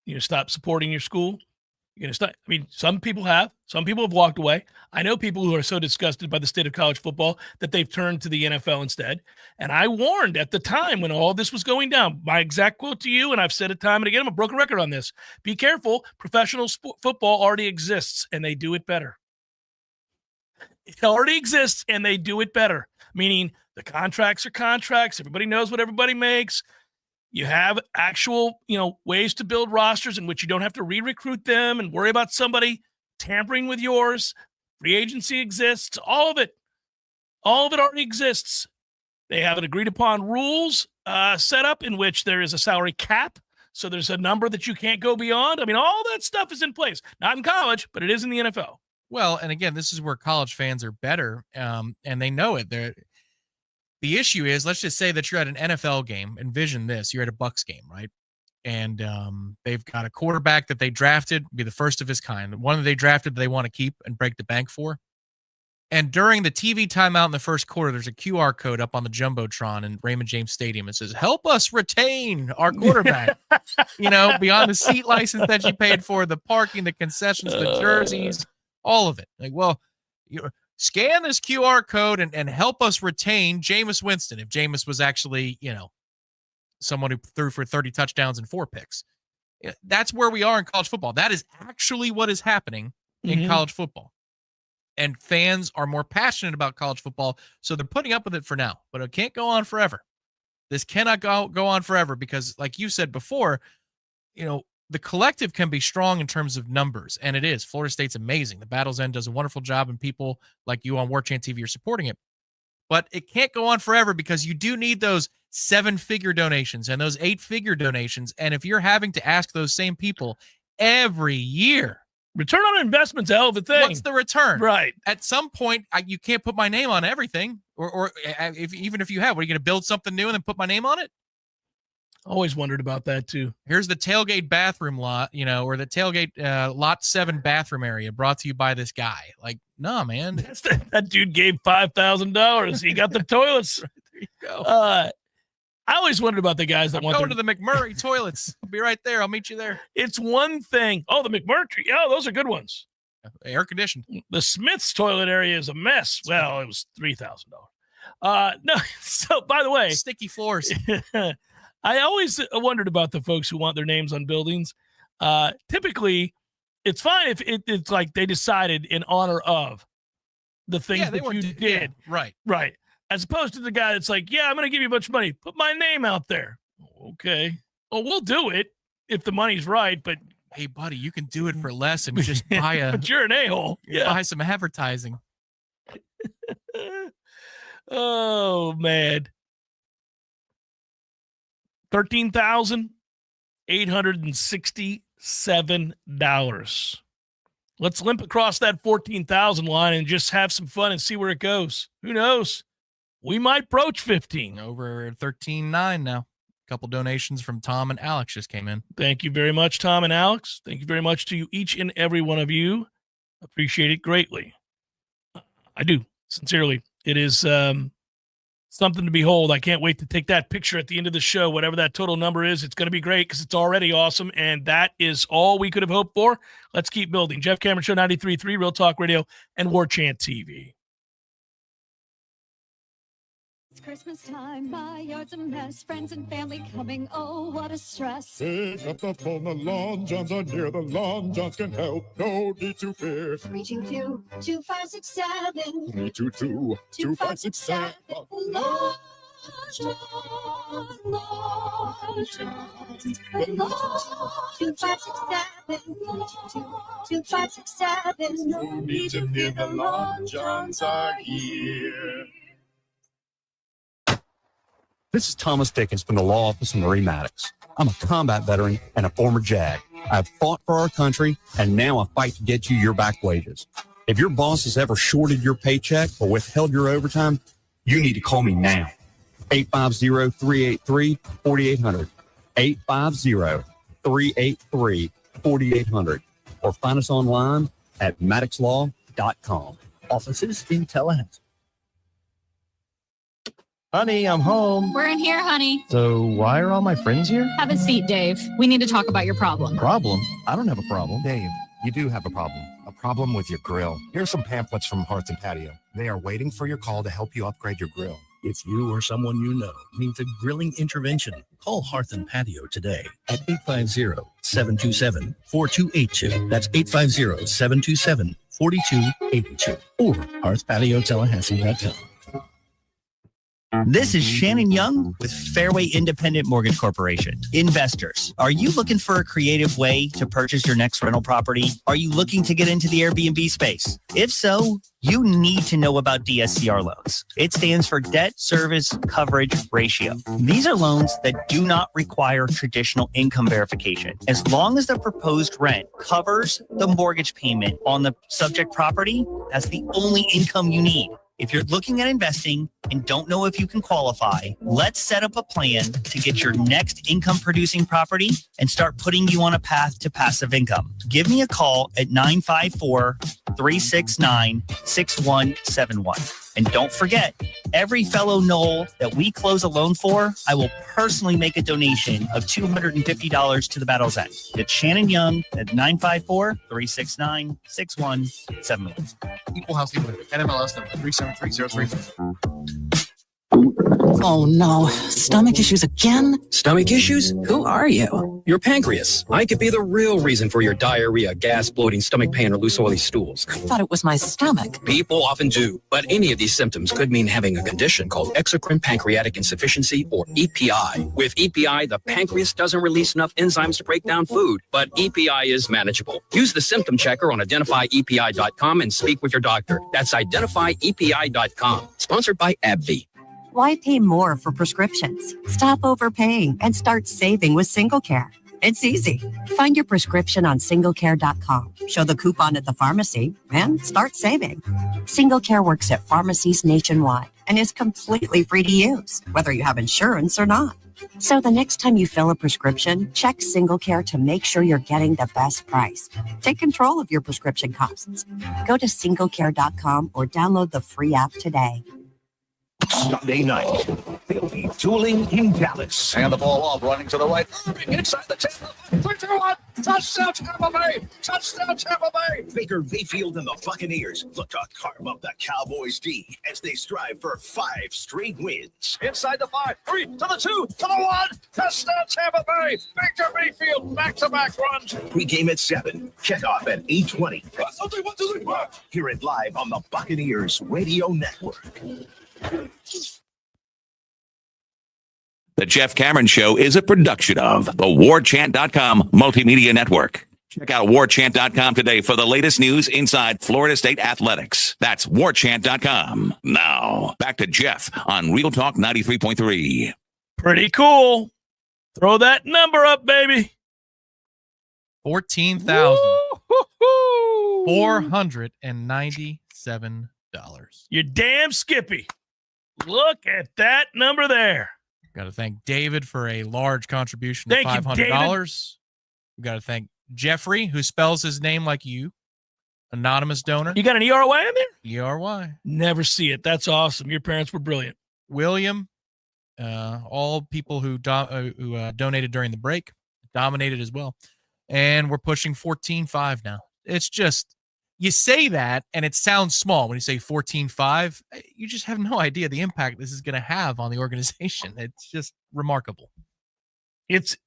You stop supporting your school? You're going to stop. I mean, some people have walked away. I know people who are so disgusted by the state of college football that they've turned to the NFL instead. And I warned at the time when all this was going down, my exact quote to you, and I've said it time and again, I'm a broken record on this. Be careful. Professional football already exists and they do it better. It already exists and they do it better. Meaning the contracts are contracts. Everybody knows what everybody makes. You have actual, ways to build rosters in which you don't have to re-recruit them and worry about somebody tampering with yours. Free agency exists. All of it already exists. They have an agreed upon rules set up in which there is a salary cap. So there's a number that you can't go beyond. I mean, all that stuff is in place. Not in college, but it is in the NFL. Well, and again, this is where college fans are better, and they know it. The issue is, let's just say that you're at an NFL game. Envision this. You're at a Bucs game, right? And they've got a quarterback that they drafted, be the first of his kind, one that they drafted that they want to keep and break the bank for. And during the TV timeout in the first quarter, there's a QR code up on the Jumbotron in Raymond James Stadium. It says, help us retain our quarterback. Beyond the seat license that you paid for, the parking, the concessions, the jerseys, all of it. Like, well, scan this QR code and help us retain Jameis Winston if Jameis was actually, someone who threw for 30 touchdowns and 4 picks. That's where we are in college football. That is actually what is happening in college football. And fans are more passionate about college football, so they're putting up with it for now. But it can't go on forever. This cannot go on forever because, like you said before, the collective can be strong in terms of numbers, and it is. Florida State's amazing. The Battle's End does a wonderful job, and people like you on Warchant TV are supporting it. But it can't go on forever because you do need those 7-figure donations and those 8-figure donations. And if you're having to ask those same people every year, return on investment's a hell of a thing. What's the return? Right. At some point, you can't put my name on everything, or even if you have, what, are you going to build something new and then put my name on it? Always wondered about that too. Here's the tailgate bathroom lot, or the tailgate lot 7 bathroom area brought to you by this guy. Like, nah, man. That dude gave $5,000. He got the toilets. Right, there you go. I always wondered about the guys that want to the McMurray toilets. I'll be right there. I'll meet you there. It's one thing. Oh, the McMurray. Yeah, those are good ones. Air conditioned. The Smith's toilet area is a mess. Well, it was $3,000. No. So, by the way, sticky floors. I always wondered about the folks who want their names on buildings. Typically, it's fine if it's like they decided in honor of the things that you did. Yeah, right. Right. As opposed to the guy that's like, yeah, I'm going to give you a bunch of money. Put my name out there. Okay. Well, we'll do it if the money's right. But hey, buddy, you can do it for less and just buy but you're an a-hole. Yeah. Buy some advertising. Oh, man. 13,867 $7. Let's limp across that 14,000 line and just have some fun and see where it goes. Who knows? We might broach 15. Over 13.9 now. A couple donations from Tom and Alex just came in. Thank you very much, Tom and Alex. Thank you very much to you, each and every one of you. Appreciate it greatly. I do, sincerely. It is something to behold. I can't wait to take that picture at the end of the show, whatever that total number is. It's going to be great because it's already awesome, and that is all we could have hoped for. Let's keep building. Jeff Cameron Show, 93.3, Real Talk Radio, and Warchant TV. It's Christmas time, my yard's a mess. Friends and family coming, oh, what a stress. Pick up the phone, the Lawn Johns are near. The Lawn Johns can help, no need to fear. 322-2567. 322-2567. Lawn Johns, Lawn Johns. 2567. No need to fear, the Lawn Johns are here. This is Thomas Dickens from the Law Office of Marie Maddox. I'm a combat veteran and a former JAG. I've fought for our country, and now I fight to get you your back wages. If your boss has ever shorted your paycheck or withheld your overtime, you need to call me now. 850-383-4800. 850-383-4800. Or find us online at maddoxlaw.com. Offices in Tallahassee. Honey, I'm home. We're in here, honey. So why are all my friends here? Have a seat, Dave. We need to talk about your problem. Problem? I don't have a problem. Dave, you do have a problem. A problem with your grill. Here's some pamphlets from Hearth and Patio. They are waiting for your call to help you upgrade your grill. If you or someone you know needs a grilling intervention, call Hearth and Patio today at 850-727-4282. That's 850-727-4282 or hearthpatiotallahassee.com. This is Shannon Young with Fairway Independent Mortgage Corporation. Investors, are you looking for a creative way to purchase your next rental property? Are you looking to get into the Airbnb space? If so, you need to know about DSCR loans. It stands for Debt Service Coverage Ratio. These are loans that do not require traditional income verification. As long as the proposed rent covers the mortgage payment on the subject property, that's the only income you need. If you're looking at investing and don't know if you can qualify, let's set up a plan to get your next income producing property and start putting you on a path to passive income. Give me a call at 954-369-6171. And don't forget, every fellow Knoll that we close a loan for, I will personally make a donation of $250 to the Battle's End. It's Shannon Young at 954-369-6171. Equal House Legal NMLS number 373033. Oh no, stomach issues again? Stomach issues? Who are you? Your pancreas. I could be the real reason for your diarrhea, gas, bloating, stomach pain, or loose oily stools. I thought it was my stomach. People often do, but any of these symptoms could mean having a condition called exocrine pancreatic insufficiency, or EPI. With EPI, the pancreas doesn't release enough enzymes to break down food, but EPI is manageable. Use the symptom checker on identifyepi.com and speak with your doctor. That's identifyepi.com. Sponsored by AbbVie. Why pay more for prescriptions? Stop overpaying and start saving with SingleCare. It's easy. Find your prescription on singlecare.com. Show the coupon at the pharmacy and start saving. SingleCare works at pharmacies nationwide and is completely free to use, whether you have insurance or not. So the next time you fill a prescription, check SingleCare to make sure you're getting the best price. Take control of your prescription costs. Go to singlecare.com or download the free app today. Sunday night, they'll be dueling in Dallas. And the ball off, running to the right. Irving inside the 10. 3-2-1. Touchdown, Tampa Bay. Touchdown, Tampa Bay. Baker Mayfield and the Buccaneers look to carve up the Cowboys' D as they strive for 5 straight wins. Inside the 5. 3 to the 2 to the 1. Touchdown, Tampa Bay. Baker Mayfield, back-to-back runs. Pre-game at 7. Kickoff at 8:20. 1, 2, 3, 4. Hear it live on the Buccaneers Radio Network. The Jeff Cameron Show is a production of the Warchant.com Multimedia Network. Check out Warchant.com today for the latest news inside Florida State athletics. That's Warchant.com. Now, back to Jeff on Real Talk 93.3. Pretty cool. Throw that number up, baby. $14,497. You're damn Skippy. Look at that number there. Got to thank David for a large contribution of Thank you, $500. We got to thank Jeffrey, who spells his name like you. Anonymous donor. You got an ERY in there? ERY. Never see it. That's awesome. Your parents were brilliant. William, all people who donated during the break, dominated as well. And we're pushing 14.5 now. It's just, you say that and it sounds small when you say 14.5. You just have no idea the impact this is going to have on the organization. It's just remarkable. It's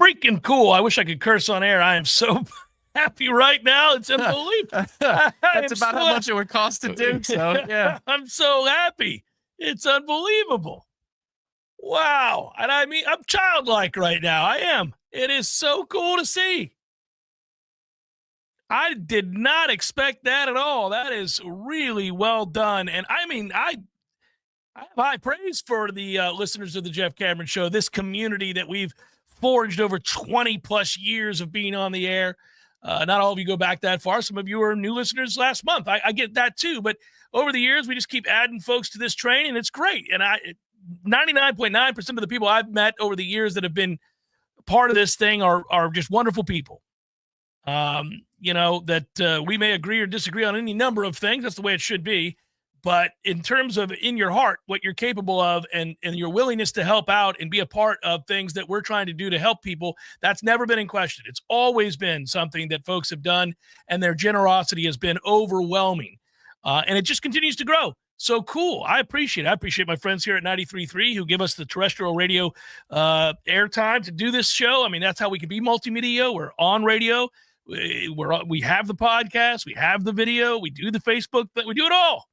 freaking cool. I wish I could curse on air. I am so happy right now. It's unbelievable. That's about how much it would cost to do. So, yeah. I'm so happy. It's unbelievable. Wow. And I mean, I'm childlike right now. I am. It is so cool to see. I did not expect that at all. That is really well done. And I mean, I have high praise for the listeners of the Jeff Cameron Show, this community that we've forged over 20 plus years of being on the air. Not all of you go back that far. Some of you are new listeners last month. I get that too. But over the years, we just keep adding folks to this train, and it's great. And 99.9% of the people I've met over the years that have been part of this thing are just wonderful people. That we may agree or disagree on any number of things. That's the way it should be. But in terms of in your heart, what you're capable of and your willingness to help out and be a part of things that we're trying to do to help people, that's never been in question. It's always been something that folks have done, and their generosity has been overwhelming. And it just continues to grow. So cool. I appreciate it. I appreciate my friends here at 93.3 who give us the terrestrial radio airtime to do this show. I mean, that's how we can be multimedia. We're on radio. We have the podcast. We have the video. We do the Facebook. We do it all.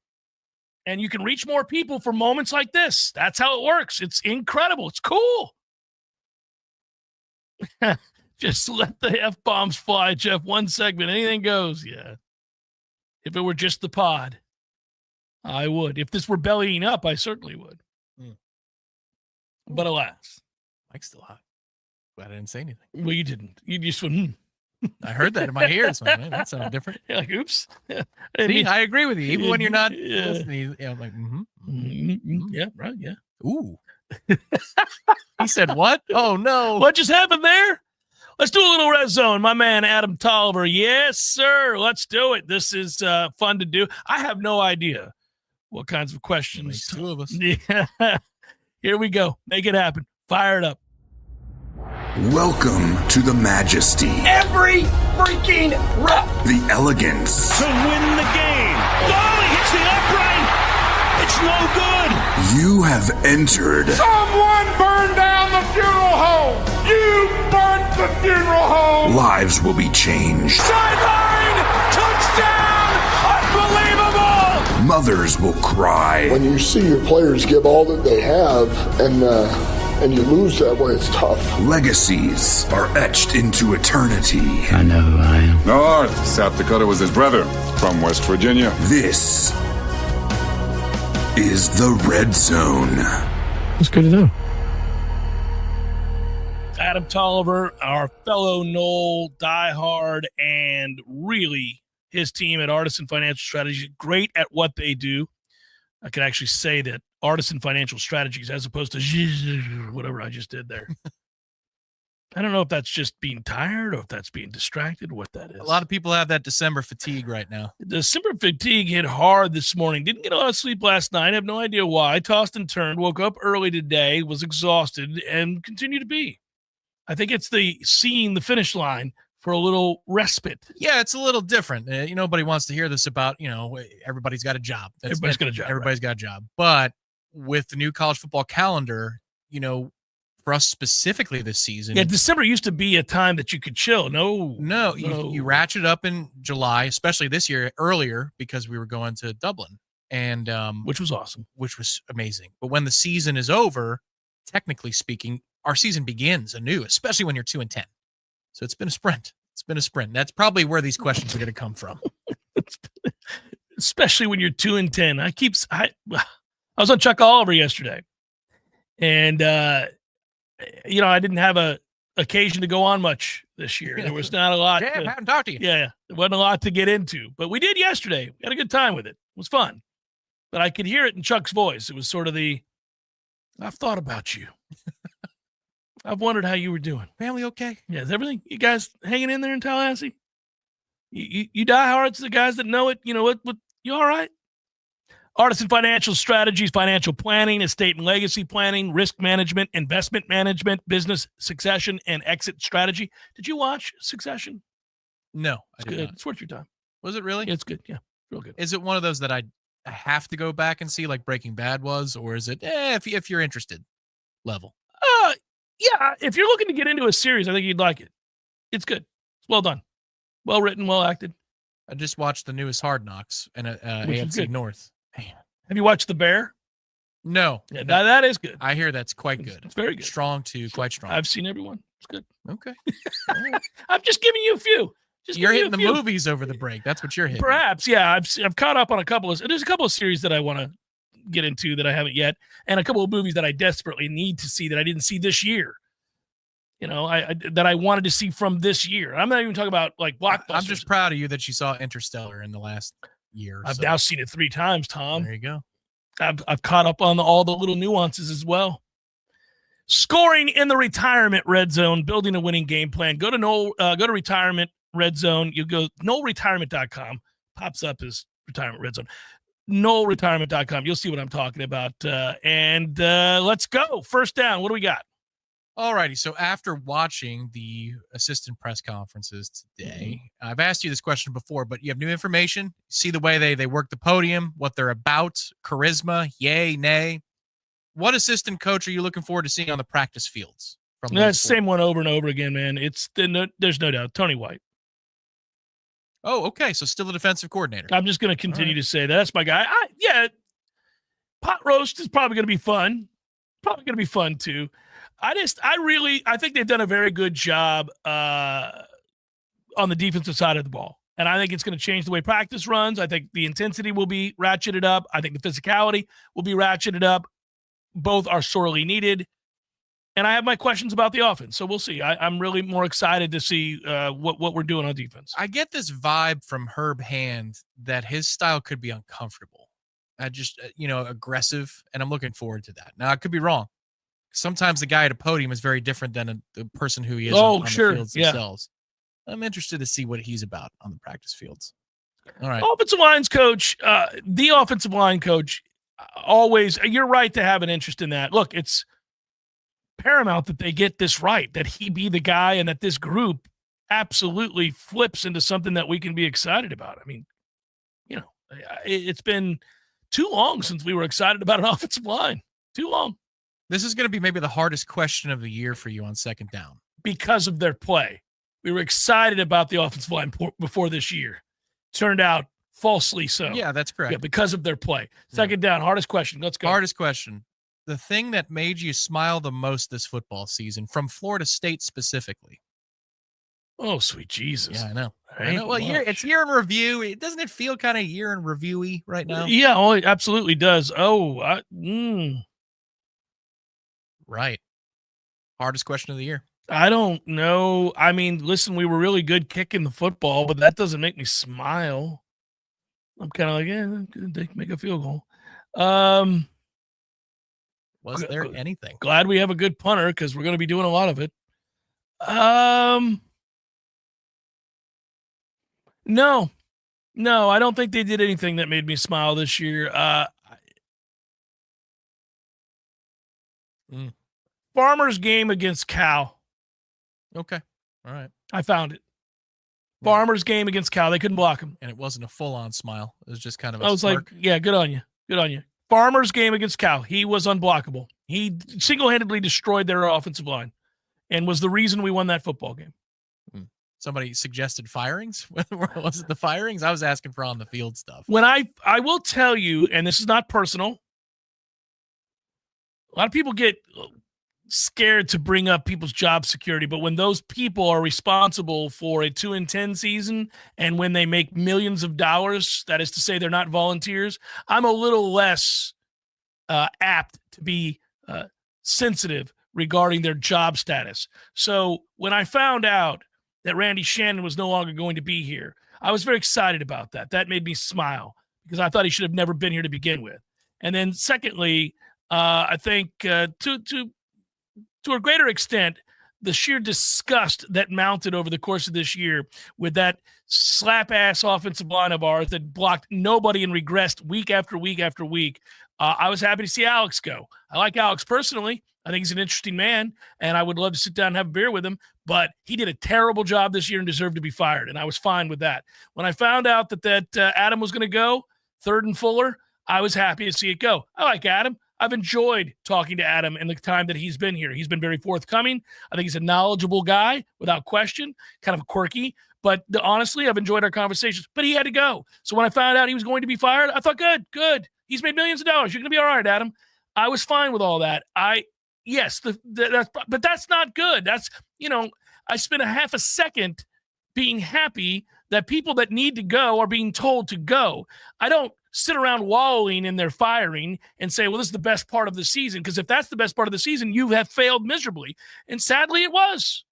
And you can reach more people for moments like this. That's how it works. It's incredible. It's cool. Just let the F-bombs fly, Jeff. One segment. Anything goes. Yeah. If it were just the pod, I would. If this were bellying up, I certainly would. But alas. Mike's still hot. Glad I didn't say anything. Well, you didn't. You just went, I heard that in my ears. Man, that sounded different. You're like, oops. See, I agree with you. Even when you're not listening, I'm like, yeah, right, yeah. Ooh. He said what? Oh, no. What just happened there? Let's do a little red zone. My man, Adam Tolliver. Yes, sir. Let's do it. This is fun to do. I have no idea what kinds of questions. Two of us. Yeah. Here we go. Make it happen. Fire it up. Welcome to the majesty. Every freaking rep. The elegance. To win the game. Oh, he hits the upright. It's no good. You have entered. Someone burned down the funeral home. You burnt the funeral home. Lives will be changed. Sideline. Touchdown. Unbelievable. Mothers will cry. When you see your players give all that they have and you lose that way, it's tough. Legacies are etched into eternity. I know who I am. North South Dakota was his brother from West Virginia. This is the Red Zone. It's good to know. Adam Tolliver, our fellow Knoll diehard, and really his team at Artisan Financial Strategies, great at what they do. I could actually say that Artisan Financial Strategies as opposed to whatever I just did there. I don't know if that's just being tired or if that's being distracted, what that is. A lot of people have that December fatigue right now. December fatigue hit hard this morning. Didn't get a lot of sleep last night. I have no idea why. I tossed and turned, woke up early today, was exhausted, and continue to be. I think it's seeing the finish line for a little respite. Yeah, it's a little different. Nobody wants to hear this about, everybody's got a job. Everybody's got a job. Everybody's got a job. But with the new college football calendar, for us specifically this season. Yeah, December used to be a time that you could chill. No. You ratchet up in July, especially this year earlier because we were going to Dublin. And which was awesome. Which was amazing. But when the season is over, technically speaking, our season begins anew, especially when you're 2-10. So it's been a sprint. That's probably where these questions are going to come from. Especially when you're 2-10. I was on Chuck Oliver yesterday, and I didn't have a occasion to go on much this year. There was not a lot. Jeff, haven't talked to you. Yeah, there wasn't a lot to get into, but we did yesterday. We had a good time with it. It was fun. But I could hear it in Chuck's voice. It was sort of I've thought about you. I've wondered how you were doing. Family okay? Yeah, is everything? You guys hanging in there in Tallahassee? You diehards, the guys that know it, you know what? You all right? Artisan Financial Strategies, financial planning, estate and legacy planning, risk management, investment management, business succession, and exit strategy. Did you watch Succession? No, It's I did good. not. It's worth your time. Was it really? Yeah, it's good. Yeah, real good. Is it one of those that I have to go back and see, like Breaking Bad was, or is it if you're interested level? Yeah, if you're looking to get into a series, I think you'd like it. It's good. It's well done. Well written, well acted. I just watched the newest Hard Knocks and Which is AFC good. North. Man. Have you watched The Bear? No. Yeah, that is good. I hear that's quite good. It's very good. Strong to quite strong. I've seen everyone. It's good. Okay. I'm just giving you a few. You're hitting the movies over the break. That's what you're hitting. Perhaps, yeah. I've caught up on there's a couple of series that I want to get into that I haven't yet, and a couple of movies that I desperately need to see that I didn't see this year. You know, that I wanted to see from this year. I'm not even talking about like blockbusters. I'm just proud of you that you saw Interstellar in the last year. I've now seen it 3 times, Tom. There you go. I've caught up on all the little nuances as well. Scoring in the retirement red zone, building a winning game plan. Go to retirement red zone. You go NoelRetirement.com. Pops up as retirement red zone. NoelRetirement.com. You'll see what I'm talking about. And let's go. First down. What do we got? All righty. So after watching the assistant press conferences today, I've asked you this question before, but you have new information. See the way they work the podium, what they're about, charisma, yay, nay. What assistant coach are you looking forward to seeing on the practice fields? From That's the same one over and over again, man. There's no doubt. Tony White. Oh, okay. So still a defensive coordinator. I'm just going to continue to say that's my guy. Pot roast is probably going to be fun. Probably going to be fun too. I think they've done a very good job on the defensive side of the ball. And I think it's going to change the way practice runs. I think the intensity will be ratcheted up. I think the physicality will be ratcheted up. Both are sorely needed. And I have my questions about the offense. So we'll see. I'm really more excited to see what we're doing on defense. I get this vibe from Herb Hand that his style could be uncomfortable. Aggressive. And I'm looking forward to that. Now, I could be wrong. Sometimes the guy at a podium is very different than the person who he is on the fields themselves. I'm interested to see what he's about on the practice fields. All right. Offensive line coach, the offensive line coach, always, you're right to have an interest in that. Look, it's paramount that they get this right, that he be the guy and that this group absolutely flips into something that we can be excited about. I mean, it's been too long since we were excited about an offensive line. Too long. This is going to be maybe the hardest question of the year for you on second down. Because of their play. We were excited about the offensive line before this year. Turned out falsely so. Yeah, that's correct. Yeah, because of their play. Second down, hardest question. Let's go. Hardest question. The thing that made you smile the most this football season from Florida State specifically. Oh, sweet Jesus. Yeah, I know. I know. Well, it's year in review. Doesn't it feel kind of year in review-y right now? Yeah, it absolutely does. Right. Hardest question of the year. I don't know. I mean, listen, we were really good kicking the football, but that doesn't make me smile. I'm kind of like, they can make a field goal. Was there anything? Glad we have a good punter because we're going to be doing a lot of it. No, I don't think they did anything that made me smile this year. Farmers game against Cal. Okay. All right. I found it. Farmers game against Cal. They couldn't block him. And it wasn't a full-on smile. It was just kind of I was smirk. like, yeah, good on you. Good on you. Farmers game against Cal. He was unblockable. He single-handedly destroyed their offensive line and was the reason we won that football game. Somebody suggested firings. Was it the firings? I was asking for on-the-field stuff. When I will tell you, and this is not personal, a lot of people get scared to bring up people's job security, but when those people are responsible for a 2-10 season and when they make millions of dollars, that is to say they're not volunteers, I'm a little less apt to be sensitive regarding their job status. So when I found out that Randy Shannon was no longer going to be here. I was very excited about that. That made me smile because I thought he should have never been here to begin with. And then secondly, I think to a greater extent, the sheer disgust that mounted over the course of this year with that slap-ass offensive line of ours that blocked nobody and regressed week after week after week. I was happy to see Alex go. I like Alex personally. I think he's an interesting man, and I would love to sit down and have a beer with him, but he did a terrible job this year and deserved to be fired, and I was fine with that. When I found out that Adam was going to go, third and Fuller, I was happy to see it go. I like Adam. I've enjoyed talking to Adam in the time that he's been here. He's been very forthcoming. I think he's a knowledgeable guy, without question, kind of quirky, but honestly, I've enjoyed our conversations, but he had to go. So when I found out he was going to be fired, I thought, good. He's made millions of dollars. You're going to be all right, Adam. I was fine with all that. But that's not good. That's, I spent a half a second being happy that people that need to go are being told to go. I don't sit around wallowing in their firing and say, well, this is the best part of the season. Because if that's the best part of the season, you have failed miserably. And sadly, it was.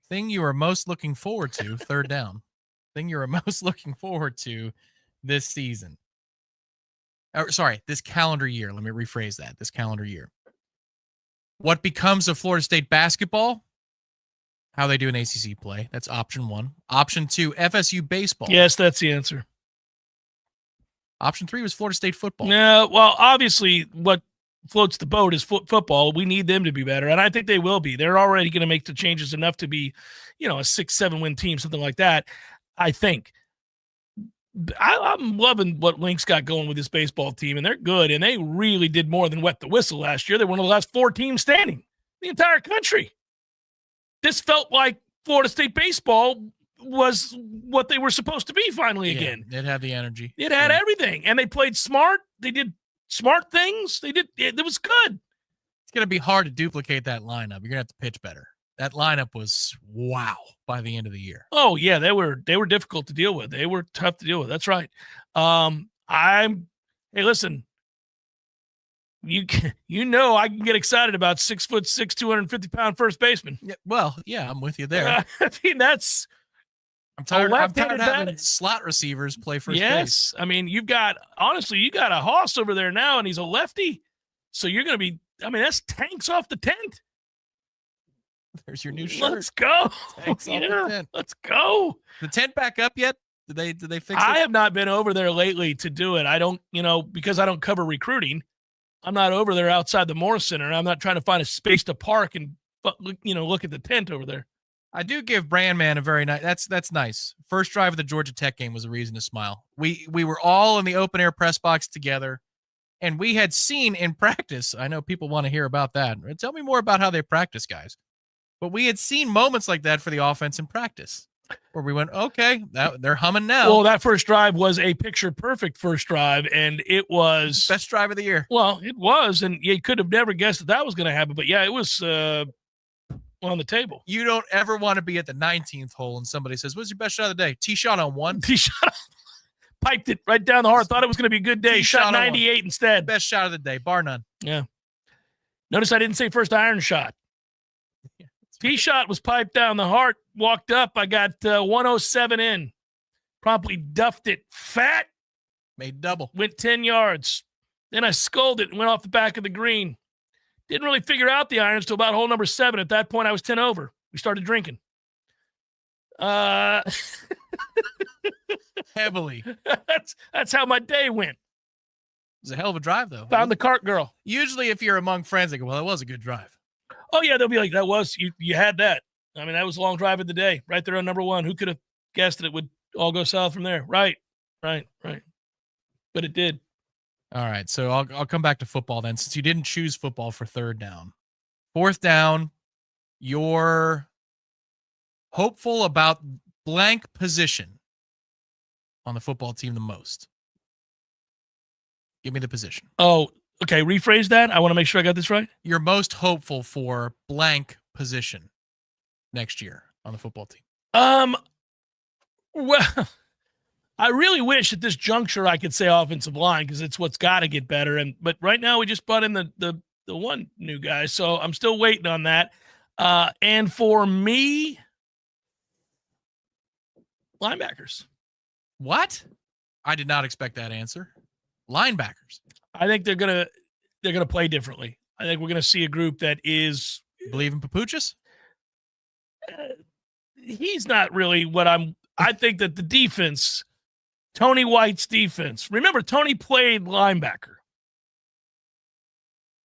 Thing you are most looking forward to, third down. Thing you are most looking forward to this season. This calendar year. Let me rephrase that. This calendar year. What becomes of Florida State basketball? How they do an ACC play. That's option 1. Option 2, FSU baseball. Yes, that's the answer. Option 3 was Florida State football. No, well, obviously what floats the boat is football. We need them to be better, and I think they will be. They're already going to make the changes enough to be, a 6-7 win team, something like that, I think. I'm loving what Link's got going with this baseball team, and they're good, and they really did more than wet the whistle last year. They're one of the last 4 teams standing in the entire country. This felt like Florida State baseball was what they were supposed to be finally again. It had the energy. It had everything, and they played smart. They did smart things. It was good. It's going to be hard to duplicate that lineup. You're going to have to pitch better. That lineup was wow by the end of the year. Oh yeah, they were difficult to deal with. They were tough to deal with. That's right. Hey, listen, I can get excited about 6'6", 250-pound first baseman. Yeah, well, yeah, I'm with you there. I mean, that's. I'm tired of having slot receivers play first base. Yes, I mean, you got a Hoss over there now, and he's a lefty, so you're going to be. I mean, that's tanks off the tent. There's your new shirt. Let's go. Tanks off the tent. Let's go. The tent back up yet? Did they fix it? I have not been over there lately to do it. I don't, because I don't cover recruiting. I'm not over there outside the Moore Center. I'm not trying to find a space to park and, look at the tent over there. I do give Brandman a very nice. That's nice. First drive of the Georgia Tech game was a reason to smile. We were all in the open air press box together, and we had seen in practice. I know people want to hear about that. Tell me more about how they practice, guys. But we had seen moments like that for the offense in practice, where we went, okay, they're humming now. Well, that first drive was a picture-perfect first drive, and it was best drive of the year. Well, it was, and you could have never guessed that was going to happen. But yeah, it was on the table. You don't ever want to be at the 19th hole and somebody says, "What's your best shot of the day?" Tee shot on 1. Tee shot, piped it right down the heart. Thought it was going to be a good day. Shot 98 instead. Best shot of the day, bar none. Yeah. Notice I didn't say first iron shot. Tee shot was piped down the heart, walked up. I got 107 in. Promptly duffed it. Fat. Made double. Went 10 yards. Then I sculled it and went off the back of the green. Didn't really figure out the irons till about hole number 7. At that point, I was 10 over. We started drinking. Heavily. That's how my day went. It was a hell of a drive, though. Found the cart girl. Usually, if you're among friends, they go, well, that was a good drive. Oh, yeah, they'll be like, that was, you had that. I mean, that was a long drive of the day, right there on number 1. Who could have guessed that it would all go south from there? Right. But it did. All right, so I'll come back to football then, since you didn't choose football for third down. Fourth down, you're hopeful about blank position on the football team the most. Give me the position. Oh, okay, rephrase that. I want to make sure I got this right. You're most hopeful for blank position next year on the football team. Well, I really wish at this juncture I could say offensive line because it's what's got to get better. But right now we just brought in the one new guy, so I'm still waiting on that. And for me, Linebackers. What? I did not expect that answer. Linebackers. I think they're gonna play differently. I think we're gonna see a group that is. Believe in Papuchas? He's not really what I think that the defense, Tony White's defense. Remember, Tony played linebacker.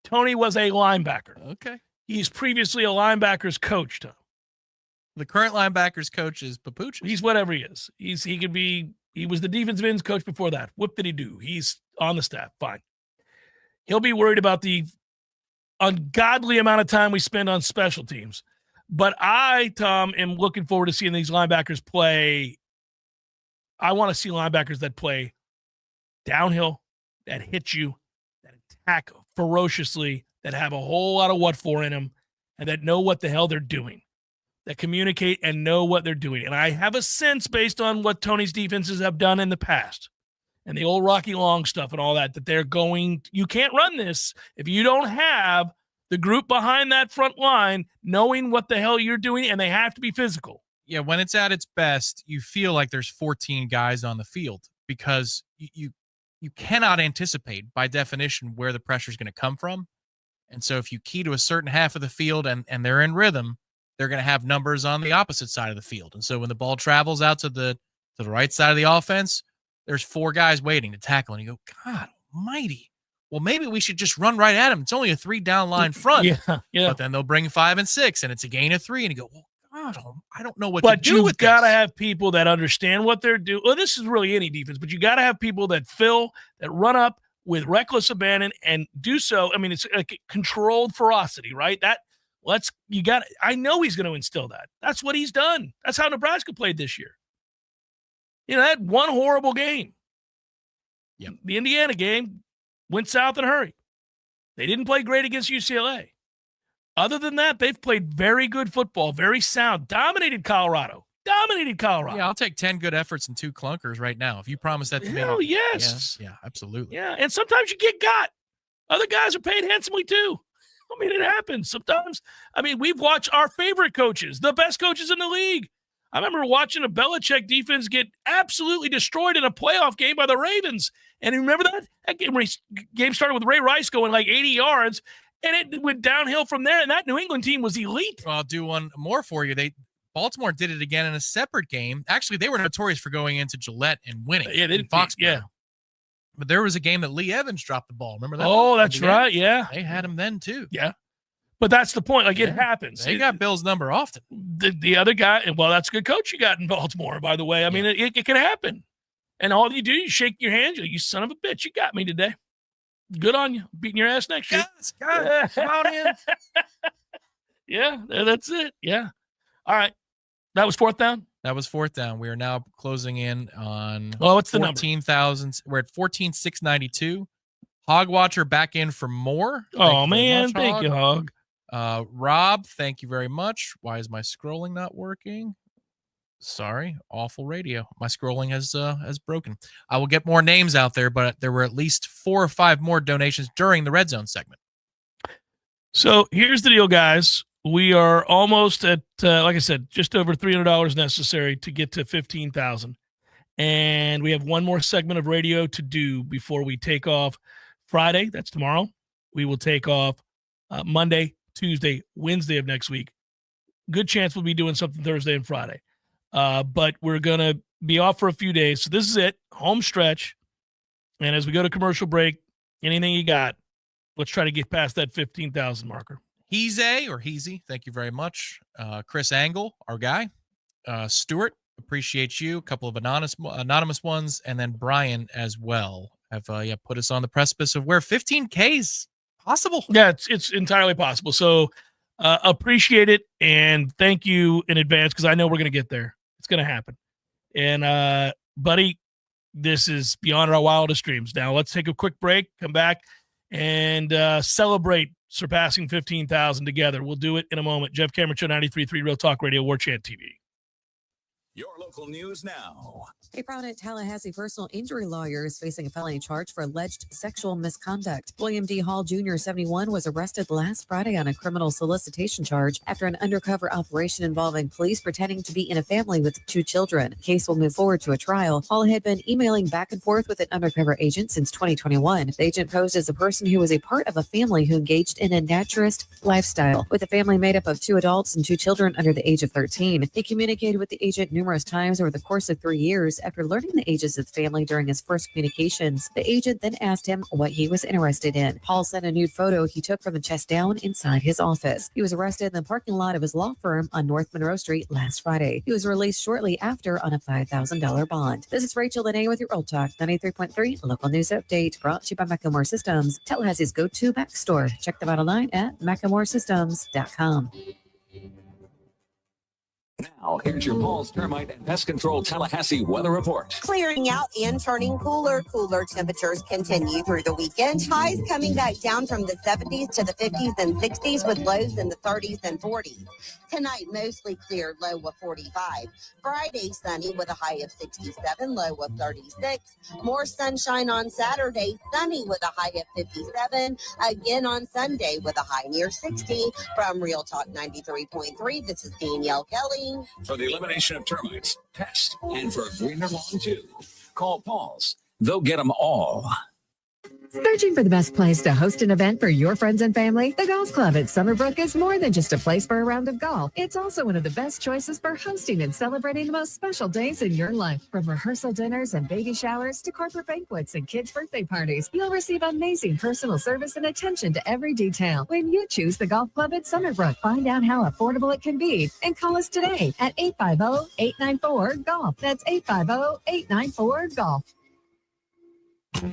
Tony was a linebacker. Okay. He's previously a linebackers coach, Tom. The current linebackers coach is Papuchas. He's whatever he is. He was the defensive ends coach before that. What did he do? He's on the staff. Fine. He'll be worried about the ungodly amount of time we spend on special teams. But I, Tom, am looking forward to seeing these linebackers play. I want to see linebackers that play downhill, that hit you, that attack ferociously, that have a whole lot of what for in them, and that know what the hell they're doing, that communicate and know what they're doing. And I have a sense, based on what Tony's defenses have done in the past and the old Rocky Long stuff and all that, that they're going, you can't run this if you don't have the group behind that front line knowing what the hell you're doing, and they have to be physical. Yeah, when it's at its best, you feel like there's 14 guys on the field because you cannot anticipate, by definition, where the pressure is going to come from. And so if you key to a certain half of the field and they're in rhythm, they're going to have numbers on the opposite side of the field. And so when the ball travels out to the right side of the offense, there's 4 guys waiting to tackle. And you go, God almighty. Well, maybe we should just run right at him. It's only a 3-down line front. Yeah. But then they'll bring 5 and 6, and it's a gain of 3. And you go, well, God, I don't know what to do with this. But you got to have people that understand what they're doing. Well, this is really any defense, but you got to have people that that run up with reckless abandon and do so. I mean, it's like controlled ferocity, right? I know he's going to instill that. That's what he's done. That's how Nebraska played this year. That one horrible game. Yep. The Indiana game went south in a hurry. They didn't play great against UCLA. Other than that, they've played very good football, very sound, dominated Colorado. Yeah, I'll take 10 good efforts and 2 clunkers right now. If you promise that to me. Hell yes. Yeah, absolutely. Yeah, and sometimes you get got. Other guys are paid handsomely too. I mean, it happens sometimes. I mean, we've watched our favorite coaches, the best coaches in the league. I remember watching a Belichick defense get absolutely destroyed in a playoff game by the Ravens. And you remember that? That game started with Ray Rice going like 80 yards, and it went downhill from there. And that New England team was elite. Well, I'll do one more for you. Baltimore did it again in a separate game. Actually, they were notorious for going into Gillette and winning. Yeah, they in Foxborough. Yeah. But there was a game that Lee Evans dropped the ball. Remember that? Oh, that's right. Yeah. They had him then, too. Yeah. But that's the point. Like, it happens. They got Bill's number often. The other guy, well, that's a good coach you got in Baltimore, by the way. I mean, it can happen. And all you do, you shake your hands. You son of a bitch, you got me today. Good on you. Beating your ass next year. Guys, come on in. Yeah, that's it. Yeah. All right. That was 4th down? That was 4th down. We are now closing in on what's the number? 14,000. We're at 14,692. Hogwatcher back in for more. Oh, man. Thank you, Hog. Rob, thank you very much. Why is my scrolling not working? Sorry, awful radio. My scrolling has broken. I will get more names out there, but there were at least 4 or 5 more donations during the Red Zone segment. So here's the deal, guys. We are almost at, like I said, just over $300 necessary to get to 15,000. And we have one more segment of radio to do before we take off Friday. That's tomorrow. We will take off Monday, Tuesday, Wednesday of next week. Good chance we'll be doing something Thursday and Friday. But we're going to be off for a few days. So this is it, home stretch. And as we go to commercial break, anything you got, let's try to get past that 15,000 marker. Heezy, thank you very much. Chris Angle, our guy. Stuart, appreciate you. A couple of anonymous ones. And then Brian as well have put us on the precipice of where 15K is possible. Yeah, it's entirely possible. So appreciate it. And thank you in advance because I know we're going to get there. It's going to happen. And, buddy, this is beyond our wildest dreams. Now let's take a quick break, come back, and celebrate surpassing 15,000 together. We'll do it in a moment. Jeff Cameron Show, 93.3 Real Talk Radio, Warchant TV. You're Local news now. A prominent Tallahassee personal injury lawyer is facing a felony charge for alleged sexual misconduct. William D. Hall Jr., 71, was arrested last Friday on a criminal solicitation charge after an undercover operation involving police pretending to be in a family with 2 children. The case will move forward to a trial. Hall had been emailing back and forth with an undercover agent since 2021. The agent posed as a person who was a part of a family who engaged in a naturist lifestyle, with a family made up of 2 adults and 2 children under the age of 13. He communicated with the agent numerous times over the course of 3 years. After learning the ages of the family during his first communications, the agent then asked him what he was interested in. Paul sent a nude photo he took from the chest down inside his office. He was arrested in the parking lot of his law firm on North Monroe Street last Friday. He was released shortly after on a $5,000 bond. This is Rachel Lene with your Real Talk 93.3 local news update, brought to you by Macklemore Systems, Tallahassee's go-to Mac store. Check them out online at MacklemoreSystems.com. Now, here's your Paul's Termite and Pest Control Tallahassee weather report. Clearing out and turning cooler. Cooler temperatures continue through the weekend. Highs coming back down from the 70s to the 50s and 60s with lows in the 30s and 40s. Tonight, mostly clear, low of 45. Friday, sunny with a high of 67, low of 36. More sunshine on Saturday, sunny with a high of 57. Again on Sunday with a high near 60. From Real Talk 93.3, this is Danielle Kelly. For the elimination of termites, pests, and for greener lawn too, call Paul's. They'll get them all. Searching for the best place to host an event for your friends and family? The Golf Club at Summerbrook is more than just a place for a round of golf. It's also one of the best choices for hosting and celebrating the most special days in your life. From rehearsal dinners and baby showers to corporate banquets and kids' birthday parties, you'll receive amazing personal service and attention to every detail when you choose the Golf Club at Summerbrook. Find out how affordable it can be and call us today at 850-894-GOLF. That's 850-894-GOLF.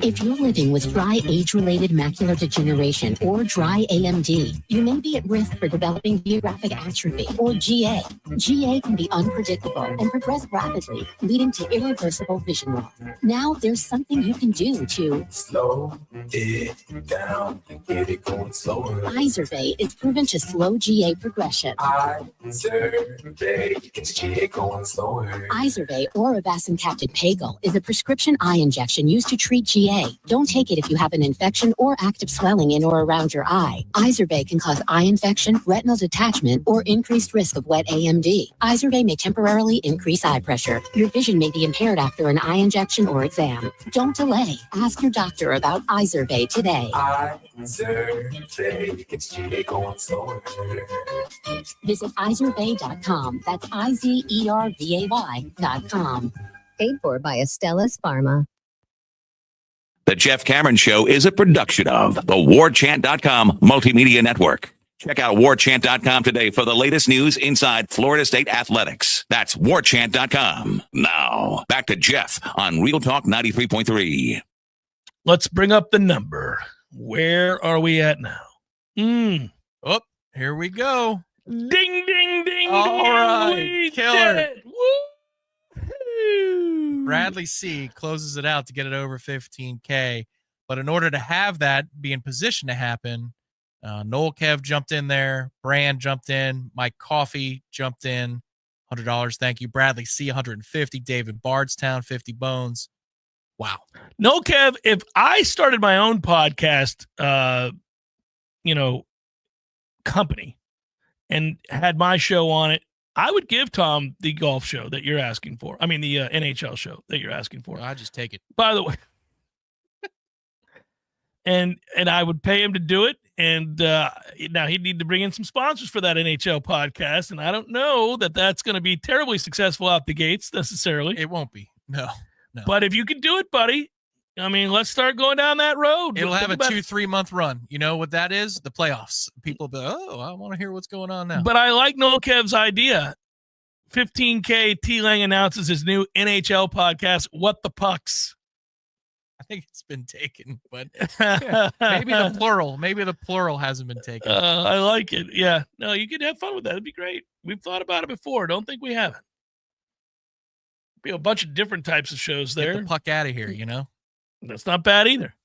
If you're living with dry age-related macular degeneration or dry AMD, you may be at risk for developing geographic atrophy or GA. GA can be unpredictable and progress rapidly, leading to irreversible vision loss. Now there's something you can do to slow it down and get it going slower. Izervay is proven to slow GA progression. Izervay gets GA going slower. Izervay or avacincaptad pagel is a prescription eye injection used to treat GA. Don't take it if you have an infection or active swelling in or around your eye. Izervay can cause eye infection, retinal detachment, or increased risk of wet AMD. Izervay may temporarily increase eye pressure. Your vision may be impaired after an eye injection or exam. Don't delay. Ask your doctor about Izervay today. Izervay gets GA going slower. Visit Izervay.com. That's IZERVAY.com. Paid for by Astellas Pharma. The Jeff Cameron Show is a production of the Warchant.com Multimedia Network. Check out Warchant.com today for the latest news inside Florida State athletics. That's Warchant.com. Now, back to Jeff on Real Talk 93.3. Let's bring up the number. Where are we at now? Oh, here we go. Ding, ding, ding. All right, we killer. did it. Woo! Bradley C closes it out to get it over 15K. But in order to have that be in position to happen, Noel Kev jumped in there. Brand jumped in. Mike Coffey jumped in. $100. Thank you. Bradley C, 150. David Bardstown, 50 bones. Wow. No, Kev, if I started my own podcast, company and had my show on it, I would give Tom the golf show that you're asking for. I mean, the NHL show that you're asking for. I just take it. By the way. and I would pay him to do it. And now he'd need to bring in some sponsors for that NHL podcast. And I don't know that that's going to be terribly successful out the gates necessarily. It won't be. No. But if you can do it, buddy, I mean, let's start going down that road. It'll have a 2-3 month run. You know what that is? The playoffs. People be, I want to hear what's going on now. But I like Noel Kev's idea. 15K, T. Lang announces his new NHL podcast, What the Pucks. I think it's been taken, but maybe the plural hasn't been taken. I like it. Yeah. No, you could have fun with that. It'd be great. We've thought about it before. Don't think we haven't. Be a bunch of different types of shows there. Get the puck out of here, you know? That's not bad either.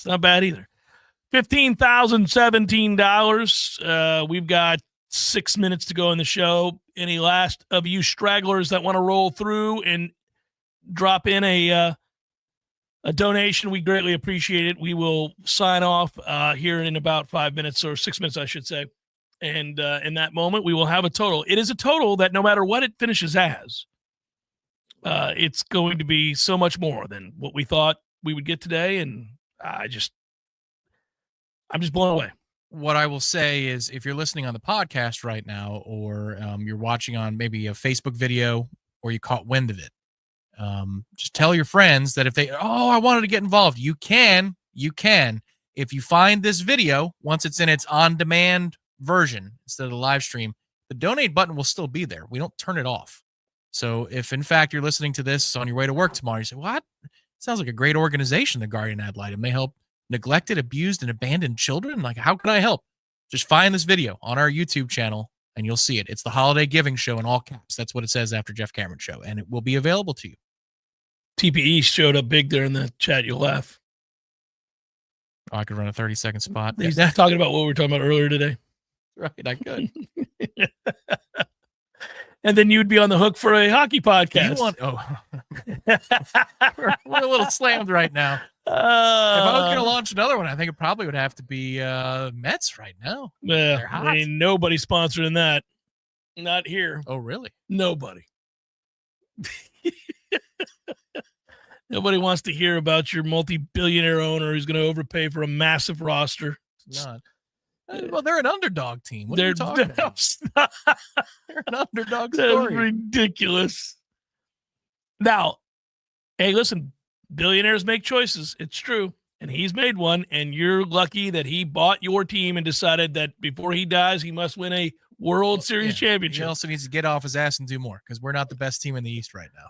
$15,017. We've got 6 minutes to go in the show. Any last of you stragglers that want to roll through and drop in a donation, we greatly appreciate it. We will sign off here in about 5 minutes, or 6 minutes, I should say. And in that moment, we will have a total. It is a total that no matter what it finishes as, it's going to be so much more than what we thought we would get today. And I'm just blown away. What I will say is, if you're listening on the podcast right now, or you're watching on maybe a Facebook video, or you caught wind of it, just tell your friends that if they, I wanted to get involved, you can. If you find this video, once it's in its on-demand version instead of the live stream, the donate button will still be there. We don't turn it off. So if, in fact, you're listening to this on your way to work tomorrow, you say, what? Sounds like a great organization, the Guardian Ad Litem. They help neglected, abused, and abandoned children. Like, how can I help? Just find this video on our YouTube channel, and you'll see it. It's the Holiday Giving Show in all caps. That's what it says after Jeff Cameron Show, and it will be available to you. TPE showed up big there in the chat. You'll laugh. Oh, I could run a 30-second spot. He's talking about what we were talking about earlier today. Right, I could. And then you'd be on the hook for a hockey podcast. We're a little slammed right now. If I was going to launch another one, I think it probably would have to be Mets right now. Yeah, ain't nobody sponsoring that. Not here. Oh, really? Nobody. Nobody wants to hear about your multi-billionaire owner who's going to overpay for a massive roster. It's not. Well, they're an underdog team. What are you talking about? They're an underdog story. That's ridiculous. Now, hey, listen, billionaires make choices. It's true. And he's made one, and you're lucky that he bought your team and decided that before he dies, he must win a World Series championship. He also needs to get off his ass and do more, because we're not the best team in the East right now.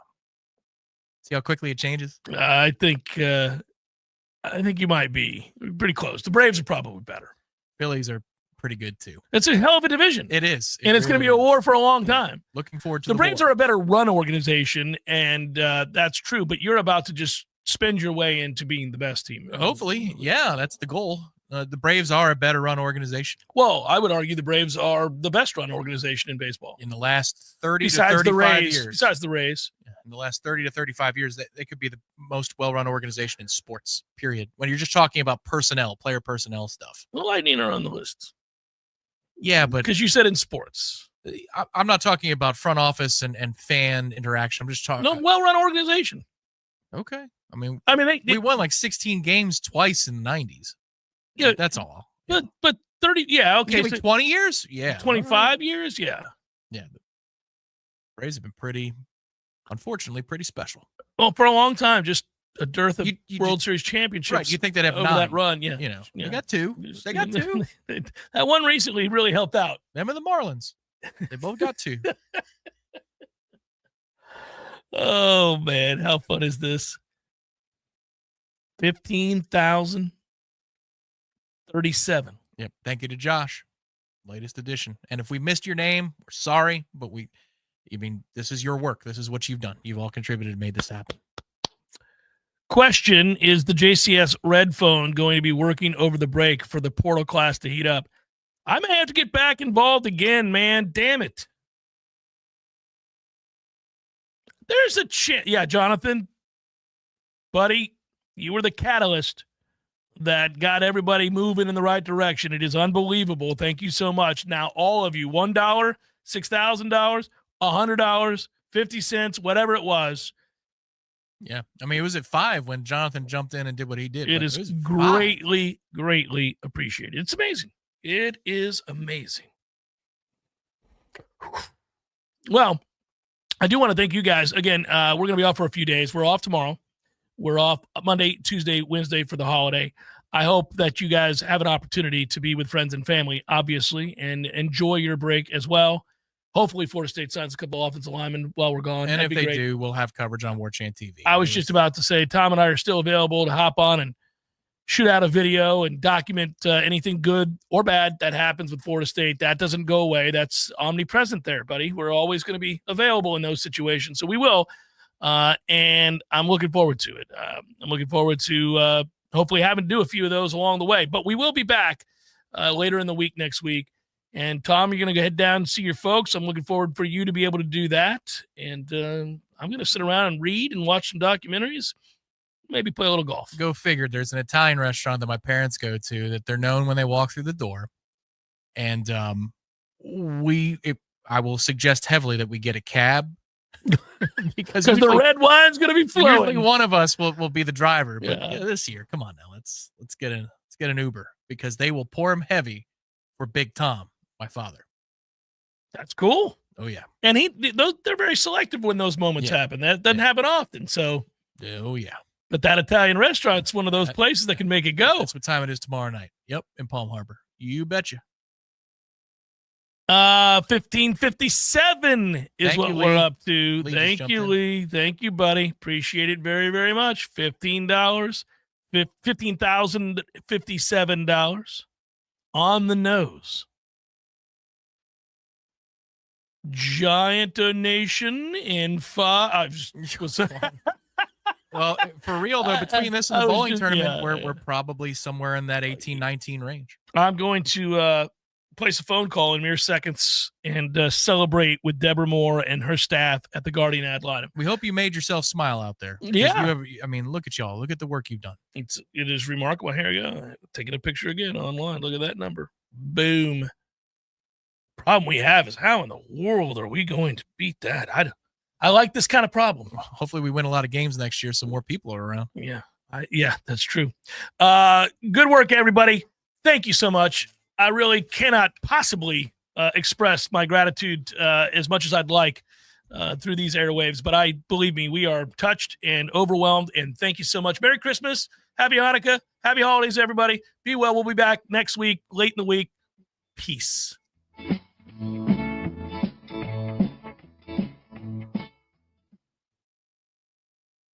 See how quickly it changes? I think you might be pretty close. The Braves are probably better. Phillies are pretty good too. It's a hell of a division. It is. And it's going to be a war for a long time. Looking forward to the Braves are a better run organization, and that's true, but you're about to just spend your way into being the best team. Hopefully. Yeah, that's the goal. The Braves are a better run organization. Well, I would argue the Braves are the best run organization in baseball. In the last 30 to 35 years. Besides the Rays. In the last 30 to 35 years, they could be the most well-run organization in sports, period. When you're just talking about personnel, player personnel stuff. The Lightning are on the list. Yeah, but... Because you said in sports. I'm not talking about front office and fan interaction. I'm just talking... No, well-run organization. Okay. I mean, we won like 16 games twice in the 90s. Yeah, that's all. But 30, yeah, okay. So 20 years? Yeah. 25 years? Yeah. Yeah. The Braves have been unfortunately, pretty special. Well, for a long time, just a dearth of World Series championships. Right, you think they'd have over 9. that run, yeah. You know, they got 2. They got 2. That one recently really helped out. Them and the Marlins. They both got 2. Oh, man. How fun is this? 15,037. Yep. Thank you to Josh. Latest edition. And if we missed your name, we're sorry, but this is your work. This is what you've done. You've all contributed and made this happen. Question, is the JCS Red phone going to be working over the break for the portal class to heat up? I may have to get back involved again, man. Damn it. There's a chance. Yeah, Jonathan, buddy, you were the catalyst that got everybody moving in the right direction. It is unbelievable. Thank you so much. Now, all of you, $1, $6,000, $100, 50 cents, whatever it was. Yeah. I mean, it was at 5 when Jonathan jumped in and did what he did. It is greatly, greatly appreciated. It's amazing. It is amazing. Well, I do want to thank you guys. Again, we're going to be off for a few days. We're off tomorrow. We're off Monday, Tuesday, Wednesday for the holiday. I hope that you guys have an opportunity to be with friends and family, obviously, and enjoy your break as well. Hopefully, Florida State signs a couple offensive linemen while we're gone. And That'd if be they great. do, we'll have coverage on Warchant TV. I was just about to say, Tom and I are still available to hop on and shoot out a video and document anything good or bad that happens with Florida State. That doesn't go away. That's omnipresent there, buddy. We're always going to be available in those situations. So we will. And I'm looking forward to it. I'm looking forward to hopefully having to do a few of those along the way. But we will be back later in the week next week. And Tom, you're going to go head down and see your folks. I'm looking forward for you to be able to do that. And I'm going to sit around and read and watch some documentaries, maybe play a little golf. Go figure. There's an Italian restaurant that my parents go to that they're known when they walk through the door. And I will suggest heavily that we get a cab because the red wine's going to be flowing. Usually one of us will be the driver. But this year, come on now, let's get an Uber because they will pour him heavy for Big Tom, my father. That's cool. Oh yeah, and they're very selective when those moments happen. That doesn't happen often. So, oh yeah. But that Italian restaurant's one of those places that can make it go. That's what time it is tomorrow night. Yep, in Palm Harbor. You betcha. 1557 is Thank what you, we're Lee. up to. Lee Thank just you, jumped Lee. Thank you, buddy. Appreciate it very, very much. $15, $15,057 on the nose. Giant donation in five. Well, for real though, between this and the bowling tournament, we're probably somewhere in that 18-19 range. I'm going to place a phone call in mere seconds and celebrate with Deborah Moore and her staff at the Guardian Ad Litem. We hope you made yourself smile out there. Yeah. Look at y'all. Look at the work you've done. It is remarkable. Here we go. Taking a picture again online. Look at that number. Boom. Problem we have is how in the world are we going to beat that? I like this kind of problem. Hopefully we win a lot of games next year so more people are around. Yeah. That's true. Good work, everybody. Thank you so much. I really cannot possibly express my gratitude as much as I'd like through these airwaves, but believe me, we are touched and overwhelmed, and thank you so much. Merry Christmas. Happy Hanukkah. Happy holidays, everybody. Be well. We'll be back next week, late in the week. Peace.